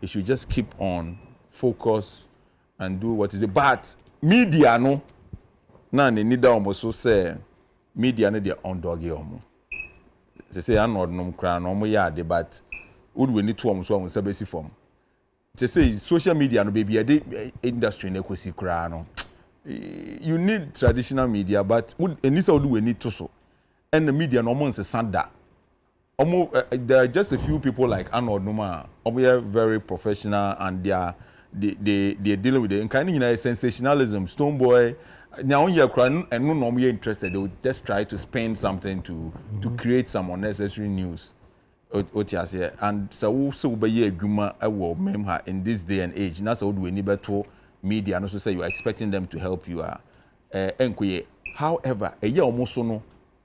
you should just keep on focus and do what is it. But media no. Now they need almost so say media no their own doggy almost. They say I'm not no cry no more yard, but would we need to almost so say basic form. They say social media no baby a industry na kwesi kra no. You need traditional media, but enisa would we need to so. And the media no more say sanda. There are just a few people like Arnold Numa. They are very professional and they're dealing with it. And kind of sensationalism. Stoneboy. Now you're crying and no normally interested. They would just try to spin something to create some unnecessary news. And so be a guma in this day and age. That's how we need to media and also say you are expecting them to help you. However, a year almost no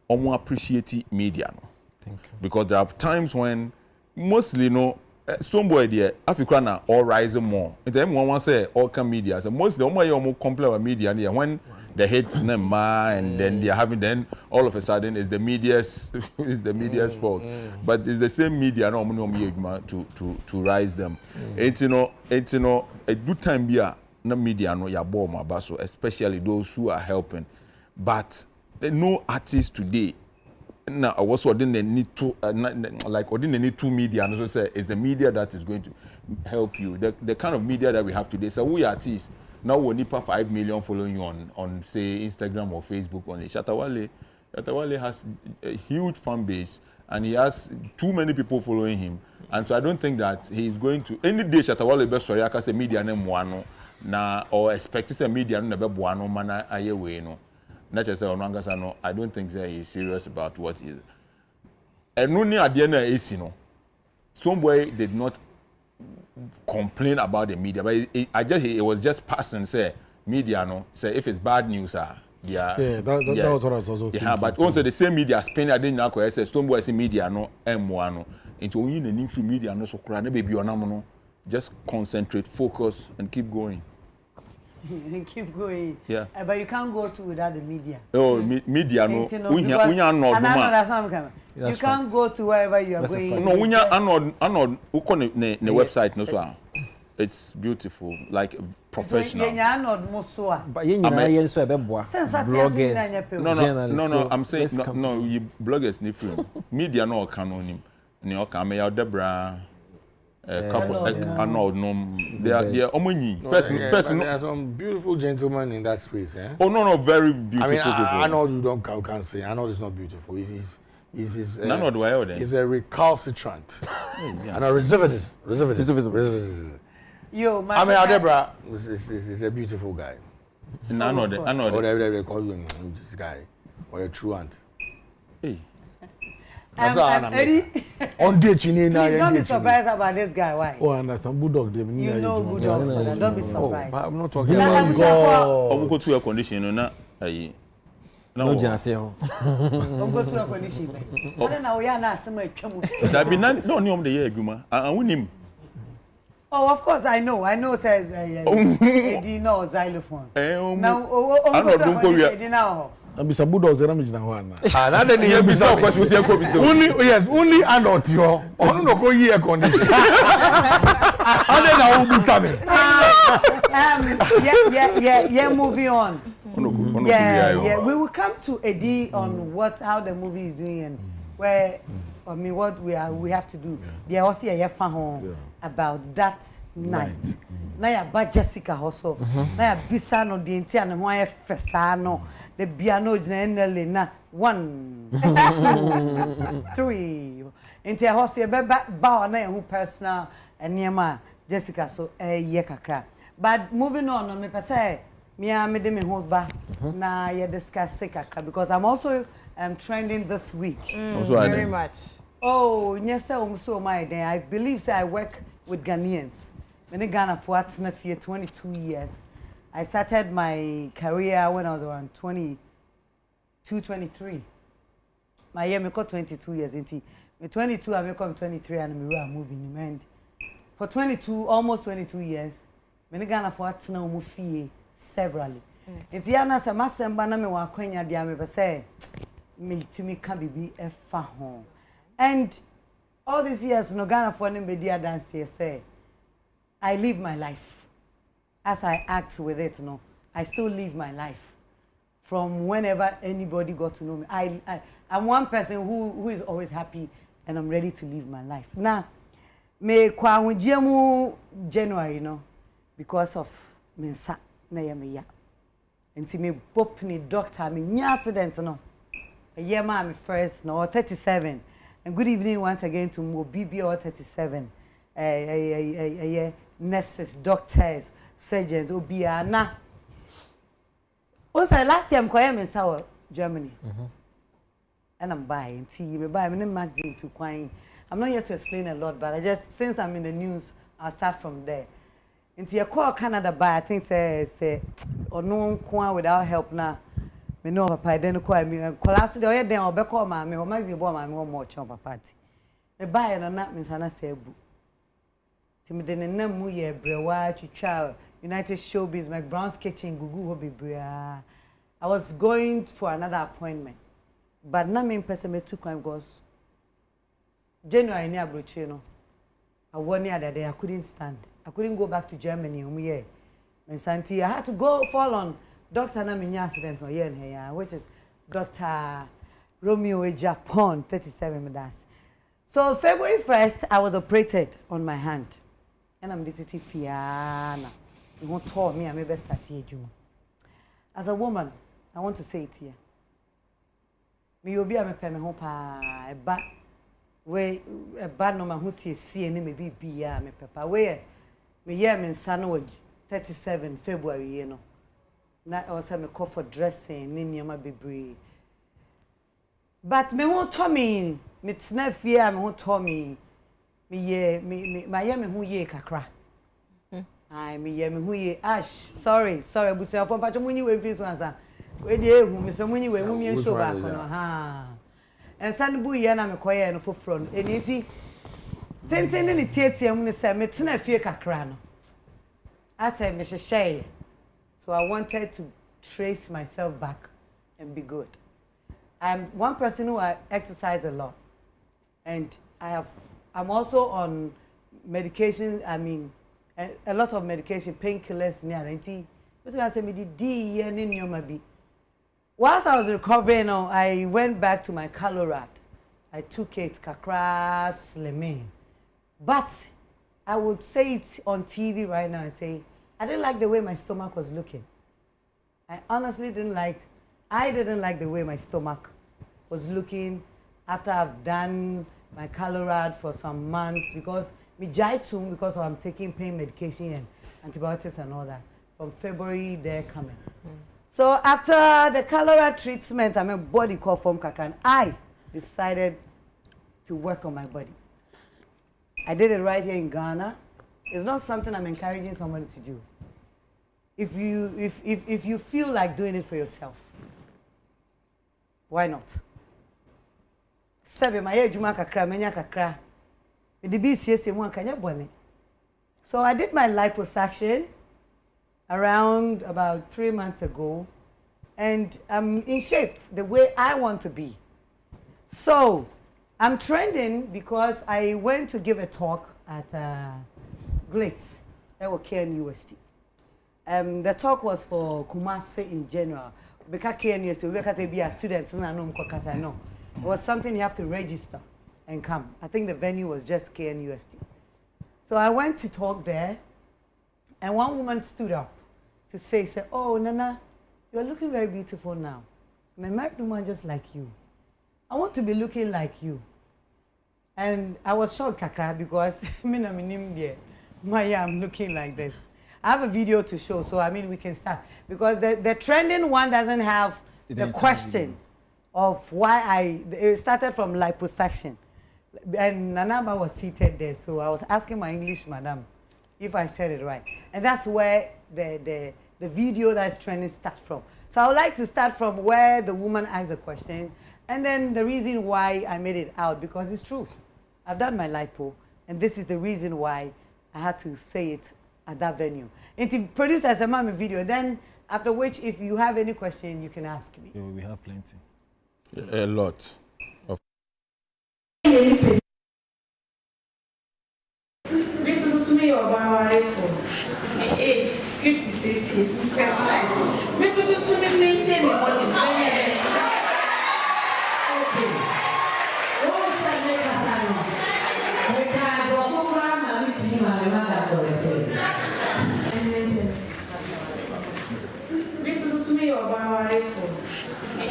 appreciate media. Thank you. Because there are times when mostly Stoneboy there Africana all rising more. And then one say all come media. So mostly almost complain about media and when the hits them and then they are having then all of a sudden it's the media's fault. But it's the same media to rise them. It's a good time here no media no ya bomb abaso, especially those who are helping. But no artist today now also didn't need to need two media and also say it's the media that is going to help you. The kind of media that we have today. So we artists now we need 5 million following you on say Instagram or Facebook only. Shatawale has a huge fan base and he has too many people following him. And so I don't think that he's going to any day Shatawale be sorry I can say media name one na or expect to say media no be buano mana ayewe no. Not just no, I don't think that he's serious about what he is. And only at the end of the somebody did not complain about the media, but it was just passing. Say media, no. Say if it's bad news, that was what I was also thinking. Yeah, but also the same media spin. I didn't know. Say Stoneboy say media, no. M1, into only the new free media, no. So cry, baby, no. Just concentrate, focus, and keep going. Keep going. Yeah. But you can't go to without the media. Oh, media, no. We are not. You can't go to wherever you are going. No, when you anod the website no so. It's beautiful, like professional. But you know, so bloggers. No. I'm saying no. You bloggers ni film. Media no canon. Ni o come ya Debra. Couple. Anod no. They are omoni. Person. There are some beautiful gentlemen in that space, eh? Oh no, very beautiful people. I know you can't say. I know it's not beautiful. He's a recalcitrant and a reservist. Yo, I mean, Debra is a beautiful guy. I know. They call you this guy or a truant. Hey. Eddie. On the chin, don't be surprised about this guy. Why? Oh, I understand. Bulldog. You know Bulldog. Don't be surprised. I'm not talking about I'm go to a condition no No janse ho. Go to a condition. I don't know where na asem atwam. That be no the year adwuma. Wonim. Oh, of course I know. Says Eddie no xylophone. Now, I'm not going to Eddie now. I'm Mr. Bulldog. I'm not going to that then you be so question say ko be so. Only adult yo. Onu no go year condition. Ade na wo bisa me. Yeah, moving on. Yeah. We will come to Eddie on how the movie is doing and where what we have to do. There also a fan about that night. Na ya ba Jessica also. Na ya bisa no de ntia ne ho aye fesa no. The piano generally na 1 2 3. Ntia also e ba na ya who personal enema Jessica so ye kakra. But moving on me pese me de me ho ba na ye discuss kakra because I'm also trending this week. Very much. Oh, yes, so my day. I believe I work with Ghanaians. When in Ghana for 22 years. I started my career when I was around 22, 23. My year, I got 22 years. Me 22, I become 23 and we were moving. And for almost 22 years, when in Ghana for severally. It's Yana Samasemba na me wa kwenya dia me say me timi ka bibi e fa ho. And all these years no Ghana for them be dia dance here say I live my life as I act with it no. I still live my life from whenever anybody got to know me. I'm one person who is always happy and I'm ready to live my life. Now me kwa hunjemu January no because of mensa na ya me ya. Nti me bop ni doctor me nya accident no. A year ma me first no 37. And good evening once again to Mobibi or 37. Nurses, doctors, surgeons, obia na. Also last year I'm going in South Germany. And I'm buying tea, me buy me magazine to quine. I'm not here to explain a lot, but I just since I'm in the news, I'll start from there. Into your call Canada by I think say or no one without help now. Me know papa then call me collapse the other day or be call me or magazine boy me more chompa party. Me buy na na me sana say bu. Ti me den na mu ye brewa twitwa United Showbiz Mcbrown's kitchen gugu ho bebrea. I was going for another appointment. But na me person me took time because January ni abroche no. I one year that day I couldn't stand. I couldn't go back to Germany and Santi I had to go fall on Dr. Naminya accident on here which is Dr. Romeo Japan 37 Medas. So February 1st I was operated on my hand. And I'm DTT Fiana. You won't tell me I may best start here. As a woman, I want to say it here. Me will be a me pay me home a ba we a bad no man who see any maybe be ya me papa where me year me son 37 February you know. Na also me call for dressing ni nyama bebre. But me won't tell me tena fear me won't tell me my year me who ye kakra. I me year me who ye ash sorry busia for pacho muni we face once we dey hu me so muni we hu me show back no ha. And san bu ye na me koye no foforo no eniti tenten ni tietie mu ne se me tena fie kakra no I said me share so I wanted to trace myself back and be good. I'm one person who I exercise a lot And I'm also on medication. I mean, a lot of medication, painkillers, but I said, whilst I was recovering, I went back to my Colorado. I took it, kakra slimming. But I would say it on TV right now and say, I didn't like the way my stomach was looking. I honestly didn't like the way my stomach was looking after I've done my Colorado for some months because because I'm taking pain medication and antibiotics and all that. From February, they're coming. So after the Colorado treatment, I'm a body called form kakra, and I decided to work on my body. I did it right here in Ghana. It's not something I'm encouraging somebody to do. If you feel like doing it for yourself, why not? Sebe maye juma kakra menya kakra. So I did my liposuction around about 3 months ago, and I'm in shape the way I want to be. So I'm trending because I went to give a talk at Glitz, KNUST. The talk was for Kumasi in general. Because KNUST, we can be a student, no. It was something you have to register and come. I think the venue was just KNUST. So I went to talk there, and one woman stood up to say, oh, Nana, you're looking very beautiful now. I'm a married woman just like you. I want to be looking like you. And I was shocked, Kakra, because I'm looking like this. I have a video to show, so I mean, we can start. Because the trending one doesn't have the question of why it started from liposuction. And Nanaba was seated there, so I was asking my English madam if I said it right. And that's where the video that's trending starts from. So I would like to start from where the woman asked the question, and then the reason why I made it out, because it's true. I've done my lipo, and this is the reason why I had to say it at that venue. And if produced as a mommy video, then after which, if you have any question, you can ask me. Yeah, we have plenty. A lot. My age 56 years. Me to maintain my body. My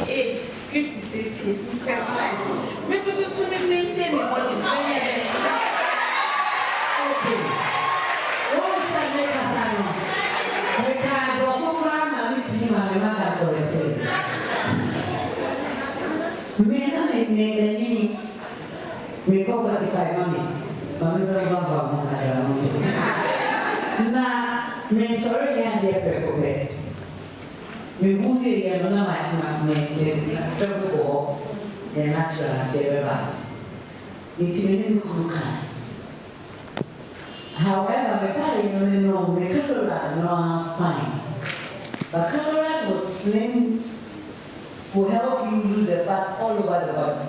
age 56 years. Me to maintain my body. We go 45 money. Mami very well. Na me sorry ya de preocupe. Me move ya no na me preocupo. Ya natural tebeba. Intimini kuruka. However, me pare no me Colorado no fine. But Colorado was slim will help you lose the fat all over the body.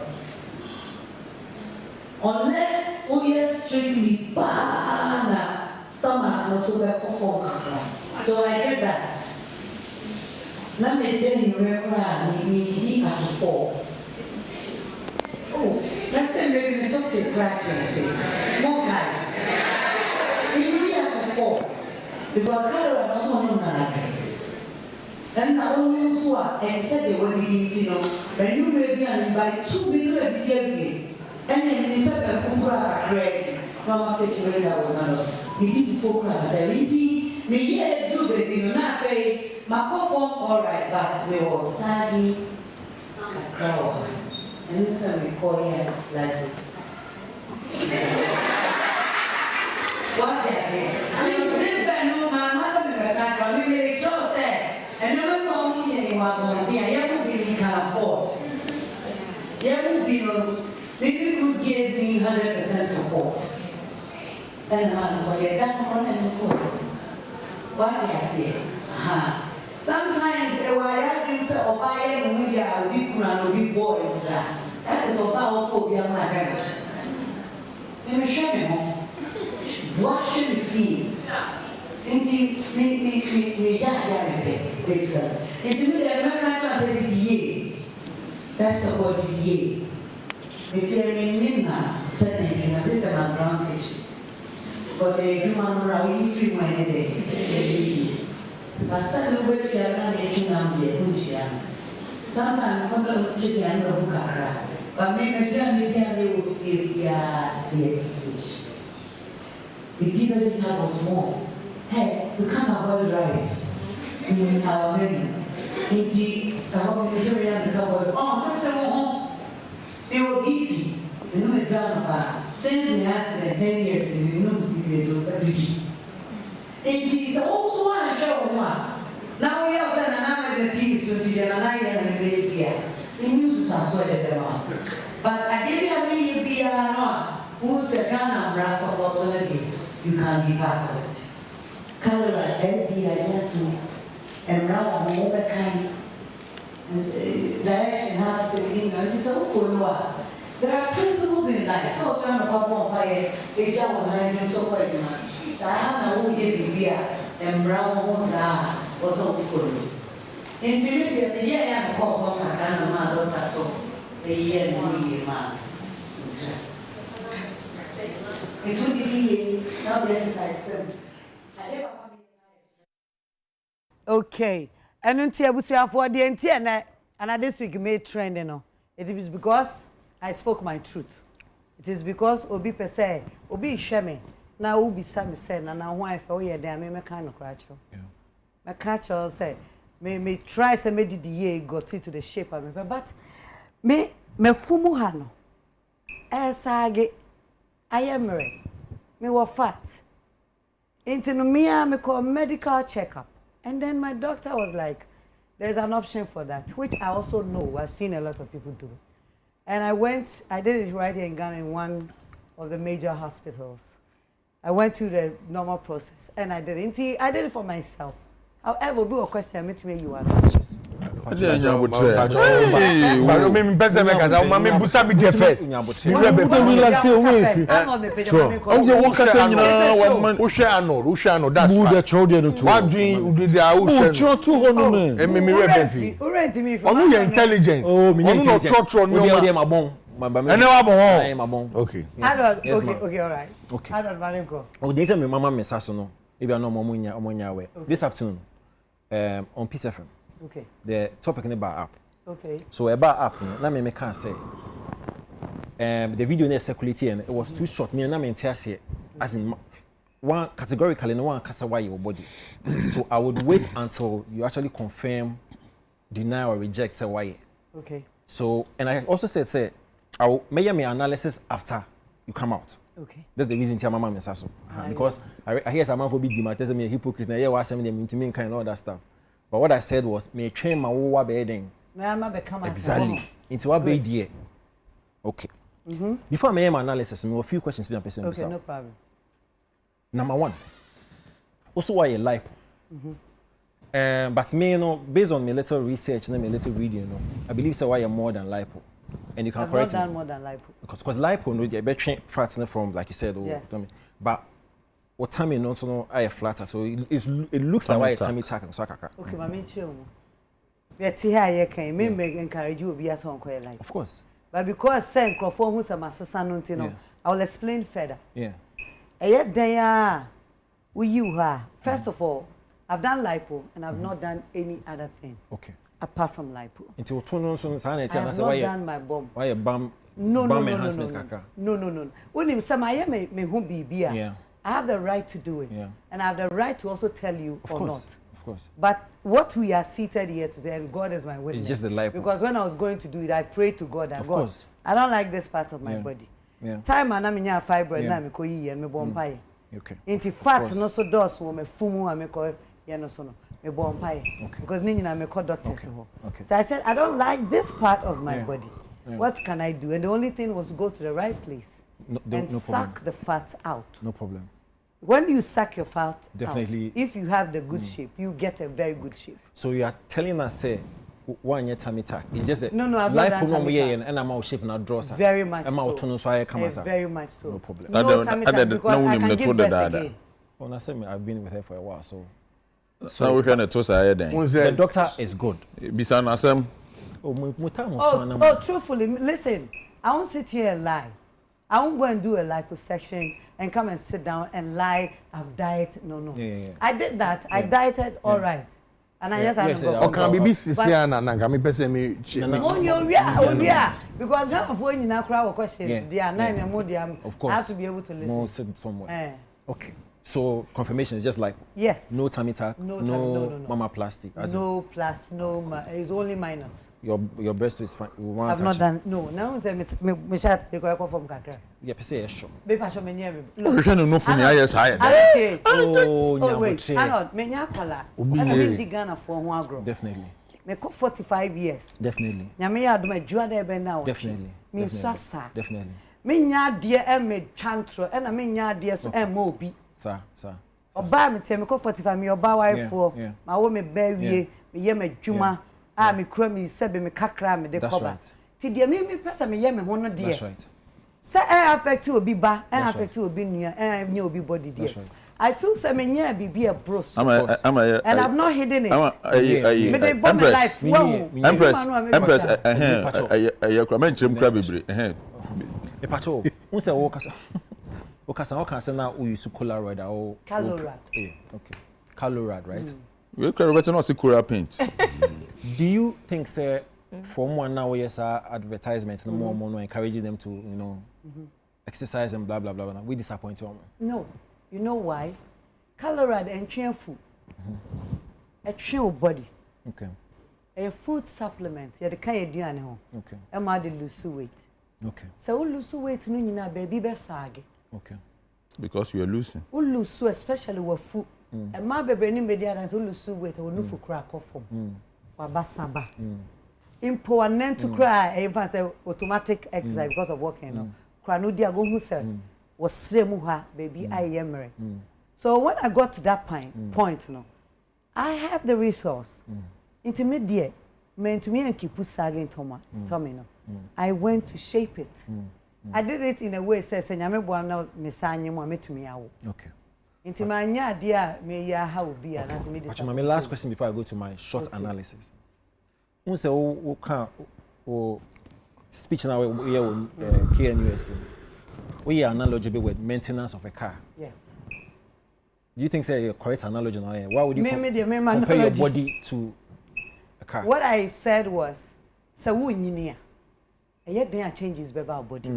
Unless we strictly ban stomach also be perform. So I did that. Now me tell you where me at 4. Oh, last time maybe we saw the practice. More guy. We really at 4 because Carol also know that. And not only so, I said they were eating, when you ready and buy 2 billion DJB. And then it's a Pukra grade from a fish way that was not. We did Pukra, the Rinty, me yet do baby, not pay, my form all right, but we were saggy, a cow. And this time we call here like this. What's that? I mean, this I know my husband but we made a choice, and never know anyone on the I can afford. There will be maybe you could give me 100% support. And what you're done on and what I say? Sometimes a wire brings a buy and we are big and big boys. That is about phobia, my friend. me share me home. What should you feel? Me basically. It's me that I can't answer the year. First of all, the year. It's a minimum, certainly, this is my pronunciation. But a human around you free my head. But suddenly, which you are not making out here, sometimes I come to chicken and the book, but maybe I will feel the we give it this type of small. Hey, we can't avoid rice in our menu. Indeed, I hope you show you oh, sister, we will BP. You know, my grandpa, since we have 10 years, we know to be able to be. It is also one show one. Now we have another TV, so the other and the baby. The news are sweated them out. But I give you a baby, who's a kind of brass of opportunity. You can be part of it. Caroline, every idea to and now I'm over kind direction how to begin. It's so cool. There are principles in life. So trying to pop on by a job and so quite Sana who gave the and Brown was so full. Intimate the year I'm called from my grandma, so a year and 1 year man. It would be now the exercise film. Okay. And until we see for the entire and this week made trend, you know. It is because I spoke my truth. It is because Obi per se, Obi Sheme, now Obi Sammy said, and now wife, oh yeah, there may kind of crash. My catcher said, may try some made the year got into the shape of me, but me fumuhano. Sage. I am married. Me were fat. Into me, I call medical checkup. And then my doctor was like, there's an option for that, which I also know. I've seen a lot of people do. And I did it right here in Ghana in one of the major hospitals. I went through the normal process and I did it. I did it for myself. However, be a question, I met me you are. But me person make as I me busa me there first. Me rebe for me like say we. On the work say nyina one man. Wo hwe ano that's why. What doing you dey a wo hwe. Wo 200 men. E me rebe fi. Onu ye intelligent. Oh, me no trotro no. Ode mabon. Ene wa bon. I mabon. Okay. Okay, all right. Okay. I don't want go. Oh, dey tell me mama me saso no. E be no omonya we. This afternoon on Peace FM. Okay. The topic about app. Okay. So about app, na me can say. The video is circulating and it was too short. Me na me say as in one categorically no one kasa why your body. So I would wait until you actually confirm, deny or reject say why. Okay. So and I also said I will make my analysis after you come out. Okay. That's the reason mama me say so. Because I hear some man for be demartise me a hypocrite na yeah was them into me kind of all that stuff. But what I said was, me train my wowa bedding. Exactly. Into what be there. Okay. Before I make my analysis, I have a few questions to be person. Okay, no problem. Number one, also why you lipo. But me, you know, based on my little research and my little reading, you know, I believe so why you're more than lipo. And you can correct me. I've not done more than lipo. Because lipo, no, you're better fats from, like you said, yes. But what time you know, so I flatter, so it looks like why a tummy tack and soccer. Okay, my main chill. We are here, you can maybe encourage you to be as on quite like. Of course. But because send Crawford who's a master son, I will explain further. Yeah. And yet, they are with you. First of all, I've done lipo and I've not done any other thing. Okay. Apart from lipo. Until 2 months, I have not done my bomb. Why a bum? No. When him some I may who be beer. Yeah. I have the right to do it. Yeah. And I have the right to also tell you of or course. not. Of course. But what we are seated here today, and God is my witness. It's just the life. Because when I was going to do it, I prayed to God that of God, course. I don't like this part of my body. Yeah. Time and I'm in your fibroid, now I'm going to bomb. Okay. Into fat, no so does, when me fumu, I'm going to me bomb pie. Because Nina, I'm a doctor. Okay. So I said, I don't like this part of my body. Yeah. What can I do? And the only thing was go to the right place and suck the fat out. No problem. When you suck your fat definitely out, if you have the good shape, you get a very good shape. So you are telling us, say, one year tummy tuck. It's just a no, I've life not done tummy tuck. and I'm out shape and draw. Very much so. Very much so. No problem. No tummy tuck because I can give birth again. Oh, I've been with her for a while, so. So we can toss her then. The doctor is good. Bisan asem. Oh, truthfully, listen. I won't sit here and lie. I won't go and do a liposuction and come and sit down and lie. I've dieted. No. Yeah. I did that. I dieted all right. And I just had to go. Okay, BBC and I'm person me. Because none of when you now crowd questions, they are 9 and more. Of course. I have to be able to listen. More sit somewhere. Okay. So confirmation is just like yes. No tummy tuck, no mama plastic. No plus, no. It's only minus. Your breast is fine. I've not done. No. Now me chat you go from Kakra. Yeah, per se sure. Be passion me near me. We can no for me yes higher. Oh wait. Arnold, me nya kola. I be the Ghana for ho agro. Definitely. Me ko 45 years. Definitely. Nyame ya do me jua da be na. Definitely. Me sasa. Definitely. Me nya de e me chantro e na me nya de so e ma obi. Sir. Oba me tell me ko 45 me oba wife for. Ma wo me ba wie, me ye me dwuma. Me kura me sebe me kakra me de koba. Ti de me pesa me ye me ho no de. That's right. Say affect obi ba, affect obi nua, nya obi body de. I feel say me nya bibi e bros. And I've not hidden it. Me dey bomb my life. Empress I kura me nchim kura bebre. E pacho, who say wo kasa? Okay, say now we use Colorad or Colorad. Okay. Colorad, right? We can better not see Cora paint. Do you think, sir, from one now yes advertisement no more encouraging them to, exercise and blah blah blah. We disappoint you. No. You know why? Colorad and train food. A train body. Okay. A food supplement. Yeah, the kind of do ho. Okay. Am I lose weight? Okay. So lose weight no nyina baby be sage. Okay. Because you are losing. We lose especially with food. And my baby any media and so lose weight or no for crack off from. Wabasaba. Impo and to cry, even say automatic exercise because of working. No, cry no dia go who said was sremuha baby I am. So when I got to that point, no, I have the resource. Intermediate, meant to me and keep sagging Tommy, no. I went to shape it. I did it in a way says Mcbrown now mesanya mo metumi awo. Okay. Inti manya dia me ya how be and as me this. My last question before I go to my short analysis. Who say who can speech now here KNUST. We are analogy with maintenance of a car. Yes. Do you think say a correct analogy now? Why would you compare your body to a car? What I said was so who engineer. Yet there are changes by our body.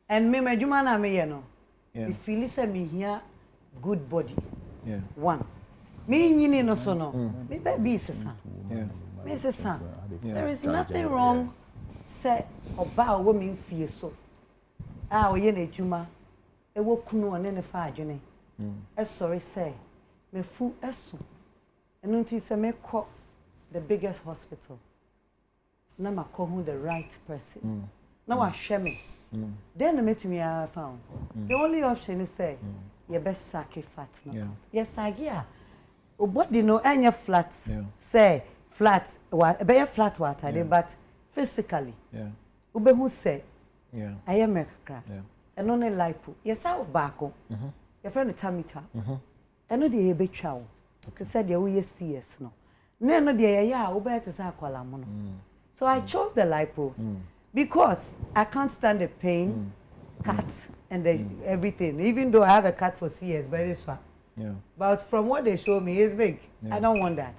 And me juma na me no. You feel say me here good body. Yeah. One. Me nyini no so no. Me baby sesa. Yeah. Me sesa. There is nothing wrong say oba woman feel so. Oye na juma. E wo kunu one ne fa adwene. Sorry say. Me fu eso. Eno nti say me call the biggest hospital. Na makohu the right person. Na wa hwe me. Then the metumi I found. The only option is say you best sake fat no. Yes agia. O body no enya flat. Say flat be flat water but physically. Yeah. Ubehu say I am kakra. And only lipo. Yes I baako. Your friend tummy tuck. And no dey be twa wo. To say dey we CS no. Na no dey ya wo be te say akwala mo no. So I chose the lipo because I can't stand the pain, cuts, and everything. Even though I have a cut for CS, but it's fine. Yeah. But from what they show me, it's big. Yeah. I don't want that.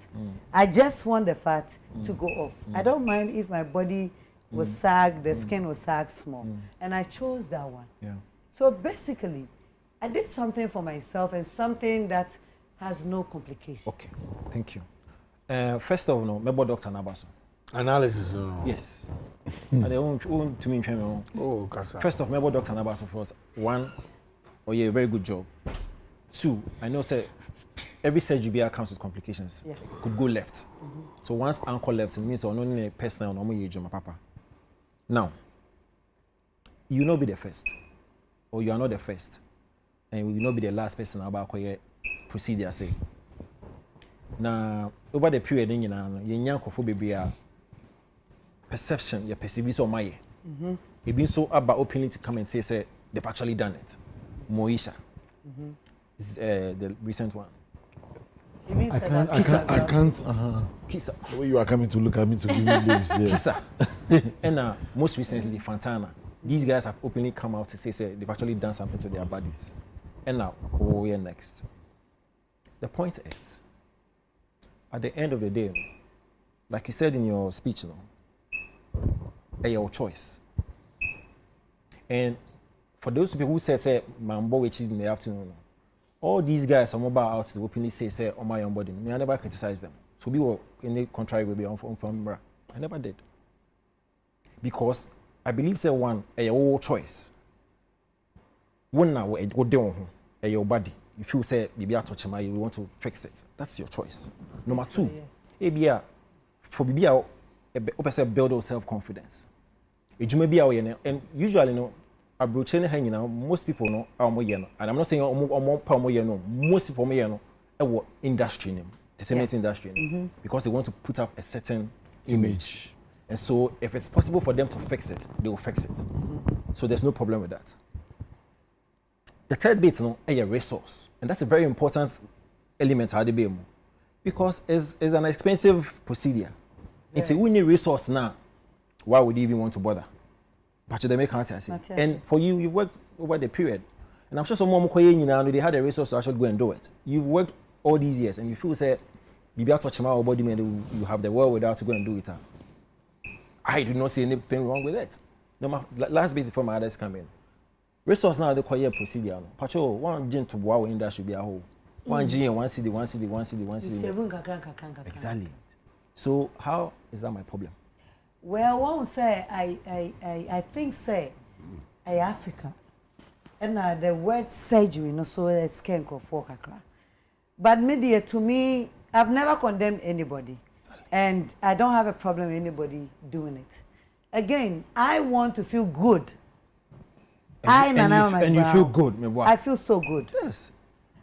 I just want the fat to go off. I don't mind if my body was sag, the skin was sag small. And I chose that one. Yeah. So basically, I did something for myself and something that has no complication. Okay, thank you. First of all, Mebo Dr. Nabaso. Analysis, no. Yes. And they want to mean oh, Kasa. First off, Mebo Dr. Nabaso first. One, a very good job. Two, I know say every surgery comes with complications. Yeah. Could go left. So once ankle left, it means only a personal normal age my papa. Now, you not be the first, or you are not the first, and you will not be the last person about procedure say. Now, over the period in Yan Kofo baby perception, your perceive so my it been so about openly to come and say they've actually done it. Moisha. Is the recent one. I can't. Kisa. The way you are coming to look at me to give you names there. Kisa. And most recently, Fantana. These guys have openly come out to say they've actually done something to their bodies. And now, we're next. The point is, at the end of the day, like you said in your speech, your choice. And for those people who said, say, Mambo, which is in the afternoon, all these guys are mobile out to openly say, on my own body. I never criticize them. So we were in the contrary will be on from I never did. Because I believe, say, one, your choice. One now, what do your body. If you say, maybe I touch my, you want to fix it. That's your choice. Number two, yes. For BBA, build self-confidence. And usually, most people know and I'm not saying most people know industry name, entertainment industry because they want to put up a certain image. And so if it's possible for them to fix it, they will fix it. So there's no problem with that. The third bit is a resource. And that's a very important element of the BMO. Because it's an expensive procedure. It's a winning resource now. Why would you even want to bother? But they make answer. And for you, you've worked over the period. And I'm sure some more they had a resource to actually go and do it. You've worked all these years and you feel say, maybe I'll touch my body and you have the will without to go and do it. I do not see anything wrong with it. No, last bit before my others come in. Resource now the quiet procedure. Pacho, one gin to wow industry be a whole. One G and one CD. Exactly. So how is that my problem? Well, one say I think say Africa, and the word surgery no so it's can go for kakra. But media to me, I've never condemned anybody, and I don't have a problem with anybody doing it. Again, I want to feel good. And you feel good, I feel so good. Yes.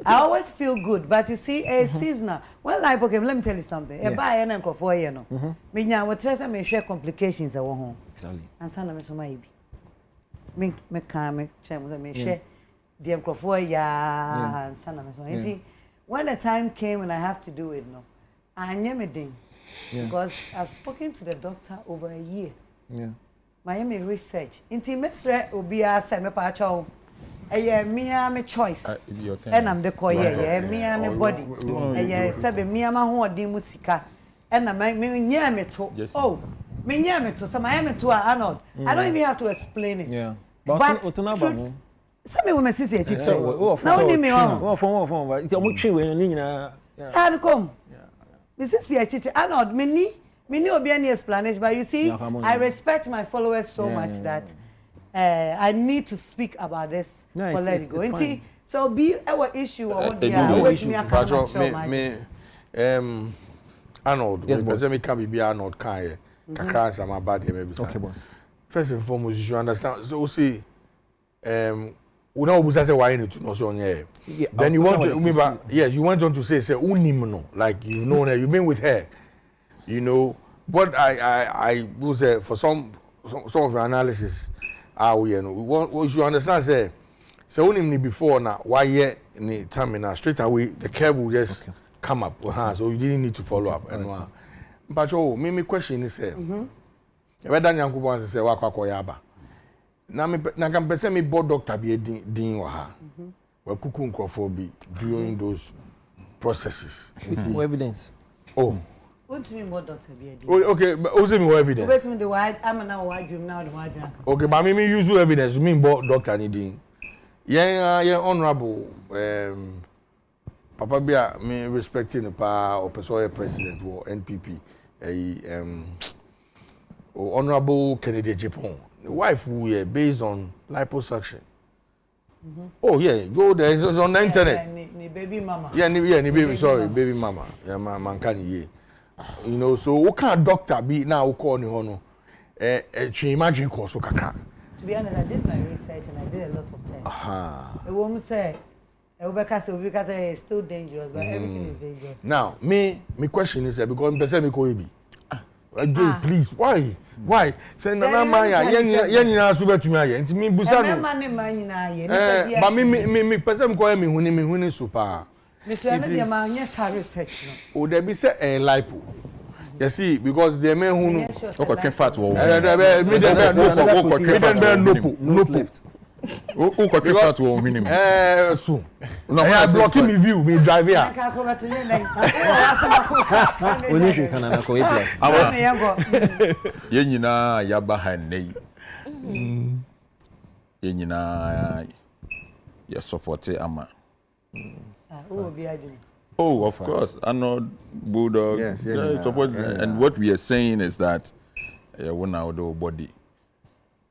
I always feel good, but you see, a seasonal. Well, like okay, let me tell you something. A buy and uncle for you know. Me now what try to share complications at home. Exactly. And son of my baby. Me can me share the uncle for ya and son of my. When the time came and I have to do it, no, I never did because I've spoken to the doctor over a year. Yeah. Miami research. Inti mesre obi a say me pa chaw. Me choice. And I'm the koye me body. Sabe me ama ho odin mu sika. And me nya me to. Oh, me nya me to. So me to Arnold. I don't even have to explain it. Yeah. But some women say it. Now ni me on. Phone. It's almost true when you nyina. Stand come. Me say it. Arnold me no be any explanation, but you see, I respect my followers so much that I need to speak about this for let it go. So be our issue or what Arnold, yes, me can be Arnold Kanye. Kakra sama bad maybe. Okay, boss. First and foremost, you should understand. So see, una obusa say why you need to know so then you want to remember, yes, you went on to say unimno, like you've known her, you've been with her. You know, what I was for some of your analysis, you know, what you understand, say, so only before now, why yet in the time now, straight away, the curve will just come up, so you didn't need to follow up. And but me question is, whether young people want to say, Wakakoyaba. Now, I can person me board doctor be a dean or her, where Kukun Crawford during those processes. No evidence. Oh. What do you mean, what doctor be a okay, but also me evidence. Wait a minute, I'm now wide dream now the wide dream. Okay, but me use evidence. You mean doctor needing? Yeah, honorable. Papa Bia, me respecting the power or person president or NPP. Honorable Kennedy Japan. The wife who based on liposuction. Oh yeah, go there. It's on the internet. Ni baby mama. Yeah, ni baby. Sorry, baby mama. Yeah, man can ye. You know, so what kind of doctor be now call you hono? Imagine course kakra. To be honest, I did my research and I did a lot of tests. A woman said, because it's still dangerous, but everything is dangerous. Now, my question is because person me ko ebi. Please, why? Say na maya yen na so betumi aye. Nti me busa no. Man nyina ye. But me person ko me huni so pa. Mr. Na dey man yes research no. O there be say lipo. You see, because the men who okay fat wo. No left. O ko ke fat wo hwini me. So. No, I blocking me view, me drive here. We need to kana ko plus. Ye nyina ya ba ha nei. Ye nyina ya support ama. Oh, of course. I know Bulldog. Yes, support. And what we are saying is that when our body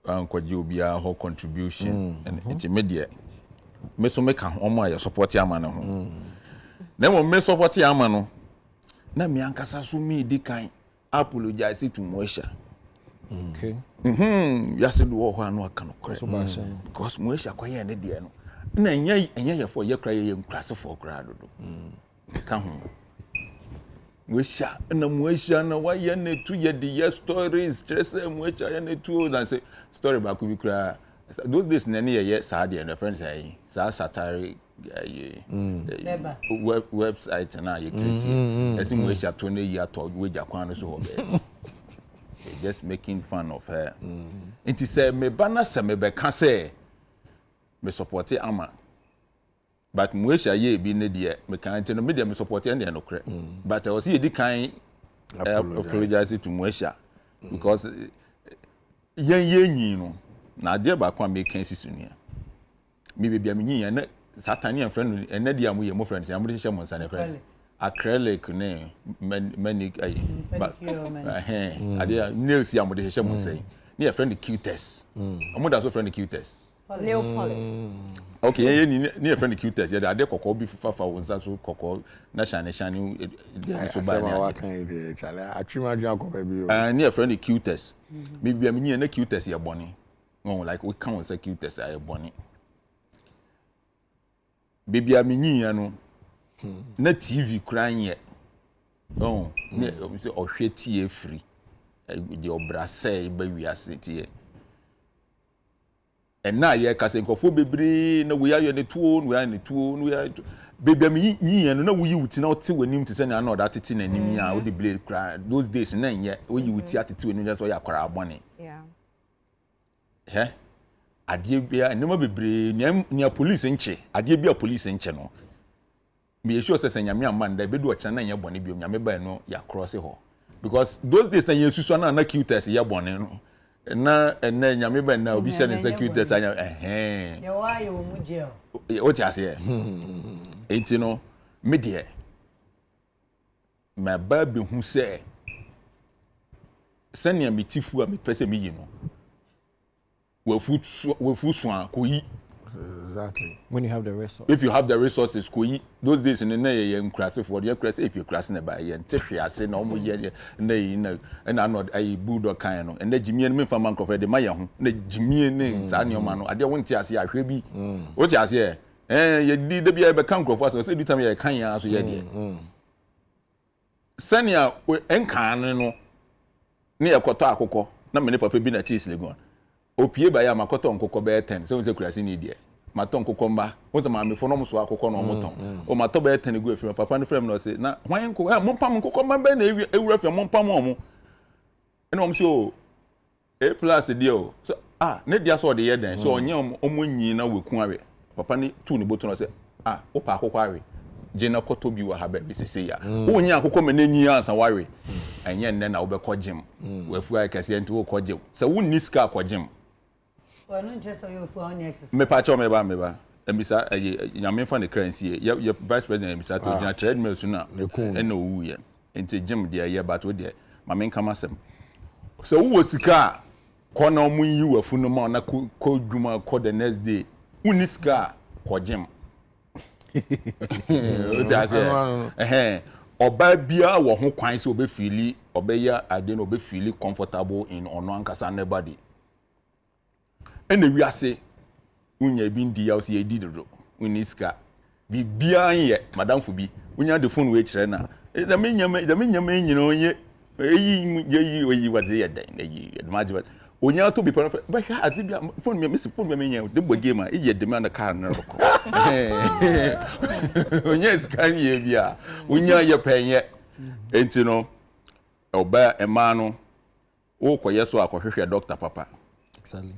be our whole contribution and it's immediate. Me so make omo support ama no ho. Na mo me support ama no. Na me ankasa so me di kan apologize to Moesha. Okay. Ya se do ho anu aka no kore. Because Moesha kwaye ne de no. Na enye for ye kra ye nkrase for kra do. Ka ho. Moesha na Moesha na waye ne tu ye de stories stress Moesha ye ne tu na say story ba ku bi kra. Those days nani ye sad and the friends say satire website na ye create as in we shall 20 year to we jakwan so ho be just making fun of her it is say me bana se me be ka say me support ama but we shall ye bi ne de me kan no me de me support and no kre but I was ye di kan apologize to Moesha because yen no na de ba kwa make sense nia me bebia me nyin na satanian friend ene dia mo ye mo friends ya mo de hye mo nsa ne friend acrylic ne many ade nails ya mo de hye mo nsa ne friend cutest mo da so friend cutest nail polish okay ye ni friend cutest ya ade kokko bi fafa wo nsa so kokko na shane de so ba na wa kan de chale atwima adwa kokko bi o ne friend cutest me bebia me nyin na cutest ya boni. Oh, like we can't say cutest I bonny. Baby, I'm in no TV crying yet. Oh, we say, or shit free. The obra say, baby, I sit here. And now, yeah, Cassin for baby, no, we are in the tune, we are in the tune, we are. Baby, I'm in no, we would not see when him to send another attitude and me out the blade cry. Those days, and then, yeah, we would see attitude and just so you cry money. Yeah. Adie bia enema bebre nia police nche adie bia police nche no me sure say nyame amanda be do ochana nya bone biom nyame ba no ya cross ho because those days na yesusu na cutest ya bone no na nyame ba na obi share ne cutest anya ye wa ye mu je o ti ase enti no me de ma ba be hu se sania metifu a me pese me yi no we food swan koyi exactly when you have the resources. If you have the resources koyi those days in na ye nkrase for the crash if you crash na ba ye ntehwe ase na omo ye na anod ai bulldog kan no and na jimie no memfa man crofed ma ye ho na jimie ne sa ne oma no ade wonte ase ahwe bi wo ti ase ye di de bia be kan crofo ase du time ye kan ya so ye de sania enkan no ne ye koto akokọ na me ne papa bi na tis legon opie ba ya makoto nkokọ be 10 so we kurase ni die maton nkokọ mba wonse ma me fo no so akokọ no moton o mato be 10 gu efiri papa no frem no se na hwan nko mompam nkokọ mba be na ewura fi mompam omo ene om so A+ die o so ne dia so de ye den so onye omo nyi na weku awe papa ni tu ni boto no se opa akokọ awe jena koto bi wa ha be sese ya onye akokọ me na nyi ansa wawe enye nne na wo be ko gym wafu ai kase enti wo ko gym se wo ni ska ko gym well no just so you for on exercise me pa cho me ba emisa nyame fa ne currency ye vice president emisa to jina treadmill so na ena owu ye enti gym de ye but wo de ma men kama sem so wo sika ko na mu yi wafu no ma na ko dwuma ko the next day wo ni ska ko gym oba bia wo ho kwan se obe feel obeya ade no obe feel comfortable in ono ankasa nobody ene wiase unya bi ndi ya o se yedi dodo uniska bibia ye madam fu bi unya the phone we kire na da me nyama nyina onye yi wade ye dan yi majiba onya to be perfect but ati bia phone me miss phone me nya de bo game a ye de me na car na roko onya scan ye bia unya ye penye enti no oba ema no wo koye so akohwehwe doctor papa exactly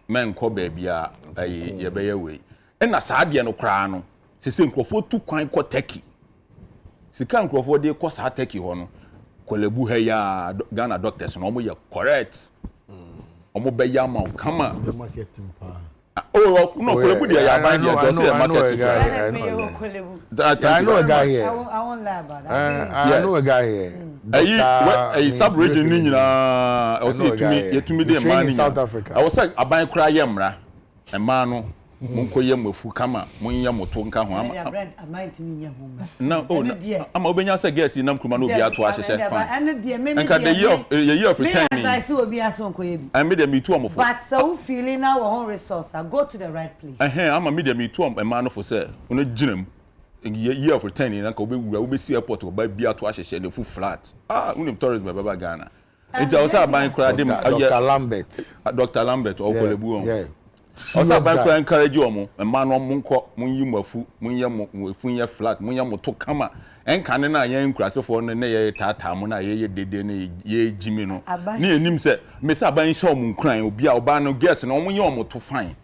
men ko ba bia ye be ye we na saa de no kra no sese nkrofo tu kwan ko Turkey sika nkrofo de ko saa Turkey ho no kolebu ha ya Ghana doctors no mo ye correct omo be ya ma kama The marketing pa. Oh no kolebu de ya ban de just say marketing. I know a guy here. I won't lie about that. I know a guy here. Ayi sub region ni nyina o say yetumi de man ni South Africa. I was like aban kra ye mra e man no munko ye mafu kama munya moto nka ho ama brand amount ni nya ho ma na oh ama obenya say guess nam kuma no bi ato ahye fine and the me nka the year of returning I see obi aso nko ye bi I made me two amofo but so feeling now our own resource go to the right place ama me me two am man no for say ono ginam year of returning nka obi see airport oba bi ato ahye the full flat unim tourist by baba Ghana it was aban kra dem Dr. Lambert o kolebu on osa ban kra encourage omo ma no monko monyi mafu monye mafu ye flat monye moto kama enka ne na ye nkurasefo no ne ye tata mo na ye dede ne ye jimi no ne enim se me se aban hye omo nkran obi a oba no guess no monye omo to fine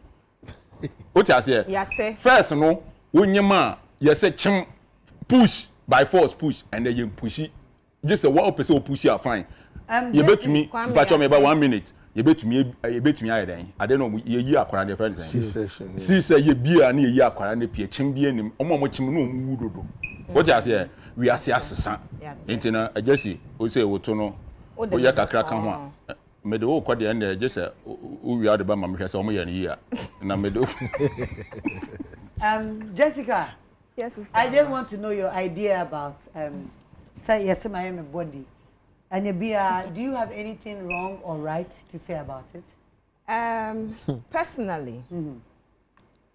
o ti ase first no wonyema ye se chim push by force push and then you pushy just a one person push you fine you bet me patch me about 1 minute you bet me ayedan I don't know ye yi akwara the friend see say ye bia na ye yi akwara na pie chim bia nim omo chim no mu dodo what you say we are asesa entina ajesi o say woto no o ya kakra ka ho a me de wo kwade na ajesi o wi ade ba ma me hwese omo ye ne yi a na me do Jessica. Yes, sister. I just want to know your idea about say yes I am a body. And do you have anything wrong or right to say about it? Personally,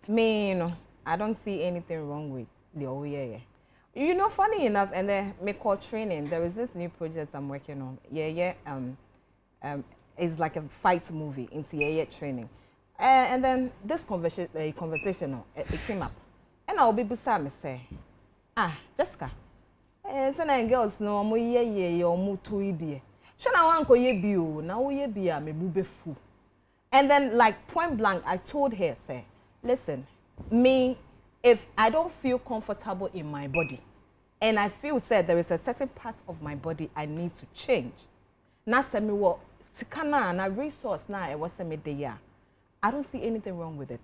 me, you know, I don't see anything wrong with the OEA. You know, funny enough, and then me call training. There is this new project I'm working on. It's like a fight movie into training. And then this conversation, it came up, and I'll be beside me say, Jessica. So na girls no mo ye o mo to idie. Sha na wan ko ye bi o na wo ye bi a me bu befu. And then like point blank I told her say, listen, me if I don't feel comfortable in my body and I feel said there is a certain part of my body I need to change. Na say me wo sikana na resource na e was me dey ya. I don't see anything wrong with it.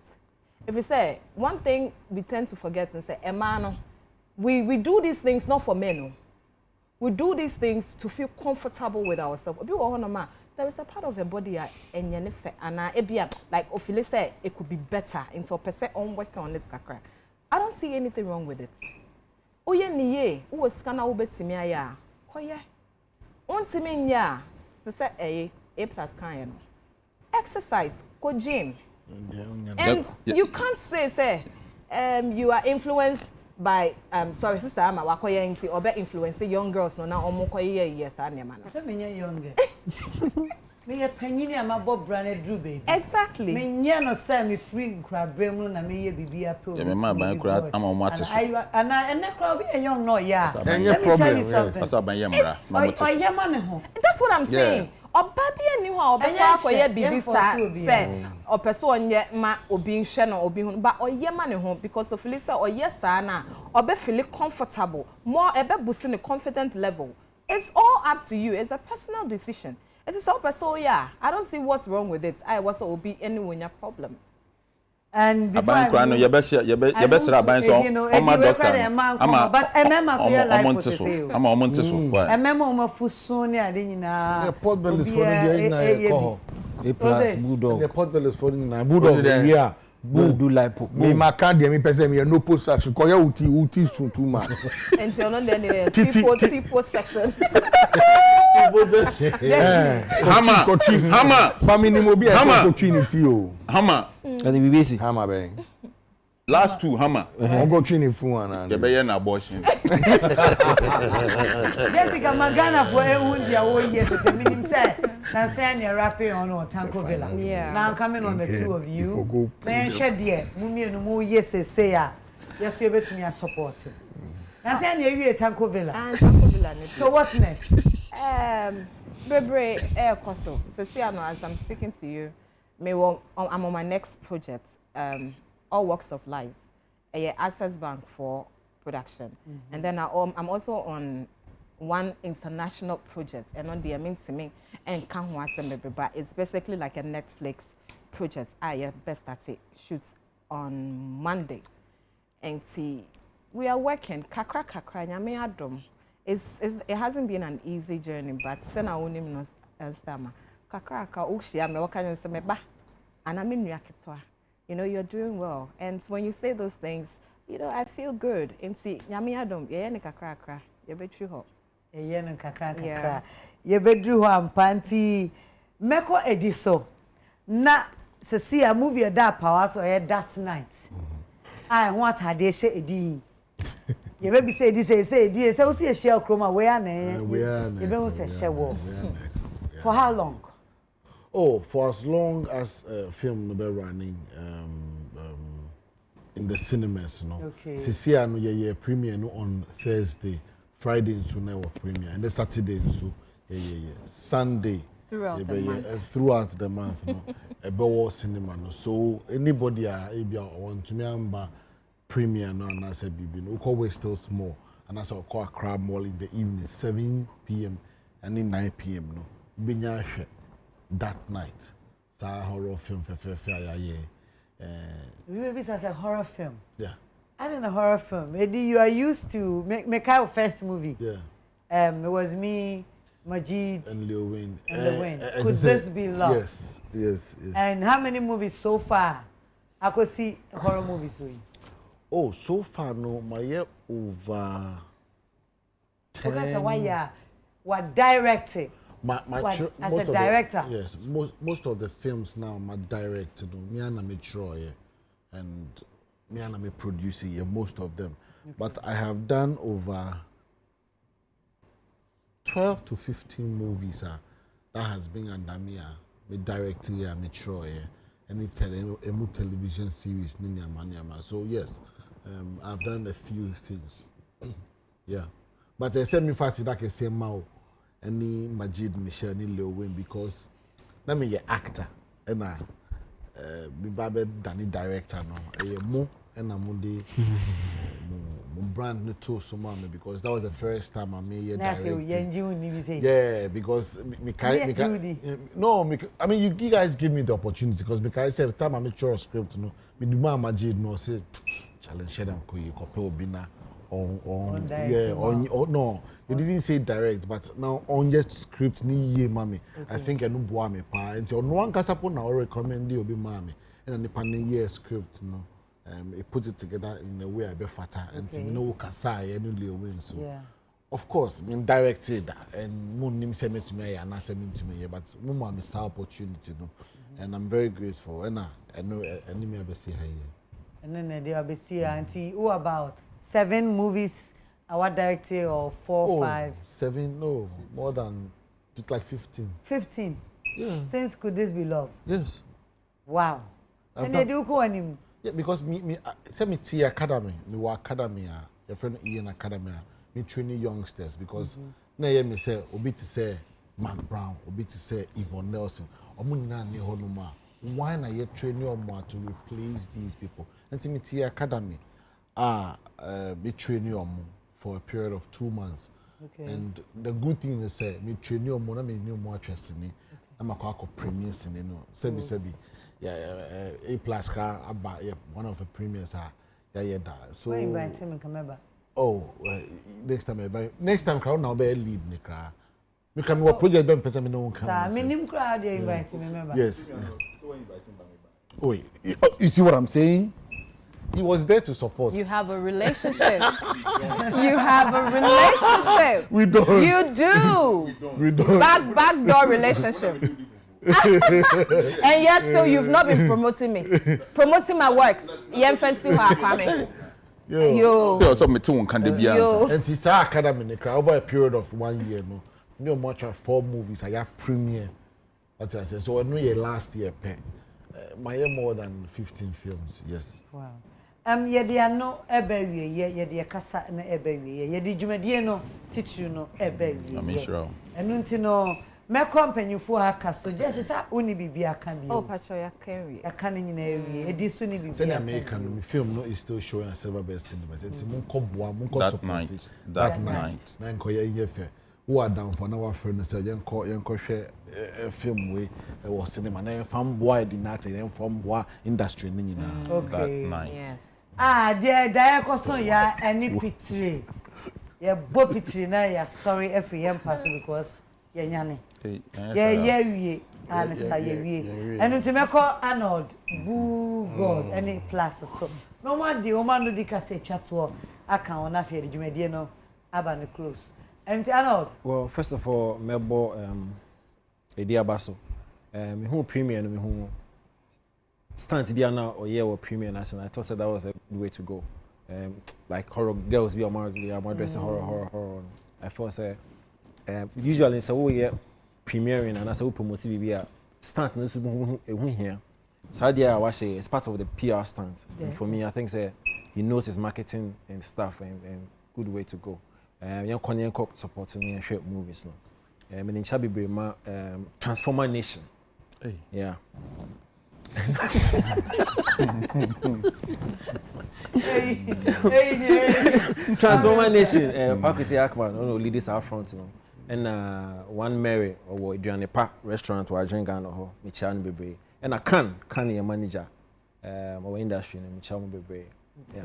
If you say one thing we tend to forget and say emano we do these things not for men. No. We do these things to feel comfortable with ourselves. There is a part of the body and like Ophile said it could be better into a percent on working on it. I don't see anything wrong with it. Oh yeah, niye, who was scanner ubetimi ya. Oh yeah. Untimi ya to say A+ kind. Exercise, go gym. And you can't say you are influenced by sorry sister ama wakoye nti obe influence young girls no na omokoye yes anema no say me younger me ye panyini ama bob brand drew baby exactly me nya no say me free nkra brem na me ye bibia pro me ma ban kra ama mo ate so and kra be young no yeah any problem yes asa ban ye mra na mo ate ye man ho that's what I'm saying oba bia ni ho oba akoye bibi sa say opeso onye ma obi nhwe no obi hu ba oye ma ne ho because of Lisa oye sa na obe feel comfortable more ebe boost the confident level. It's all up to you. It's a personal decision. It is all personal. Yeah, I don't see what's wrong with it. I was obi anyone your problem. And before you best aban so on my doctor but remember so your life to say I'm a month so why remember o fuso ni ade nyina the port bell is for the na ko A+ bulldog the port bell is for na bulldog we are go do lipo me maka de me person me no post action ko ya uti so too much and so no there tipo section Hammer family mo bi e ko trinity o Hammer and the BBC Hammer ben Last two, hammer. I'm going to train phone. You be an abortion. Jessica Magana for a wound your own years as a minimum said. Now saying you're rapping on or Tanko Villa. Yeah. Now coming on the two of you. Man shed dear, Mummy no more yes say yes you bet me a supporting. Now saying you're Tanko Villa. And Tanko Villa. So what next? Bebre Air Costo. Ceciano, as I'm speaking to you, I'm on my next project. All Walks of Life, a Access Bank for production, and then I'm also on one international project, and on the me and but it's basically like a Netflix project. I best at it shoots on Monday, and see we are working kakra nyame adom. It hasn't been an easy journey, but sena onim no stama kakra ukshia me waka nse me ba anami nua ketwa. You know, you're doing well. And when you say those things, you know, I feel good. And see, nyami adom, ye ne kakra kakra, ye betru ho. Ye ne kakra kakra. Ye bedru ho ampanti meko ediso. Na se see a movie da power so that night. I want her dey she edi. Ye be say edi say we see a share chroma where na ye be won say shewo. For how long? Oh, for as long as film be running in the cinemas, you know. Okay. Sisi anu ye premiere no on Thursday, Friday so na premiere, and then Saturday so Sunday throughout the month, no. Ebe cinema no. So anybody want to remember premiere no and I say bibi no. Uko still small, and I say uko crab mall in the evening 7 p.m. and then 9 p.m. no. Binya that night. It's a horror film Maybe it's a horror film. Yeah. I didn't a horror film. Eddie, you are used to make our first movie. Yeah. It was me, Majid, and Lil Wayne. Could this be love? Yes. And how many movies so far? I could see horror movies with. Oh, so far no, my year over 10. Okay, so why you what directing? As a director? Yes, most of the films now my direct, me and me Troy, and me and me producing most of them. Okay. But I have done over 12 to 15 movies that has been under me directing me Troy, and a television series So yes, I've done a few things. Yeah, but I said me fast that I say Mao. Any Majid Michelle ni Lil Wayne because na me ye actor and I be babe Danny director no mo and I'm de brand new too so mama because that was the first time I made a directing. Yeah, because I mean you guys give me the opportunity because I said the time I make sure a script no me do Majid no say challenge them ko you copy obina no, you didn't say direct, but now on your script ni ye mami. Okay. I think I know boa me pa. And so no one can support now recommend you be mami. And then the panning year script, no, it put it together in a way I be fatter. And you know kasai and Lil Wayne so. Yeah. Of course, I mean directed and moon nim send me to me and I send me to me, but mama miss opportunity no, and I'm very grateful. And I know any me be see her here. And then they be see auntie. Who about 7 movies? Our director or 4, 5? 7, no, more than just like 15. 15. Yeah. Since Could This Be Love? Yes. Wow. And they do call him. Yeah, because me send me to academy, me wa academy your friend Ian academy, me training youngsters because na hear me say obi to say Mcbrown, obi to say Yvonne Nelson, omo na ni ho no ma. Why na you train your more to replace these people? And to me to academy, me train your more for a period of 2 months. Okay. And the good thing is me train your more, me new more interest in it. I'm a premiers in no. Sebi. Yeah, A+ car about one of the premiers that. So why invite him and come back? Oh, next time crowd now be lead me cry. Me come what project don't person me no one come. Sir, me nim crowd they invite him remember. Yes. So why invite him back? Oh, you see what I'm saying? He was there to support. You have a relationship. You have a relationship. We don't. You do. We don't. Backdoor relationship. And yet so you've not been promoting me. Promoting my works. Yen fancy wa kwame. Yo. So me too can be answer. And it's our academy over a period of 1 year no. No much of 4 movies I have premiere. What I say. So I know your last year my more than 15 films. Yes. Wow. Yedi ano ebewie yedi kasa na ebewie yedi dwumadie no titru no ebewie. I'm sure. Enu nti no me companyfo aka so just say oni bibi aka bi. Oh pacho ya kenwi. Aka ne nyina ewie. Edi so ni bibi. Say American no film no is still showing silver best cinemas. Enti mun ko boa mun ko support it. That night. Na nko ye yefe. Who are down for our friend say yenko share film we was cinema na fam boy di na te from boy industry ni nyina. Okay. That night. Yes. There koso ya any pitire. Ya bo pitire na ya sorry every yam pass because ya nyane. Yeah wie and say wie. And nti meko Arnold boo god any plus so. No one the woman no di ka say twa to aka ona fe de dwumadie no aba no close. And Arnold. Well, first of all, Melbo Edia Basso. Me who premiere no me who stand Diana or year or premiere and I thought that was a good way to go. Like horror girls be more dressing horror. I felt say usually say we year premiering and I say we promote BB stand no so here. Sadia Awashi is part of the PR stunt. Yeah. For me I think say he knows his marketing and stuff and good way to go. Young Korean cop supporting me and share movies no. In Chabi Brema Transformer Nation. Hey. Yeah. Transformer Nation. Pakwisi Akman. No ladies out front no. And one Mary or Adrian Park restaurant where I drink and ho. Michan Bebre. And I can your manager. Our industry no Michan Bebre. Yeah.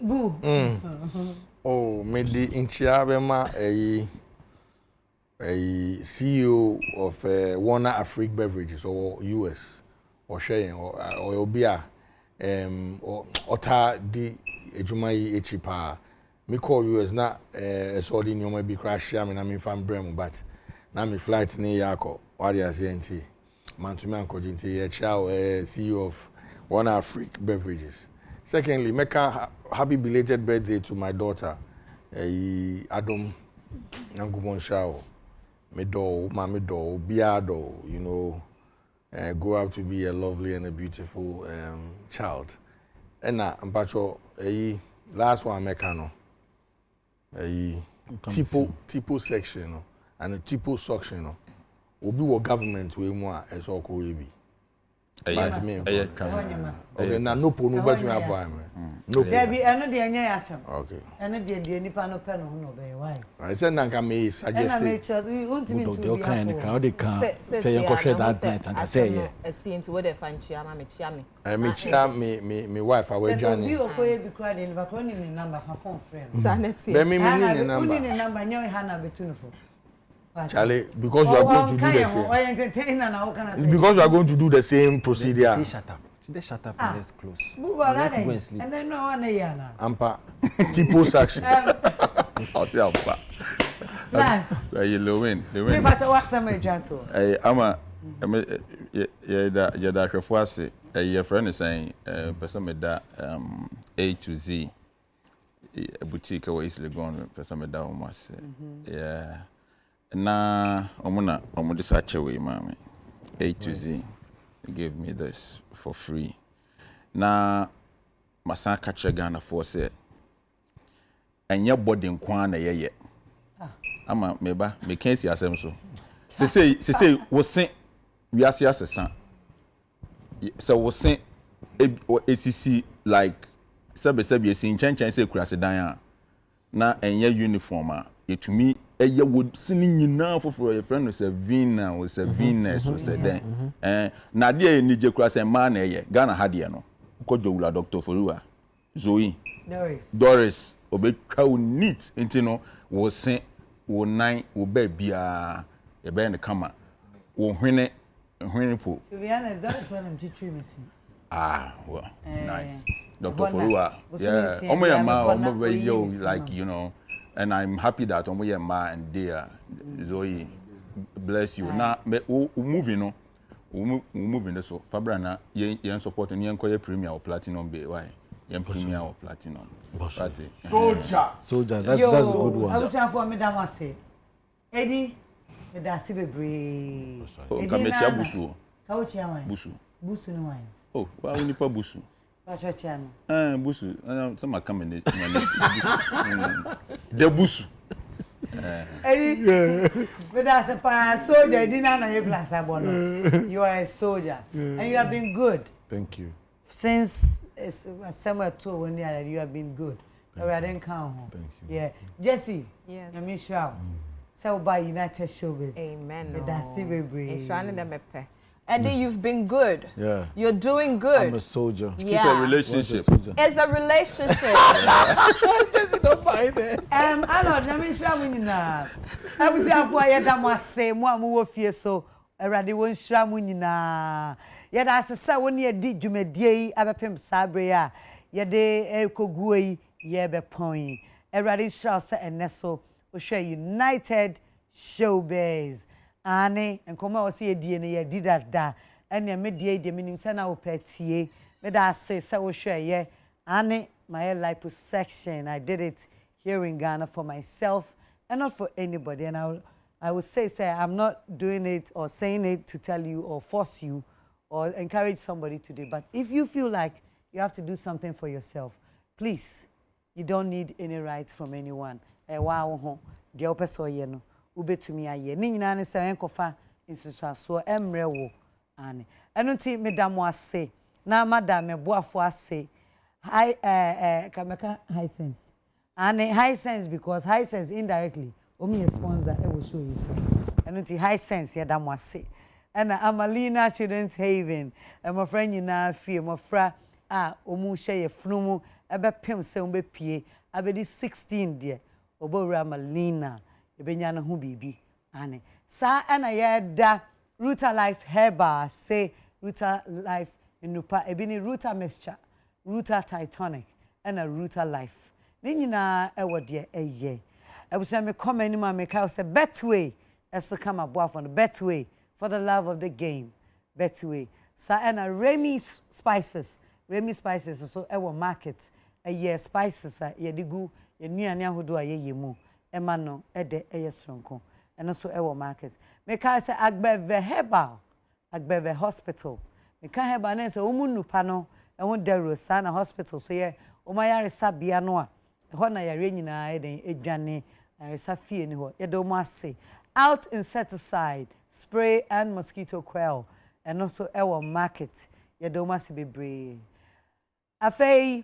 Boo. Oh, me di inchia bema a CEO of Warner Afrique Beverages or US or Shane or Obia or Ota di ejumai echipa. Me call US na so di nyoma bi crash am na me fan brem but na me flight ni yako wadi asenti mantumi ankoji nti ye chao CEO of Warner Afrique Beverages. Secondly, make a happy belated birthday to my daughter, Adam Nangumon Shao. Me do, mommy do, Biado, you know, grow up to be a lovely and a beautiful child. And Mpacho, last one mekano, tipo section and a tipo suction. Obi wo government we mo a eso ko ebi. Okay, na no po no bet me aboy me. No. There be eno de anya yasem. Okay. Eno de nipa no pe no ho no be why. I said nanka me suggest. And I make sure untimi to be how they can say you share that night and I say yeah. I see into where they find chiama me chiame. Me chia me wife away journey. You okoye bi cry dey back on him number for phone friend. Sanity. Be me ni number. Uni ni number nyo hana betunufo. Charlie, because you are going to do the same. Because you are going to do the same procedure. Say shut up. Today shut up and let's close. And then no one yana. Ampa. Tipo section. I'll tell you. Last. You win. We better work some gentle. I'm that refuase. Your friend is saying person with that A to Z a boutique where easily gone person with that almost. Yeah. Na omo this actually mama A to Z gave me this for free. Na masan catch Ghana for say enya body nkwa na ye ama meba me can see asem so say wo sen wiase asesa so wo sen ACC like sebe esin chen say kurase dan a na enya uniform a etumi eye would sini nyina for your friend was a vina was a venus was a then na dia ni je kura say man na eye Ghana ha de no ko jowula Dr. Forua Zoe Doris obetwa wo neat enti no wo sen wo nine wo ba bia e be ne kama wo hwene po to be honest Doris want him to treat me well nice Dr. Forua yeah omo ya ma omo be like you know. And I'm happy that Omoye Ma and dear Zoe bless you. Now, we moving no. We moving so. Fabrana, yen support and yen call premier or platinum be why? Yen premier or platinum. Soldier. That's a good one. I was saying for me that was say. Eddie, me da si bebre. Come here, busu. Ka wo chia wan? Busu. Busu no wan. Oh, why we nipa busu? Ba cho chia no. Busu. Some come in the busu. Eddie, but that's a soldier. Eddie, na you plus abono. You are a soldier, and you have been good. Thank you. Since somewhere too when you have been good. I didn't count. Thank you. Yeah, Jesse. Yes. I mean, sure. So by United Showbiz. Amen. That's it, baby. It's running them a Eddie, you've been good. Yeah. You're doing good. I'm a soldier. Yeah. Keep a relationship. It's a relationship. Just don't find it. I know, let me show you now. I was here for you that was say, more move here so I already won't show you now. Yeah, that's a say when you did you made day, I be pim sabria. Yeah, de kogui, yeah, be point. I already show say and neso, we show United Showbiz. Ane nkoma o se die ne ye didada ene me die de minim se na wo petie me da say wo hwe ye ane my liposuction. I did it here in Ghana for myself and not for anybody, and I would say I'm not doing it or saying it to tell you or force you or encourage somebody to do, but if you feel like you have to do something for yourself, please, you don't need any rights from anyone. Wow ho de opeso ye no ubetumi aye ni nyina ne se enkofa nsusuaso emre wo ane eno ti medam ase na madam eboafo ase high kameka high sense ane high sense because high sense indirectly omi a sponsor e will show you so eno ti high sense ye dam ase ena Amalina Children's Haven my friend nyina fie mo fra omu hye ye funumu ebe pem se ombe pie abedi 16 de obowura Amalina ebenya na hu bibi ane sa ana ye da Ruta Life Herbal say Ruta Life inupa ebini Ruta Mixture Ruta Titanic and a Ruta Life ni nyina ewo de eye ebusa me comment ni ma me ka say bet way eso come aboa for the bet way for the love of the game bet way sa ana Remy Spices so ewo market eye spices ye digu ye nuane ahodo a ye yemu ema no ede eye sonko eno so ewo market me ka say Agbeve Herbal Agbeve Hospital me ka herbal na say omu nupa no ehun dero sana hospital so ye omayare sabia no a ho na yare nyina eden edwane aresa fie ni ho ye do mo ase out insecticide spray and mosquito coil and also ewo market ye do mo ase bebre afei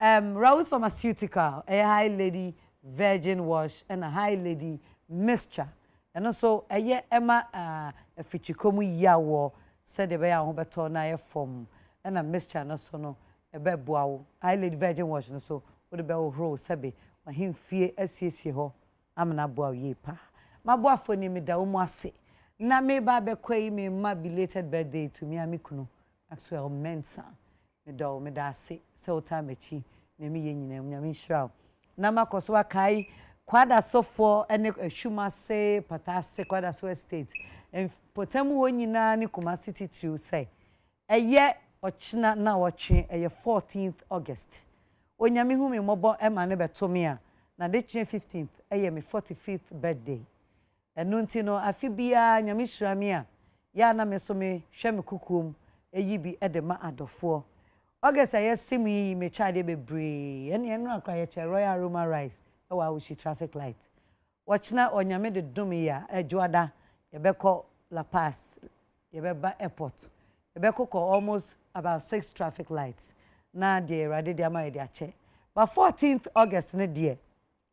Rose Pharmaceutical a high lady virgin wash and a high lady mixture and also a ye Emma a fichikomu yawo said the bear on beto na ye form and a mixture no so no a beboa high lady virgin wash no so would the bell roll sabe ma him fear asiesie ho amna boa ye pa ma boa for ni me da umu ase na me ba be kwai me ma belated birthday to me amikunu actually mensa me da ase so time echi na me ye nyina nyame hira na makoso akai kwada sofo ene ehwuma se patase kwada so estate en potemu wo nyina ni kuma city to say eye ochina na wotwe eye 14th August onyame hu me mobo ema ne beto me a na de 15th eye me 45th birthday enu nti no afi bia nyame hira me a ya na me so me hwe me kukum eyi bi edema adofo August I simi me chade bebre ene enu akra ye che Royal Roma Rice e wa wushi traffic light watchna onyame de dumi ya ejuada ye beko La Paz ye beba airport ye beko ko almost about 6 traffic lights na de rade de ama de ache but 14th August ne de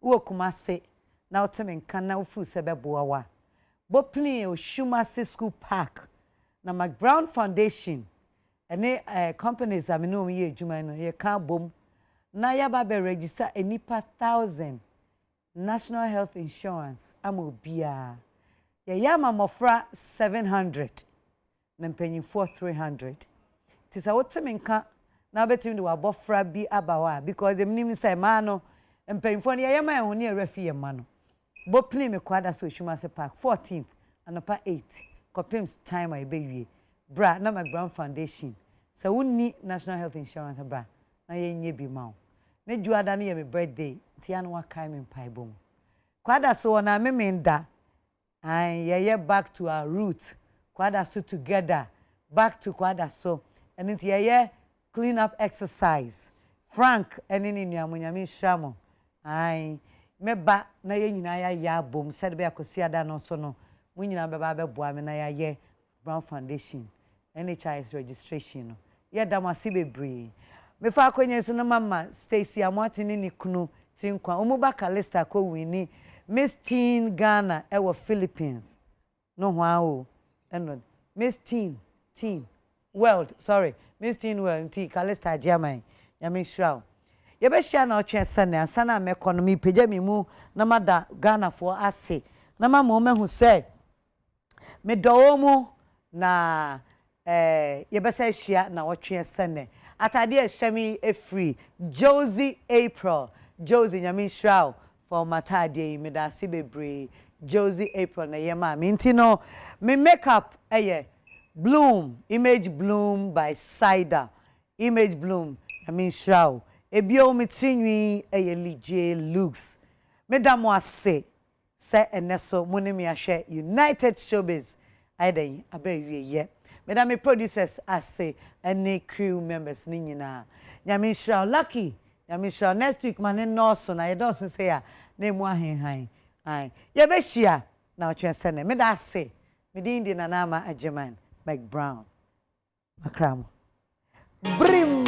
wo Kumase na oteme nkan na ufu se beboa wa bo pni o Shumase School Park na Mcbrown Foundation ene companies amino ye adwuma no ye ka bom na ya ba be register enipa 1000 national health insurance amobia ye yama mofra 700 na mpanyinfo 300 tisa woteme nka na betimi de wabofra bi abawa because them nim say ma no mpanyinfo ne ye yama ehuni erefi ye ma no Bopni me kwada so Shumase Park 14th anopa 8 Kopims time I be bra na Mcbrown Foundation so wonni national health insurance bra na yenye bi ma ne juada na ye me birthday tia no wakai me mpaibom kwada so na me nda and ye back to our root kwada so together back to kwada so and it ye clean up exercise Frank eni ni nuamunyame hwamo ai meba na ye nyina ya bom said be akosi ada no so no mu nyina beba beboa me na ye Brown Foundation NHIS registration no ye da masi bebre me fa akonye so no mama Stacy Amwatini ni kunu tinkwa omuba kalista ko wini Miss Teen Ghana ewo Philippines no hwa o eno Miss Teen World sorry Miss Teen World ti kalista Germany yame shraw ye be hia na otwe sene asana me economy peja mi mu na mada Ghana for ase na mama o mehu se me do mu na ye be se hia na otwe sene atade e hyemi e free Josie April Josie yame shraw for matade me da se bebre Josie April na ye ma me ntino me makeup Bloom Image Bloom by Cider Image Bloom shraw ebio mitrinwi lije looks medam ase se eneso monemi ahwe United Showbiz aiden abawie ye medam producers ase ene crew members ni nyina nyame shraw lucky nyame shraw next week man no so na ye don say ya na emu ahenhan ai ye be hia na otwe sene meda ase medindi na nama ajeman Mcbrown Makram Brim